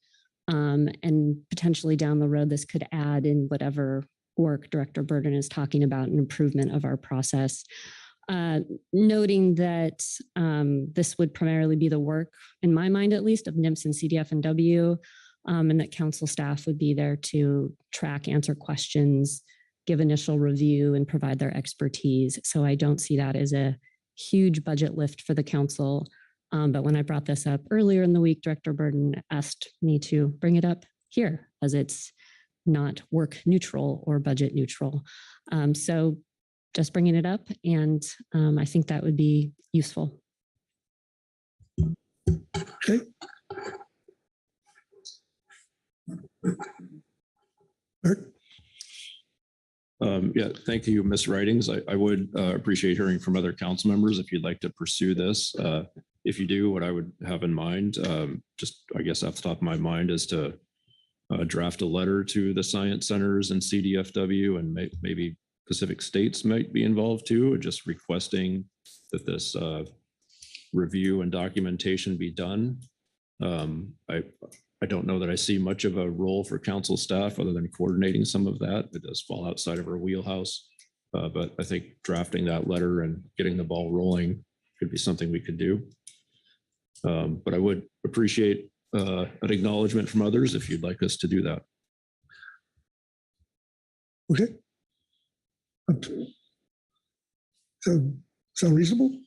And potentially down the road, this could add in whatever work Director Burden is talking about, an improvement of our process. noting that this would primarily be the work, in my mind at least, of NIMS and CDF and W, and that council staff would be there to track, answer questions, give initial review, and provide their expertise. So I don't see that as a huge budget lift for the council. But when I brought this up earlier in the week, Director Burden asked me to bring it up here as it's not work neutral or budget neutral. So just bringing it up, and I think that would be useful. Okay. Yeah, thank you, Ms. Writings. I would appreciate hearing from other council members if you'd like to pursue this. If you do, what I would have in mind, just I guess off the top of my mind, is to draft a letter to the science centers and CDFW, and maybe Pacific States might be involved too, just requesting that this review and documentation be done. I don't know that I see much of a role for council staff other than coordinating some of that. It does fall outside of our wheelhouse, but I think drafting that letter and getting the ball rolling could be something we could do. But I would appreciate an acknowledgement from others if you'd like us to do that. Okay. Sound reasonable?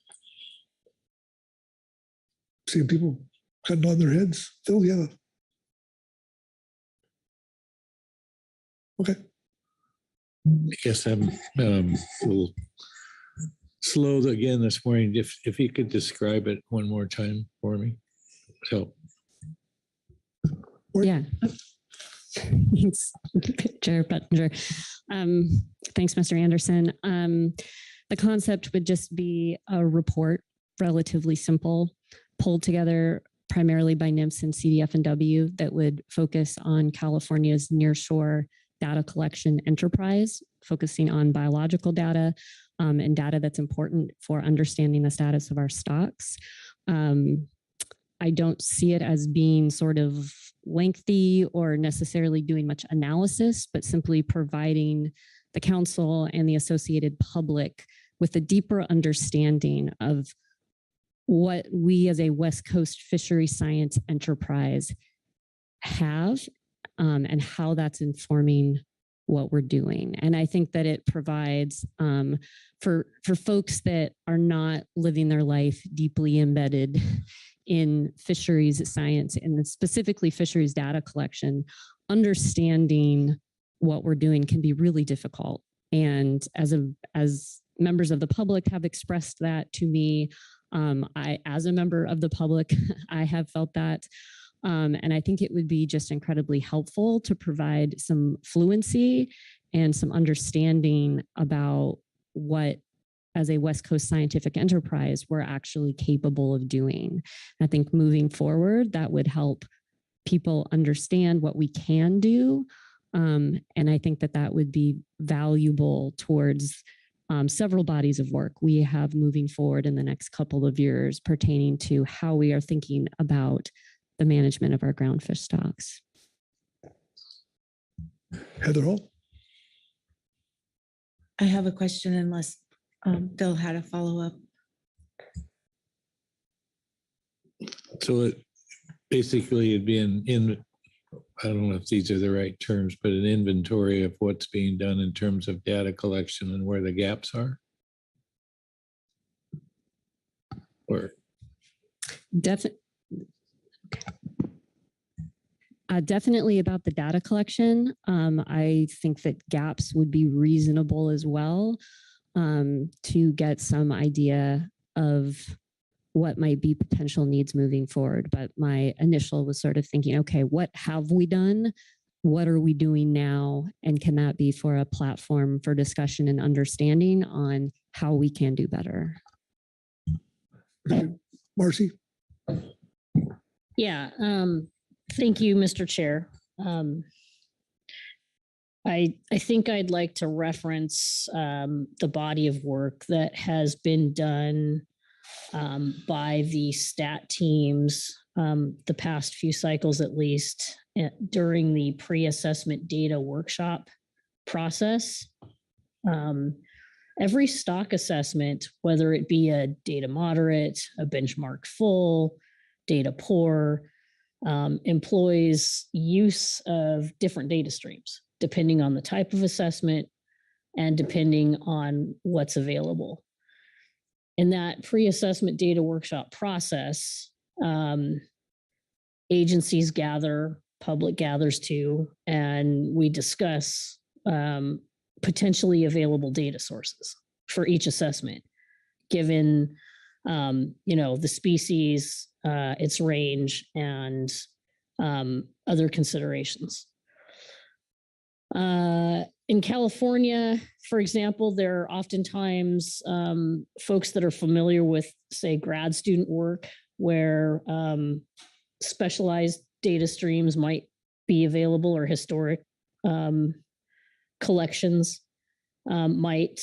Seeing people kind of nod their heads. Phil, yeah. Okay. I guess I'm a little slow again this morning. If you could describe it one more time for me. So. Yeah. Thanks, Chair Pettinger. Thanks, Mr. Anderson. The concept would just be a report, relatively simple, pulled together primarily by NIMS and CDF and W, that would focus on California's nearshore data collection enterprise, focusing on biological data and data that's important for understanding the status of our stocks. I don't see it as being sort of lengthy or necessarily doing much analysis, but simply providing the council and the associated public with a deeper understanding of what we as a West Coast fishery science enterprise have and how that's informing what we're doing. And I think that it provides for folks that are not living their life deeply embedded in fisheries science and specifically fisheries data collection, understanding what we're doing can be really difficult. And as members of the public have expressed that to me, as a member of the public, I have felt that. And I think it would be just incredibly helpful to provide some fluency and some understanding about what, as a West Coast scientific enterprise, we're actually capable of doing. I think moving forward, that would help people understand what we can do. And I think that that would be valuable towards several bodies of work we have moving forward in the next couple of years pertaining to how we are thinking about the management of our groundfish stocks. Heather Hall. I have a question unless Bill had a follow-up. So it basically it'd be I don't know if these are the right terms, but an inventory of what's being done in terms of data collection and where the gaps are. Or definitely about the data collection. I think that gaps would be reasonable as well, to get some idea of what might be potential needs moving forward. But my initial was sort of thinking, okay, what have we done? What are we doing now? And can that be for a platform for discussion and understanding on how we can do better? Marcy. Yeah. Thank you, Mr. Chair. I think I'd like to reference the body of work that has been done by the stat teams the past few cycles, at least during the pre-assessment data workshop process. every stock assessment, whether it be a data moderate, a benchmark full, data poor, employs use of different data streams, depending on the type of assessment and depending on what's available. In that pre-assessment data workshop process, agencies gather, public gathers too, and we discuss potentially available data sources for each assessment, given the species, its range, and other considerations. In California, for example, there are oftentimes folks that are familiar with, say, grad student work, where specialized data streams might be available, or historic collections might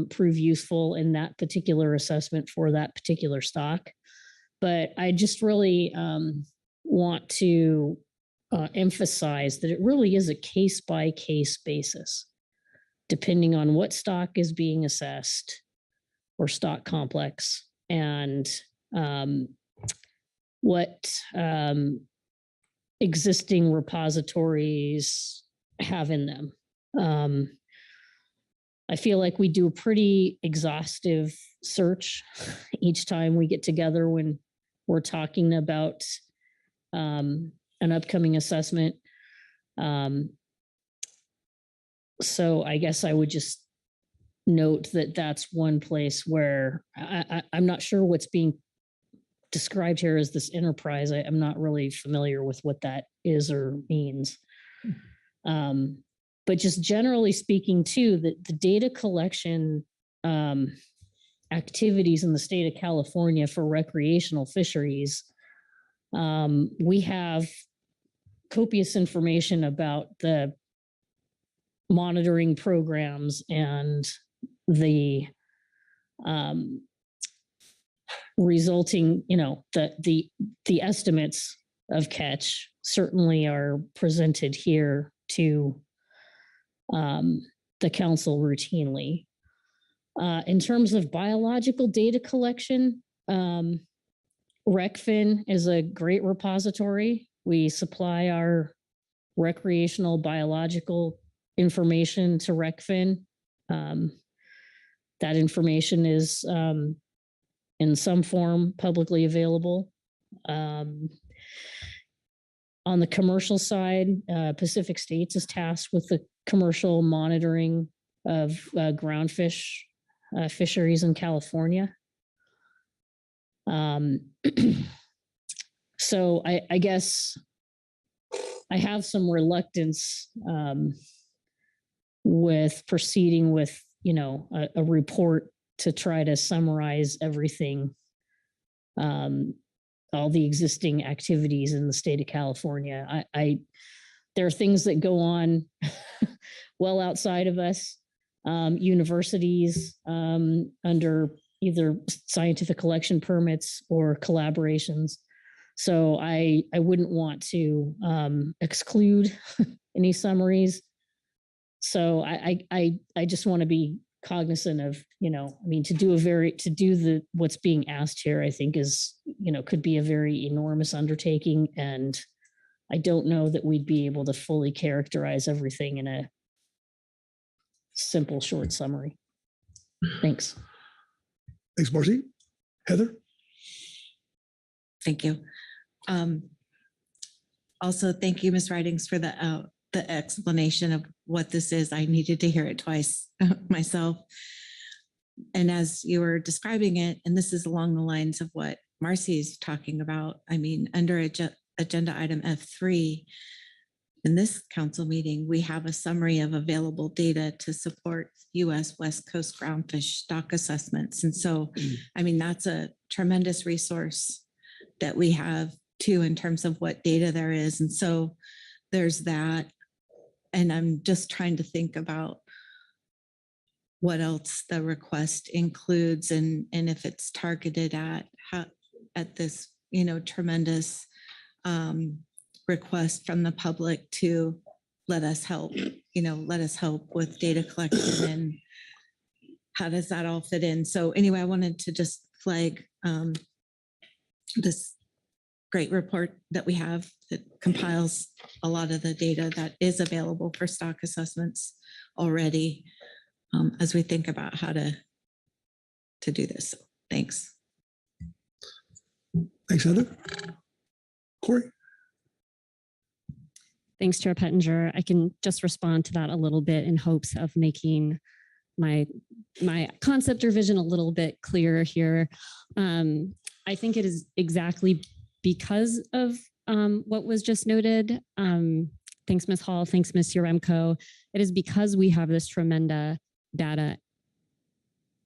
prove useful in that particular assessment for that particular stock. But I just really want to emphasize that it really is a case-by-case basis, depending on what stock is being assessed or stock complex, and what existing repositories have in them. I feel like we do a pretty exhaustive search each time we get together when we're talking about an upcoming assessment. So I guess I would just note that that's one place where I'm not sure what's being described here as this enterprise. I'm not really familiar with what that is or means. But just generally speaking too, that the data collection activities in the state of California for recreational fisheries, we have copious information about the monitoring programs and the resulting, the estimates of catch certainly are presented here to the council routinely. In terms of biological data collection, RecFin is a great repository. We supply our recreational biological information to RecFin. That information is in some form publicly available. On the commercial side, Pacific States is tasked with the commercial monitoring of groundfish fisheries in California. So I guess I have some reluctance with proceeding with, a report to try to summarize everything, all the existing activities in the state of California. There are things that go on well outside of us, universities under either scientific collection permits or collaborations. So I wouldn't want to exclude any summaries. So I just want to be cognizant of, to do what's being asked here, I think is, could be a very enormous undertaking. And I don't know that we'd be able to fully characterize everything in a simple, short summary. Thanks. Thanks, Marcy. Heather? Thank you. Also, thank you, Ms. Ridings, for the explanation of what this is. I needed to hear it twice myself. And as you were describing it, and this is along the lines of what Marcy's talking about, under agenda item F3, in this council meeting, we have a summary of available data to support U.S. West Coast groundfish stock assessments. And so, that's a tremendous resource that we have too, in terms of what data there is. And so there's that. And I'm just trying to think about what else the request includes, and if it's targeted at this, tremendous request from the public to let us help with data collection how does that all fit in? So anyway, I wanted to just flag this great report that we have that compiles a lot of the data that is available for stock assessments already as we think about how to do this. So, thanks. Thanks, Heather. Corey? Thanks, Chair Pettinger. I can just respond to that a little bit in hopes of making my concept or vision a little bit clearer here. I think it is exactly because of what was just noted. Thanks, Ms. Hall. Thanks, Ms. Yaremko. It is because we have this tremendous data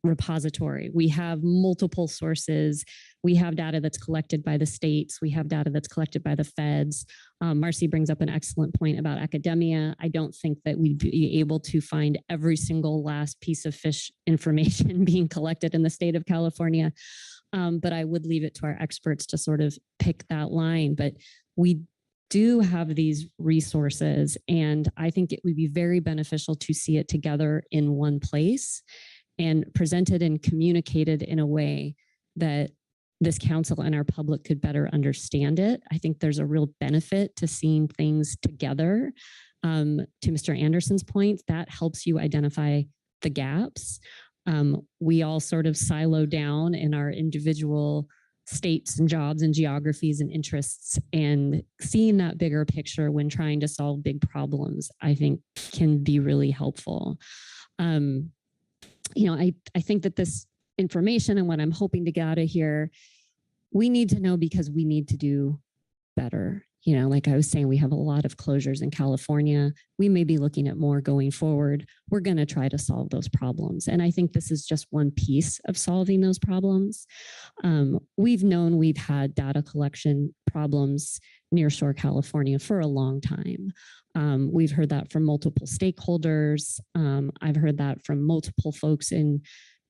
repository. We have multiple sources. We have data that's collected by the states. We have data that's collected by the feds. Marcy brings up an excellent point about academia. I don't think that we'd be able to find every single last piece of fish information being collected in the state of California. But I would leave it to our experts to sort of pick that line. But we do have these resources, and I think it would be very beneficial to see it together in one place and presented and communicated in a way that this council and our public could better understand it. I think there's a real benefit to seeing things together. To Mr. Anderson's point, that helps you identify the gaps. We all sort of silo down in our individual states and jobs and geographies and interests, and seeing that bigger picture when trying to solve big problems, I think can be really helpful. I think that this information and what I'm hoping to get out of here, we need to know because we need to do better. Like I was saying, we have a lot of closures in California. We may be looking at more going forward. We're going to try to solve those problems. And I think this is just one piece of solving those problems. We've known we've had data collection problems near shore California for a long time. We've heard that from multiple stakeholders. I've heard that from multiple folks in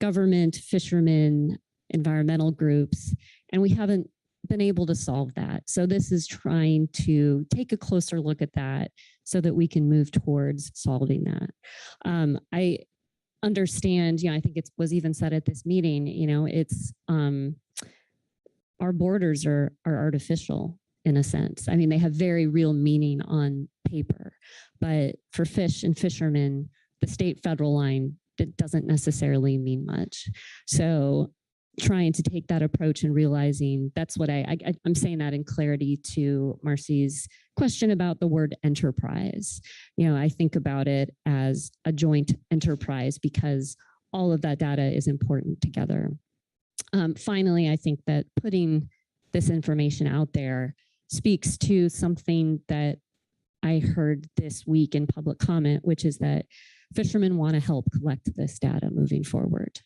government, fishermen, environmental groups, and we haven't been able to solve that. So this is trying to take a closer look at that so that we can move towards solving that. I understand, I think it was even said at this meeting, it's our borders are artificial in a sense. I mean, they have very real meaning on paper, but for fish and fishermen, the state federal line, it doesn't necessarily mean much. So trying to take that approach and realizing that's what I'm saying that in clarity to Marcy's question about the word enterprise. I think about it as a joint enterprise because all of that data is important together. Finally, I think that putting this information out there speaks to something that I heard this week in public comment, which is that fishermen want to help collect this data moving forward.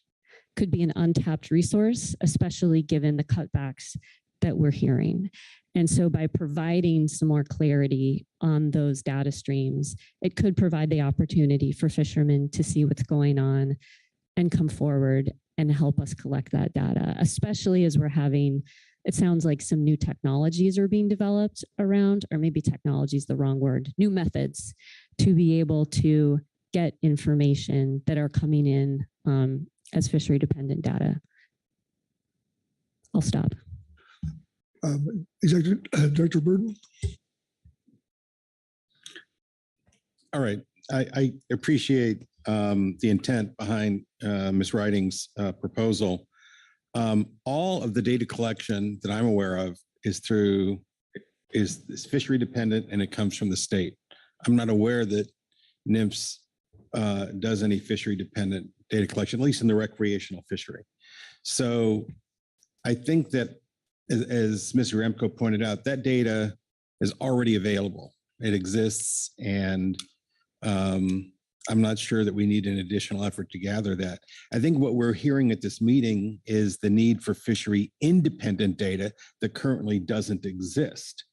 Could be an untapped resource, especially given the cutbacks that we're hearing. And so by providing some more clarity on those data streams, it could provide the opportunity for fishermen to see what's going on and come forward and help us collect that data, especially as we're having, it sounds like some new technologies are being developed around, or maybe technology is the wrong word, new methods to be able to get information that are coming in as fishery dependent data. I'll stop. Executive Director Burden. All right. I appreciate the intent behind Ms. Riding's proposal. All of the data collection that I'm aware of is fishery dependent, and it comes from the state. I'm not aware that NIMS does any fishery dependent data collection, at least in the recreational fishery. So I think that, as Mr. Remco pointed out, that data is already available. It exists, and I'm not sure that we need an additional effort to gather that. I think what we're hearing at this meeting is the need for fishery independent data that currently doesn't exist.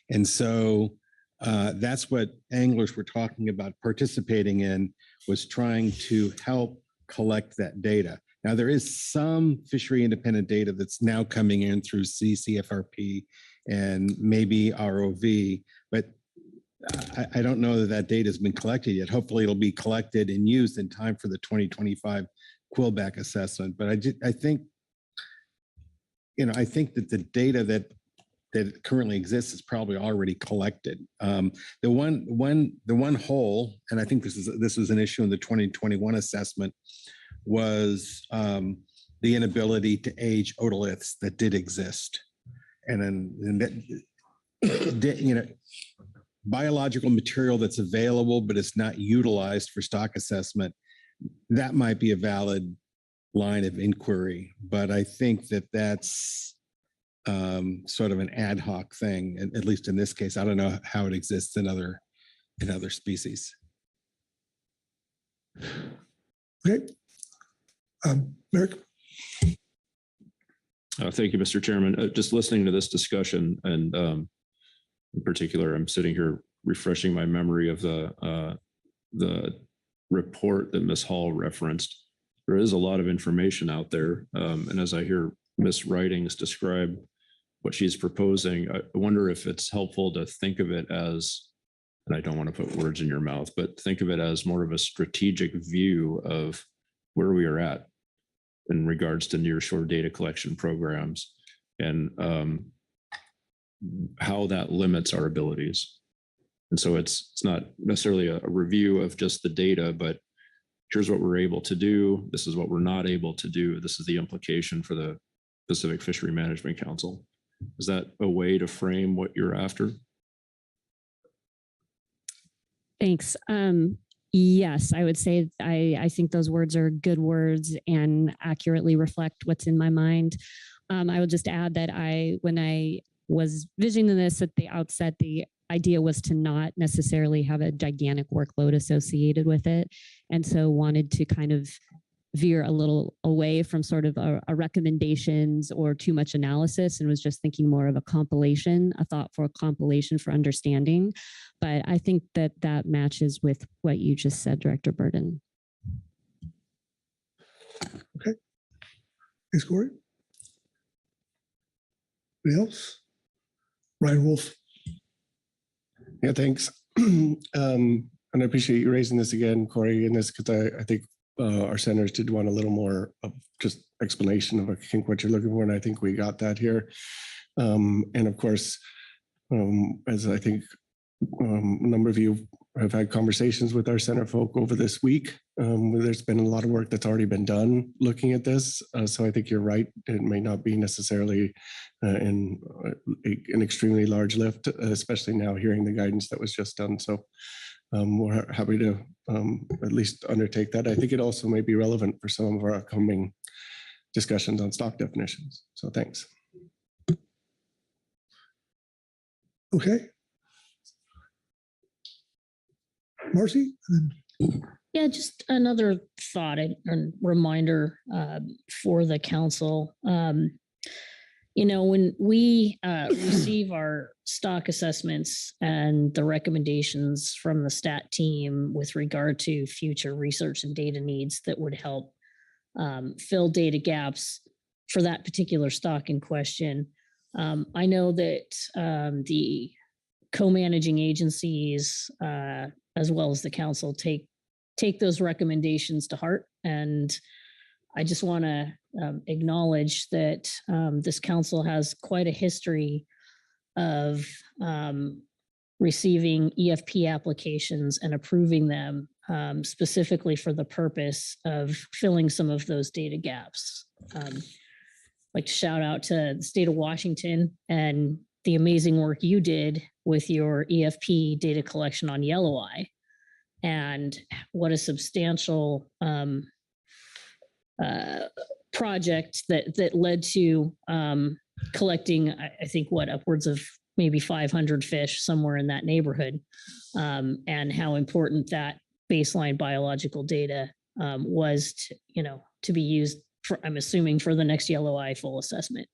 And so that's what anglers were talking about participating in, was trying to help collect that data. Now, there is some fishery independent data that's now coming in through CCFRP and maybe ROV, but I don't know that data has been collected yet. Hopefully it'll be collected and used in time for the 2025 Quillback assessment, but I think, I think that the data that currently exists is probably already collected. The one hole, and I think this was an issue in the 2021 assessment, was the inability to age otoliths that did exist. And that, biological material that's available, but it's not utilized for stock assessment, that might be a valid line of inquiry. But I think that that's sort of an ad hoc thing, at least in this case. I don't know how it exists in other species. Okay. Merrick. Thank you, Mr. Chairman. Just listening to this discussion, and in particular, I'm sitting here refreshing my memory of the report that Ms. Hall referenced. There is a lot of information out there, and as I hear Ms. Writings describe what she's proposing, I wonder if it's helpful to think of it as, and I don't want to put words in your mouth, but think of it as more of a strategic view of where we are at in regards to nearshore data collection programs, and how that limits our abilities. And so it's not necessarily a review of just the data, but here's what we're able to do. This is what we're not able to do. This is the implication for the Pacific Fishery Management Council. Is that a way to frame what you're after? Thanks. Yes, I would say I think those words are good words and accurately reflect what's in my mind. I will just add that when I was visioning this at the outset, the idea was to not necessarily have a gigantic workload associated with it. And so wanted to kind of veer a little away from sort of a recommendations or too much analysis, and was just thinking more of a compilation, a thoughtful compilation for understanding. But I think that matches with what you just said, Director Burden. Okay. Thanks, Corey. Anybody else? Ryan Wolf. Yeah, thanks. And I appreciate you raising this again, Corey, in this, because I think our senators did want a little more of just explanation of, I think, what you're looking for, and I think we got that here. And of course, as I think a number of you have had conversations with our center folk over this week, there's been a lot of work that's already been done looking at this. So I think you're right. It may not be necessarily in an extremely large lift, especially now hearing the guidance that was just done. So we're happy to at least undertake that. I think it also may be relevant for some of our upcoming discussions on stock definitions. So thanks. Okay. Marcy? Yeah, just another thought and reminder for the council. When we receive our stock assessments and the recommendations from the stat team with regard to future research and data needs that would help fill data gaps for that particular stock in question, I know that the co-managing agencies, as well as the council, take those recommendations to heart. And I just want to acknowledge that this council has quite a history of receiving EFP applications and approving them specifically for the purpose of filling some of those data gaps. I'd like to shout out to the state of Washington and the amazing work you did with your EFP data collection on yellow eye, and what a substantial project that led to collecting, I think, upwards of maybe 500 fish, somewhere in that neighborhood, and how important that baseline biological data was to be used for, I'm assuming, for the next yellow eye full assessment.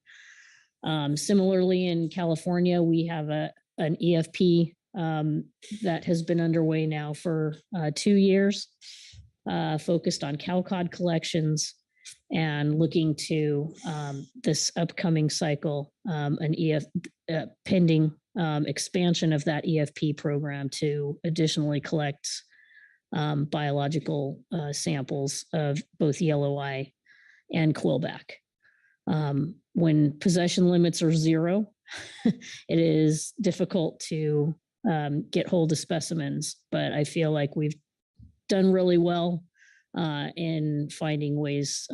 Similarly, in California, we have an EFP that has been underway now for 2 years, focused on cow cod collections, and looking to this upcoming cycle, pending expansion of that EFP program to additionally collect biological samples of both yellow eye and quillback. When possession limits are 0, it is difficult to get hold of specimens, but I feel like we've done really well in finding ways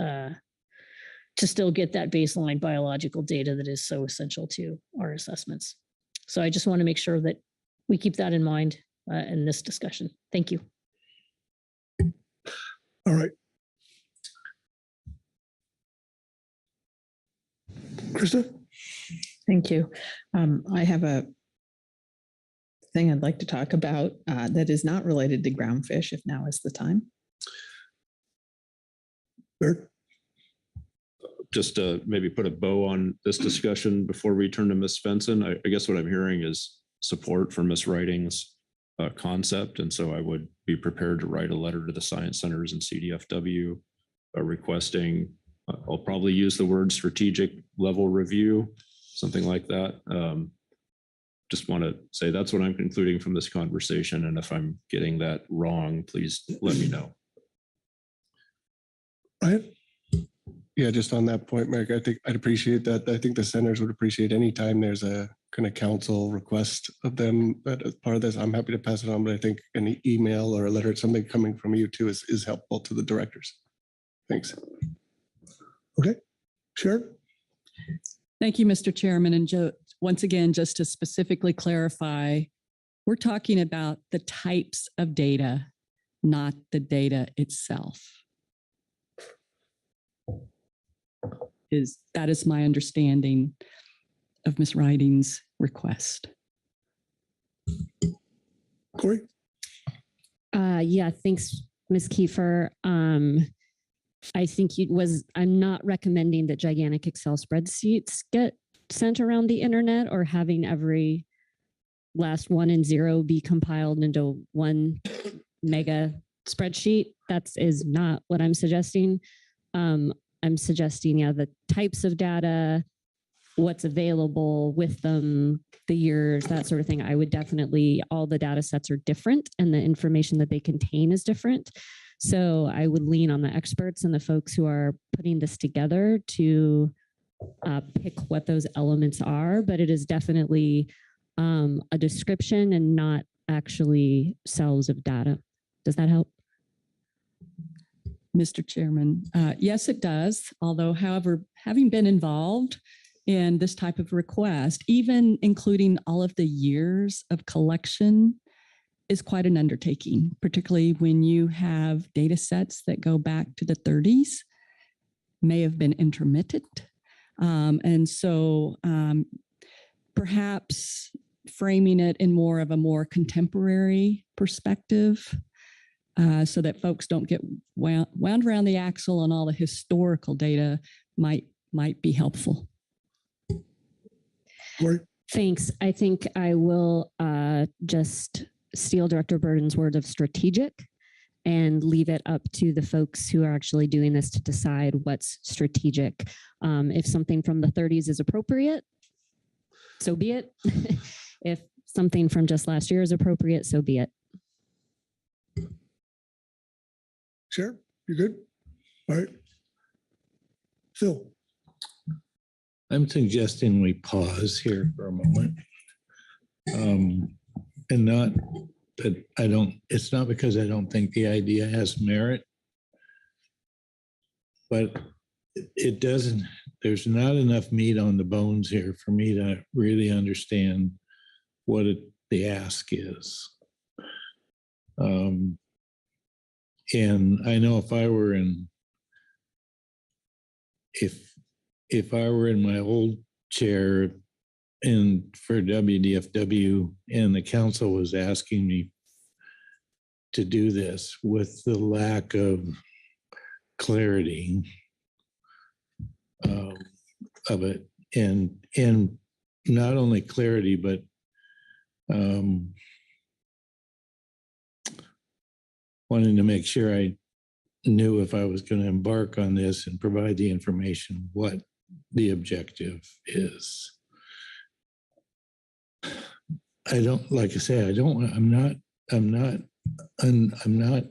to still get that baseline biological data that is so essential to our assessments. So I just want to make sure that we keep that in mind in this discussion. Thank you. All right. Krista? Thank you. I have a thing I'd like to talk about that is not related to groundfish, if now is the time. Bert? Just to maybe put a bow on this discussion before we turn to Ms. Svensson, I guess what I'm hearing is support for Ms. Writing's concept. And so I would be prepared to write a letter to the science centers and CDFW requesting, I'll probably use the word strategic level review, something like that. Just want to say that's what I'm concluding from this conversation. And if I'm getting that wrong, please let me know. Ryan? Yeah, just on that point, Mike, I think I'd appreciate that. I think the centers would appreciate any time there's a kind of council request of them. But as part of this, I'm happy to pass it on, but I think an email or a letter, something coming from you too is helpful to the directors. Thanks. Okay, Sharon? Thank you, Mr. Chairman. And once again, just to specifically clarify, we're talking about the types of data, not the data itself. That is my understanding of Ms. Writing's request. Corey? Yeah, thanks, Ms. Kiefer. I think I'm not recommending that gigantic Excel spreadsheets get sent around the internet or having every last 1 and 0 be compiled into one mega spreadsheet. That is not what I'm suggesting. I'm suggesting, the types of data, what's available with them, the years, that sort of thing. I would definitely, all the data sets are different and the information that they contain is different. So I would lean on the experts and the folks who are putting this together to pick what those elements are, but it is definitely a description and not actually cells of data. Does that help? Mr. Chairman, yes, it does. Although, however, having been involved in this type of request, even including all of the years of collection, is quite an undertaking, particularly when you have data sets that go back to the 30s, may have been intermittent. And so perhaps framing it in more of a more contemporary perspective so that folks don't get wound around the axle on all the historical data might be helpful. Thanks. I think I will just steal Director Burden's word of strategic and leave it up to the folks who are actually doing this to decide what's strategic. If something from the 30s is appropriate, so be it. If something from just last year is appropriate, so be it. Sure, you're good? All right. Phil? I'm suggesting we pause here for a moment. And not that it's not because I don't think the idea has merit, but it doesn't, there's not enough meat on the bones here for me to really understand what the ask is. And I know if I were in my old chair and for WDFW and the council was asking me to do this with the lack of clarity of it, and not only clarity, but wanting to make sure I knew if I was going to embark on this and provide the information, what the objective is. I don't, like I say, I'm not and I'm not,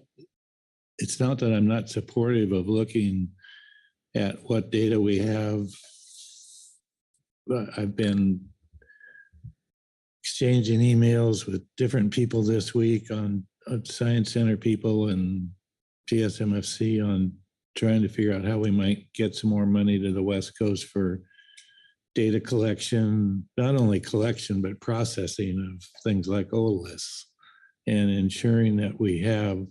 it's not that I'm not supportive of looking at what data we have. But I've been exchanging emails with different people this week on Science Center people and GSMFC on trying to figure out how we might get some more money to the West Coast for data collection, not only collection, but processing of things like OLIS, and ensuring that we have,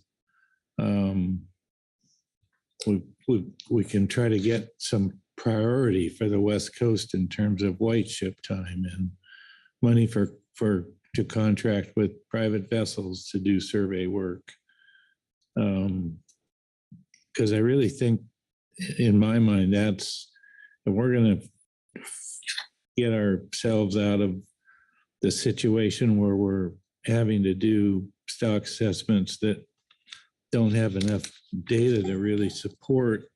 we can try to get some priority for the West Coast in terms of white ship time and money to contract with private vessels to do survey work. Because I really think, in my mind, that's, if we're going to get ourselves out of the situation where we're having to do stock assessments that don't have enough data to really support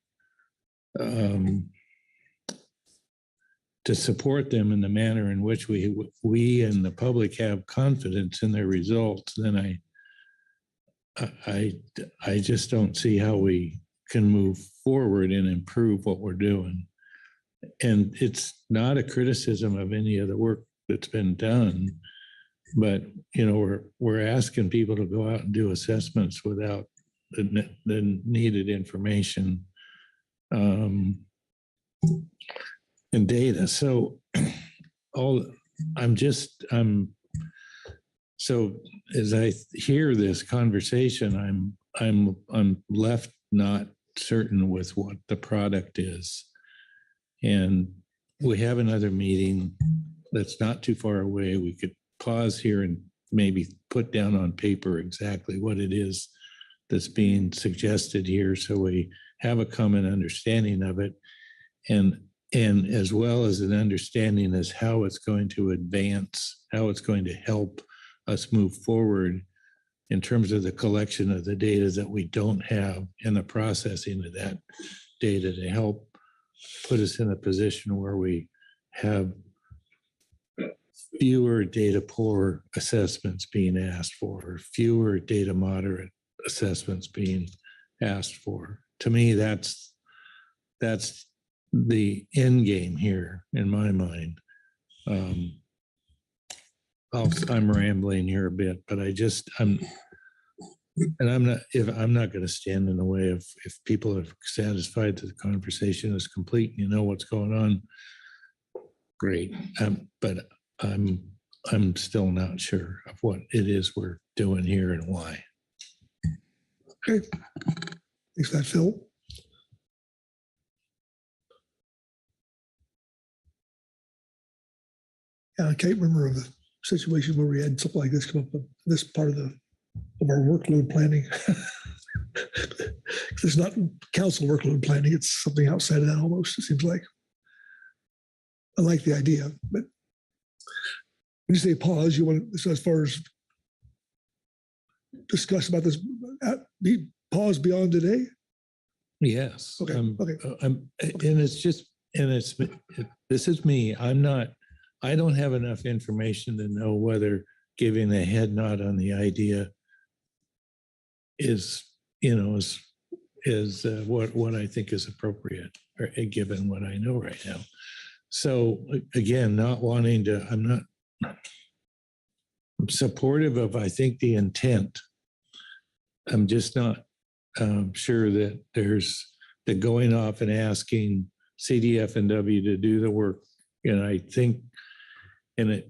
them in the manner in which we and the public have confidence in their results, then I just don't see how we can move forward and improve what we're doing. And it's not a criticism of any of the work that's been done, but we're asking people to go out and do assessments without the needed information and data. So so as I hear this conversation, I'm left not certain with what the product is. And we have another meeting that's not too far away. We could pause here and maybe put down on paper exactly what it is that's being suggested here, so we have a common understanding of it, and as well as an understanding as how it's going to advance, how it's going to help us move forward in terms of the collection of the data that we don't have and the processing of that data to help put us in a position where we have fewer data poor assessments being asked for, fewer data moderate assessments being asked for. To me, that's the end game here in my mind. I'm rambling here a bit, but I'm not going to stand in the way of, if people are satisfied that the conversation is complete and you know what's going on, great. But I'm still not sure of what it is we're doing here and why. Okay. Thanks for that, Phil. Yeah, I can't remember of a situation where we had something like this come up with this part of our workload planning. It's not council workload planning, it's something outside of that almost, it seems like. I like the idea, but when you say pause, you want, so as far as discuss about this, pause beyond today? Yes. Okay. And this is me. I don't have enough information to know whether giving a head nod on the idea is what I think is appropriate, or given what I know right now. So again, I'm supportive of, I think, the intent. I'm just not sure that there's the going off and asking CDF and W to do the work. And I think, and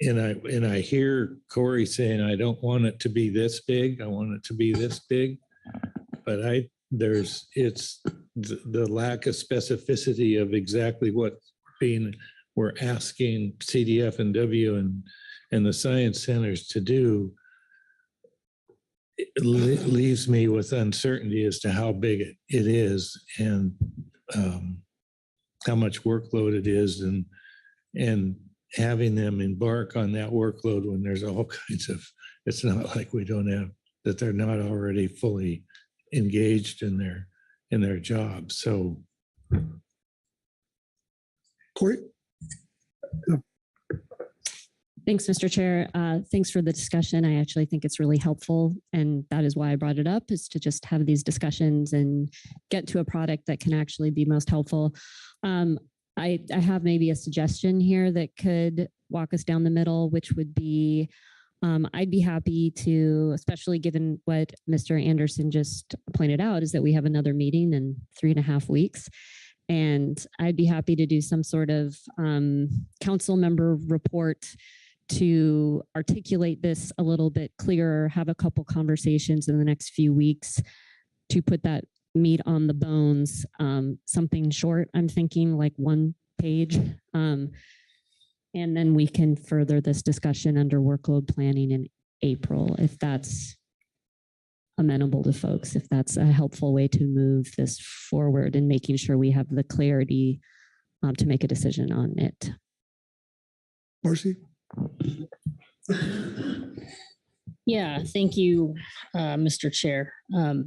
I hear Corey saying, I don't want it to be this big. I want it to be this big. But it's the lack of specificity of exactly what we're asking CDF and W and the science centers to do. It leaves me with uncertainty as to how big it is and how much workload it is, and having them embark on that workload when there's all kinds of, it's not like we don't have, that they're not already fully engaged in their job. So Corey? Thanks, Mr. Chair. Thanks for the discussion. I actually think it's really helpful. And that is why I brought it up, is to just have these discussions and get to a product that can actually be most helpful. I have maybe a suggestion here that could walk us down the middle, which would be, I'd be happy to, especially given what Mr. Anderson just pointed out, is that we have another meeting in 3.5 weeks. And I'd be happy to do some sort of council member report to articulate this a little bit clearer, have a couple conversations in the next few weeks to put that meat on the bones, something short, I'm thinking like 1 page. And then we can further this discussion under workload planning in April, if that's amenable to folks, if that's a helpful way to move this forward and making sure we have the clarity to make a decision on it. Marcy? Yeah, thank you, Mr. Chair. I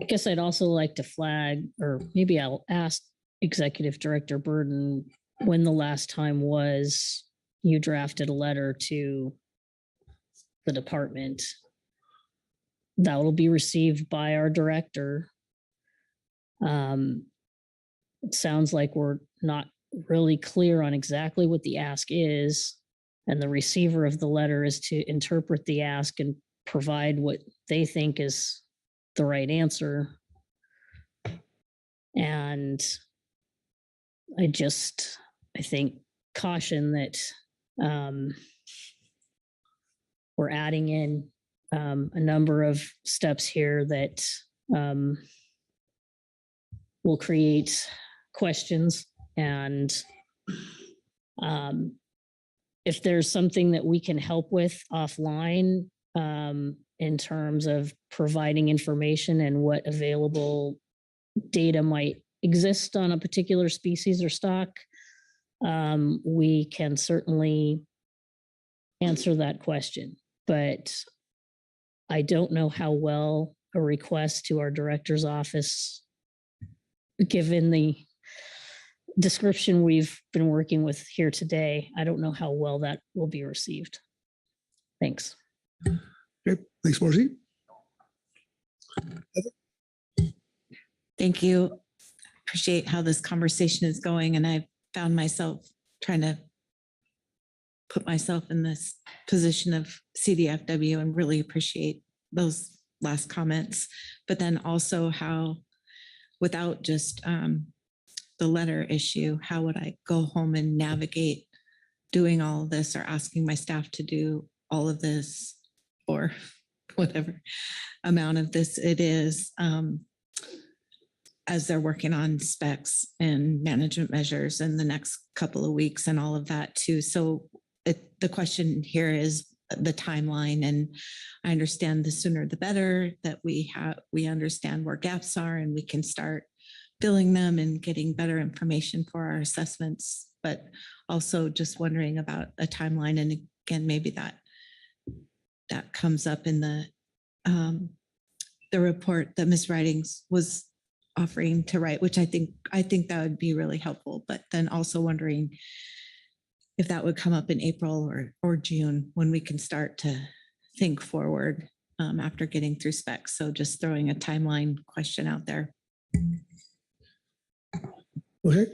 guess I'd also like to flag, or maybe I'll ask Executive Director Burden when the last time was you drafted a letter to the department that will be received by our director. It sounds like we're not really clear on exactly what the ask is, and the receiver of the letter is to interpret the ask and provide what they think is the right answer. And I think caution that we're adding in a number of steps here that will create questions. And if there's something that we can help with offline in terms of providing information and what available data might exist on a particular species or stock, we can certainly answer that question. But I don't know how well a request to our director's office, given the description we've been working with here today, I don't know how well that will be received. Thanks. Okay, thanks, Marcy. Thank you. Appreciate how this conversation is going. And I found myself trying to put myself in this position of CDFW and really appreciate those last comments. But then also how, without just the letter issue, how would I go home and navigate doing all of this or asking my staff to do all of this or whatever amount of this it is as they're working on specs and management measures in the next couple of weeks and all of that too. So the question here is the timeline, and I understand the sooner the better that we understand where gaps are and we can start filling them and getting better information for our assessments, but also just wondering about a timeline. And again, maybe that comes up in the report that Ms. Ridings was offering to write, which I think that would be really helpful. But then also wondering if that would come up in April or June when we can start to think forward after getting through specs. So just throwing a timeline question out there. Okay.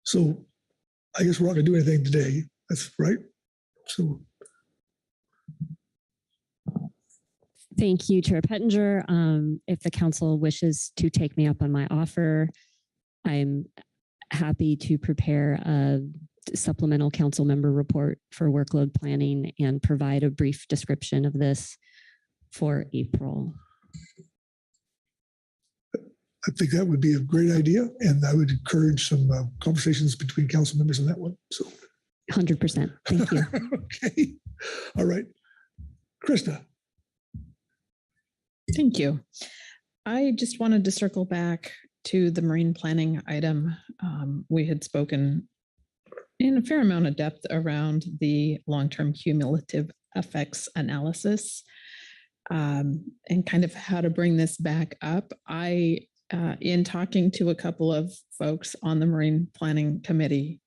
So I guess we're not gonna do anything today. That's right. So. Thank you, Chair Pettinger. If the council wishes to take me up on my offer, I'm happy to prepare a supplemental council member report for workload planning and provide a brief description of this for April. I think that would be a great idea, and I would encourage some conversations between council members on that one. So 100%. Thank you. Okay. All right. Krista. Thank you. I just wanted to circle back to the marine planning item. We had spoken in a fair amount of depth around the long-term cumulative effects analysis and kind of how to bring this back up. I in talking to a couple of folks on the Marine Planning Committee,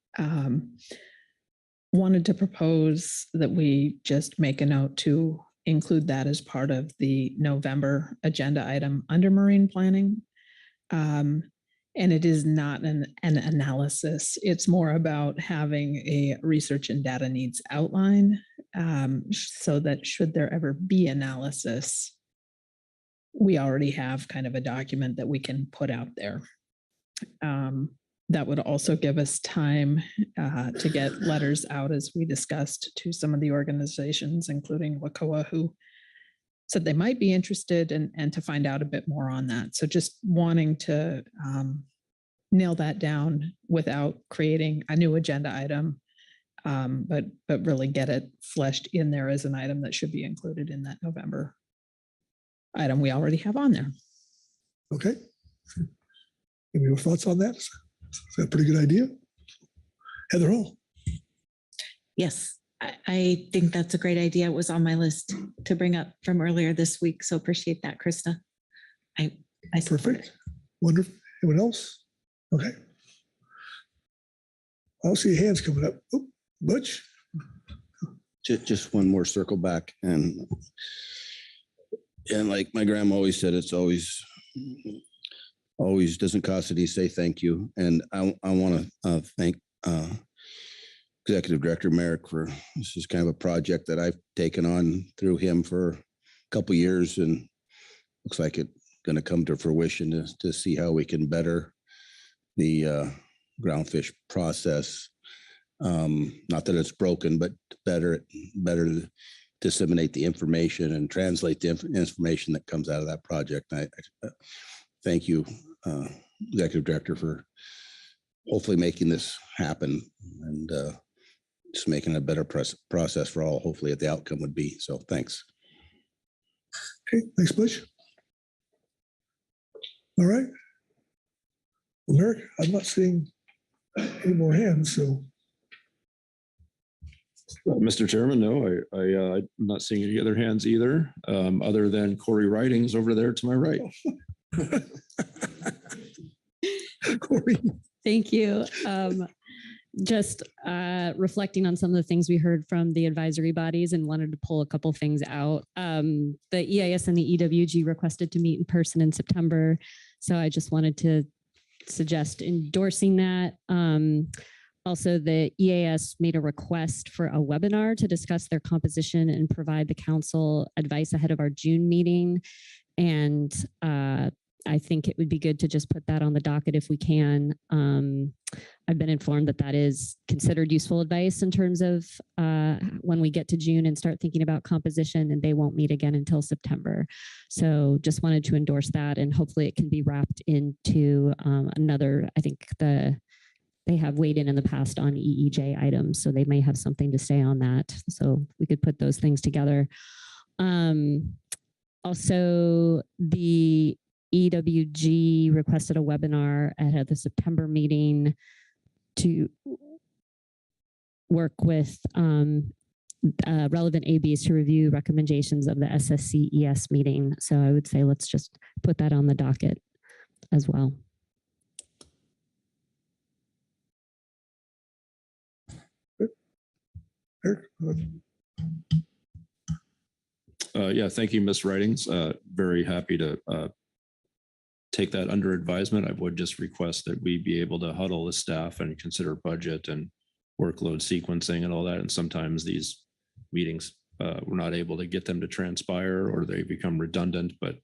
wanted to propose that we just make a note to include that as part of the November agenda item under marine planning. And it is not an analysis. It's more about having a research and data needs outline, so that should there ever be analysis, we already have kind of a document that we can put out there. That would also give us time to get letters out, as we discussed, to some of the organizations, including WACOA, who said they might be interested, and to find out a bit more on that. So just wanting to nail that down without creating a new agenda item, but really get it fleshed in there as an item that should be included in that November item we already have on there. Okay. Any more thoughts on that? Is that a pretty good idea? Heather Hall. Yes, I think that's a great idea. It was on my list to bring up from earlier this week. So appreciate that, Krista. I Perfect. Wonderful. Anyone else? Okay. I'll see hands coming up. Oh, Butch. Just one more circle back, and like my grandma always said, it's always doesn't cost any to say thank you. And I want to thank Executive Director Merrick for this is kind of a project that I've taken on through him for a couple of years, and looks like it's going to come to fruition to see how we can better the groundfish process. Not that it's broken, but better disseminate the information and translate the information that comes out of that project. I thank you, Executive Director, for hopefully making this happen and just making a better process for all, hopefully, the outcome would be. So thanks. Okay, thanks, Butch. All right. Well, Merrick, I'm not seeing any more hands, so. Mr. Chairman, no, I'm not seeing any other hands either, other than Corey Writings over there to my right. Corey. Thank you. Just reflecting on some of the things we heard from the advisory bodies, and wanted to pull a couple things out. The EIS and the EWG requested to meet in person in September. So I just wanted to suggest endorsing that. Also, the EAS made a request for a webinar to discuss their composition and provide the council advice ahead of our June meeting. And I think it would be good to just put that on the docket if we can. I've been informed that that is considered useful advice in terms of when we get to June and start thinking about composition, and they won't meet again until September. So just wanted to endorse that, and hopefully it can be wrapped into another, I think they have weighed in the past on EEJ items, so they may have something to say on that. So we could put those things together. Also, the EWG requested a webinar at the September meeting to work with relevant ABs to review recommendations of the SSCES meeting. So I would say let's just put that on the docket as well. Yeah, thank you, Ms. Writings. Very happy to take that under advisement. I would just request that we be able to huddle the staff and consider budget and workload sequencing and all that. And sometimes these meetings, we're not able to get them to transpire, or they become redundant, but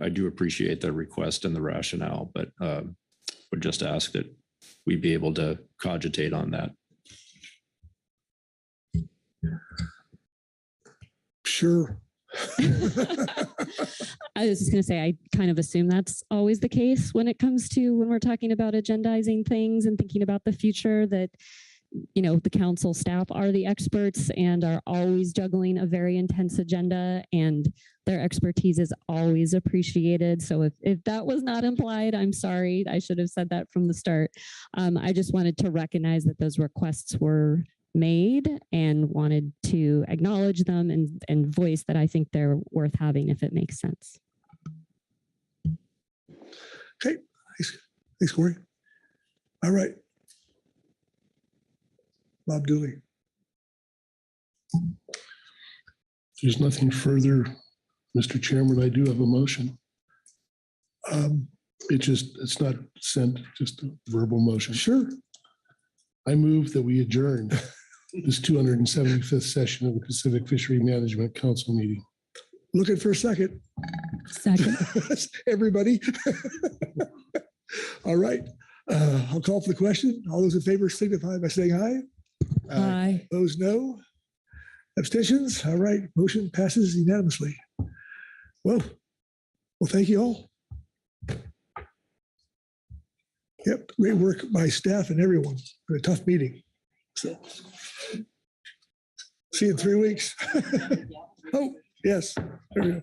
I do appreciate the request and the rationale, but would just ask that we be able to cogitate on that. Sure. I was just going to say, I kind of assume that's always the case when it comes to when we're talking about agendizing things and thinking about the future, that, you know, the council staff are the experts and are always juggling a very intense agenda, and their expertise is always appreciated. So if that was not implied, I'm sorry. I should have said that from the start. I just wanted to recognize that those requests were made and wanted to acknowledge them and voice that I think they're worth having if it makes sense. Okay, thanks, Corey. All right. Bob Dooley. There's nothing further, Mr. Chairman. I do have a motion. It's not sent, just a verbal motion. Sure. I move that we adjourn this 275th session of the Pacific Fishery Management Council meeting. Looking for a second. Second. Everybody. All right. I'll call for the question. All those in favor signify by saying aye. Aye. Opposed, no. Abstentions? All right. Motion passes unanimously. Well, thank you all. Yep, great work by staff and everyone. A tough meeting. So, see you in 3 weeks. Oh, yes. There we go.